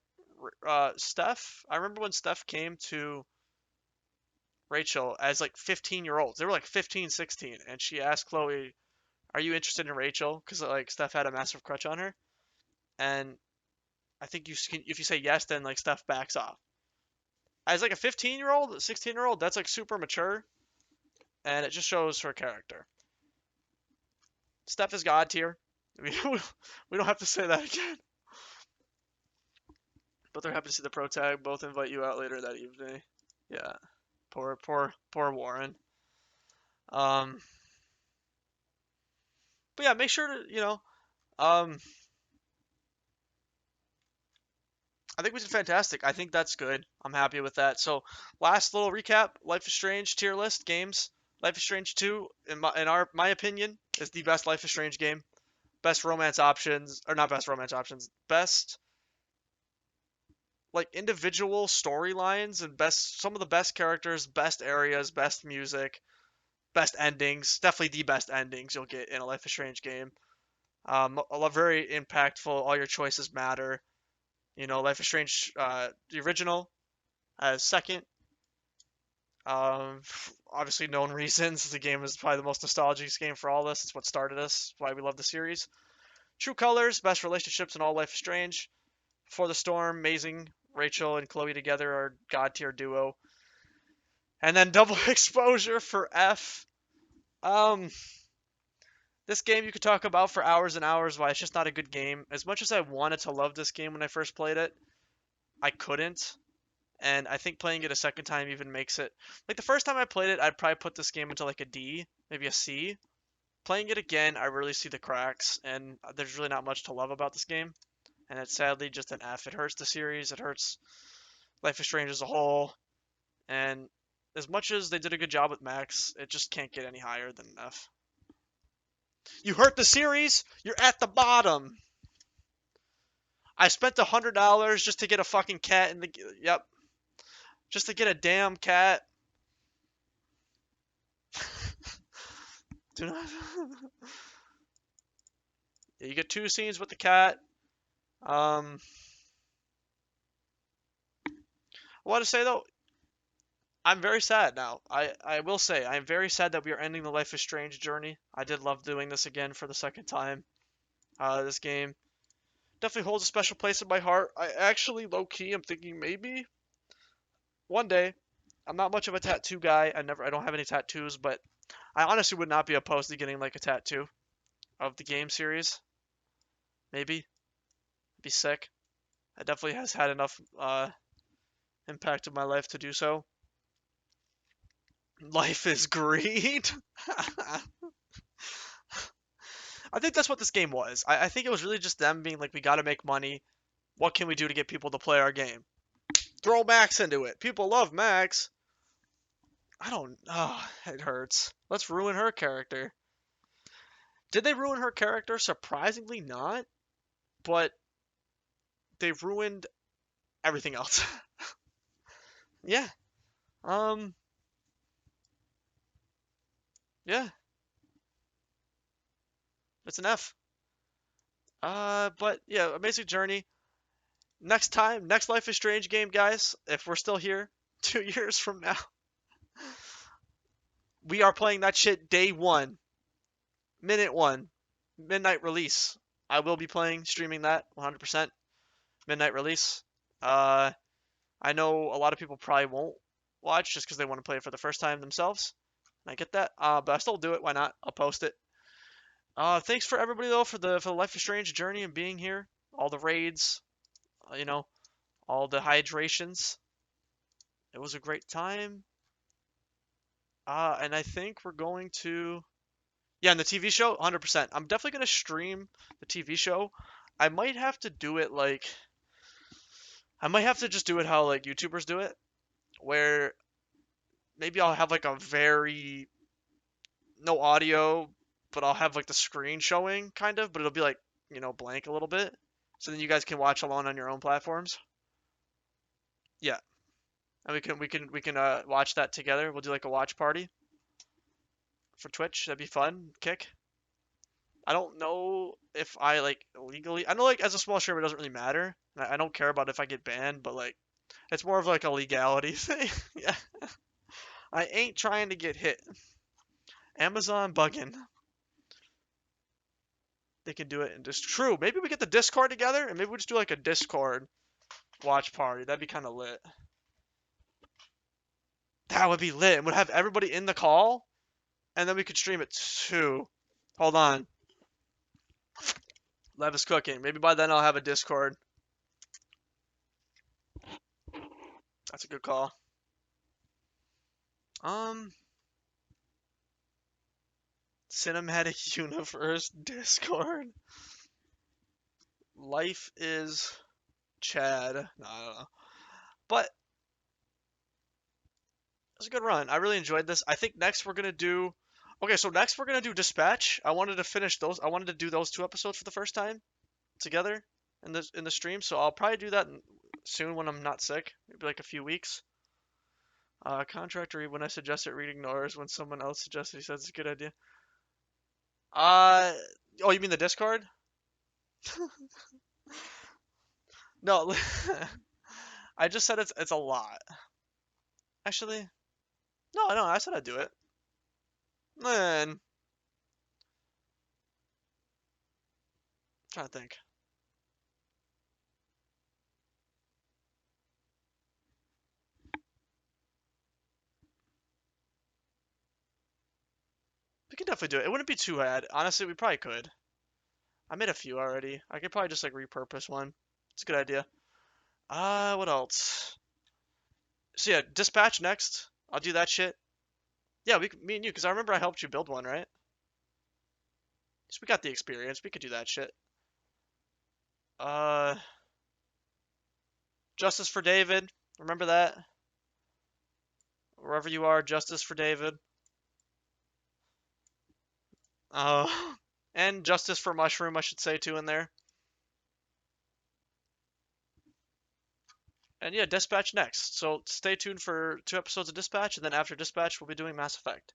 Steph, I remember when Steph came to Rachel as like 15-year-olds. They were like 15, 16, and she asked Chloe, "Are you interested in Rachel?" Because like Steph had a massive crush on her, and I think if you say yes, then like Steph backs off. As like a 15-year-old, 16-year-old, that's like super mature, and it just shows her character. Steph is god tier. We don't have to say that again. But they're happy to see the pro tag. Both invite you out later that evening. Yeah, poor Warren. But yeah, make sure to I think we did fantastic. I think that's good. I'm happy with that. So, last little recap: Life is Strange tier list games. Life is Strange 2, in my opinion, is the best Life is Strange game. Best romance options, or not best romance options, best like individual storylines and some of the best characters, best areas, best music, best endings. Definitely the best endings you'll get in a Life is Strange game. Very impactful. All your choices matter. Life is Strange, the original, as second. Obviously, known reasons. The game is probably the most nostalgic game for all of us. It's what started us. Why we love the series. True Colors, best relationships in all Life is Strange. Before the Storm, amazing. Rachel and Chloe together are god tier duo. And then Double Exposure for F. This game you could talk about for hours and hours. Why it's just not a good game. As much as I wanted to love this game when I first played it, I couldn't. And I think playing it a second time even makes it like the first time I played it, I'd probably put this game into like a D, maybe a C. Playing it again, I really see the cracks, and there's really not much to love about this game. And it's sadly just an F. It hurts the series. It hurts Life is Strange as a whole. And as much as they did a good job with Max, it just can't get any higher than an F. You hurt the series, you're at the bottom. I spent $100 just to get a fucking cat in the... Yep. Just to get a damn cat. Do not... Yeah, you get 2 scenes with the cat. I want to say, though, I'm very sad now. I will say, I am very sad that we are ending the Life is Strange journey. I did love doing this again for the second time. This game definitely holds a special place in my heart. I actually, low-key, I'm thinking maybe one day. I'm not much of a tattoo guy. I don't have any tattoos, but I honestly would not be opposed to getting like a tattoo of the game series. Maybe. It'd be sick. It definitely has had enough impact in my life to do so. Life is greed. I think that's what this game was. I think it was really just them being like, we gotta make money. What can we do to get people to play our game? Throw Max into it. People love Max. I don't... Oh, it hurts. Let's ruin her character. Did they ruin her character? Surprisingly not. But they've ruined everything else. Yeah. Yeah. It's an F. But yeah, Amazing Journey. Next time, next Life is Strange game, guys, if we're still here 2 years from now, we are playing that shit day one, minute one, midnight release. I will be playing, streaming that 100%, midnight release. I know a lot of people probably won't watch just because they want to play it for the first time themselves. I get that, but I still do it. Why not? I'll post it. Thanks for everybody though for the Life is Strange journey and being here. All the raids, you know, all the hydrations. It was a great time. And I think we're going to... Yeah, and the TV show, 100%. I'm definitely going to stream the TV show. I might have to do it like... I might have to just do it how like YouTubers do it. Where maybe I'll have like a very... No audio, but I'll have like the screen showing, kind of. But it'll be like, you know, blank a little bit. So then you guys can watch along on your own platforms. Yeah. And we can watch that together. We'll do like a watch party for Twitch. That'd be fun. Kick. I don't know if I like legally. I know like as a small streamer it doesn't really matter. I don't care about if I get banned, but like it's more of like a legality thing. Yeah. I ain't trying to get hit. Amazon bugging. They can do it in just true. Maybe we get the Discord together and maybe we just do like a Discord watch party. That'd be kind of lit. That would be lit. And we'd have everybody in the call, and then we could stream it too. Hold on. Lev is cooking. Maybe by then I'll have a Discord. That's a good call. Cinematic Universe Discord. Life is Chad. No, I don't know. But it's a good run. I really enjoyed this. I think next we're gonna do... Okay, so next we're gonna do Dispatch. I wanted to finish those. I wanted to do those 2 episodes for the first time together in the stream. So I'll probably do that soon when I'm not sick. Maybe like a few weeks. Contractor, when I suggest it, read ignores. When someone else suggests it, he says it's a good idea. Oh, you mean the Discord? No, I just said it's a lot. Actually, no, I said I'd do it. Man, trying to think. We could definitely do it. It wouldn't be too bad. Honestly, we probably could. I made a few already. I could probably just like repurpose one. It's a good idea. What else? So yeah, Dispatch next. I'll do that shit. Yeah, me and you, because I remember I helped you build one, right? So we got the experience. We could do that shit. Justice for David. Remember that? Wherever you are, Justice for David. And Justice for Mushroom, I should say, too, in there. And yeah, Dispatch next. So stay tuned for 2 episodes of Dispatch, and then after Dispatch, we'll be doing Mass Effect.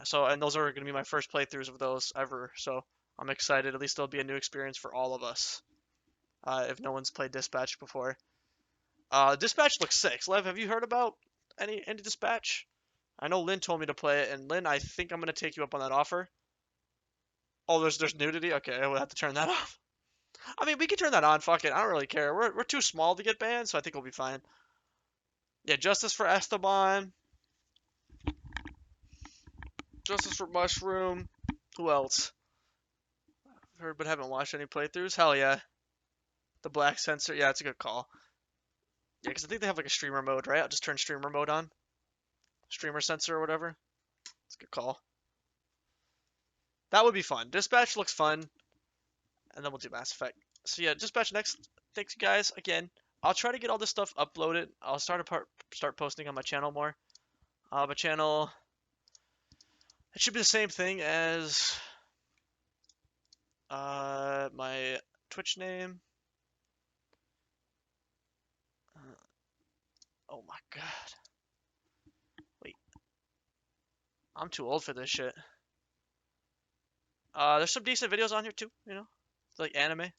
So, and those are going to be my first playthroughs of those ever. So I'm excited. At least it'll be a new experience for all of us. If no one's played Dispatch before. Dispatch looks sick. Lev, have you heard about any Dispatch? I know Lynn told me to play it, and Lynn, I think I'm going to take you up on that offer. Oh, there's nudity? Okay, I will have to turn that off. I mean, we can turn that on. Fuck it. I don't really care. We're too small to get banned, so I think we'll be fine. Yeah, Justice for Esteban. Justice for Mushroom. Who else? Heard but haven't watched any playthroughs. Hell yeah. The Black Sensor. Yeah, it's a good call. Yeah, because I think they have like a streamer mode, right? I'll just turn streamer mode on. Streamer sensor or whatever. It's a good call. That would be fun. Dispatch looks fun. And then we'll do Mass Effect. So yeah, Dispatch next. Thanks, you guys. Again, I'll try to get all this stuff uploaded. I'll start posting on my channel more. My channel, it should be the same thing as my Twitch name. Oh my god. Wait. I'm too old for this shit. There's some decent videos on here too, you know? Like anime.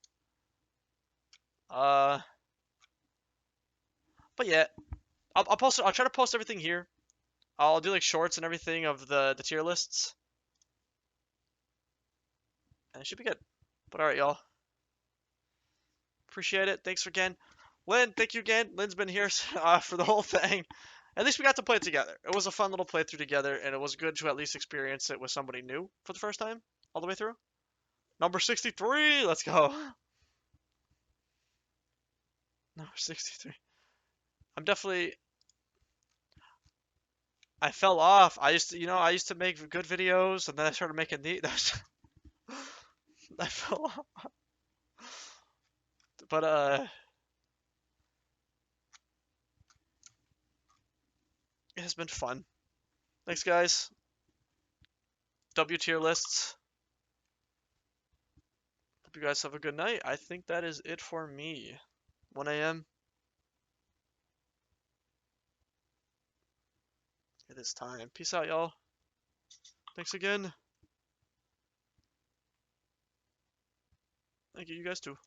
But yeah. I'll try to post everything here. I'll do like shorts and everything of the tier lists. And it should be good. But alright, y'all. Appreciate it. Thanks again. Lynn, thank you again. Lynn's been here for the whole thing. At least we got to play it together. It was a fun little playthrough together, and it was good to at least experience it with somebody new for the first time, all the way through. Number 63, let's go. Number 63. I'm definitely... I fell off. I used to make good videos, and then I started making these. I fell off. But, it has been fun. Thanks, guys. W tier lists. Hope you guys have a good night. I think that is it for me. 1 a.m. It is time. Peace out, y'all. Thanks again. Thank you, you guys too.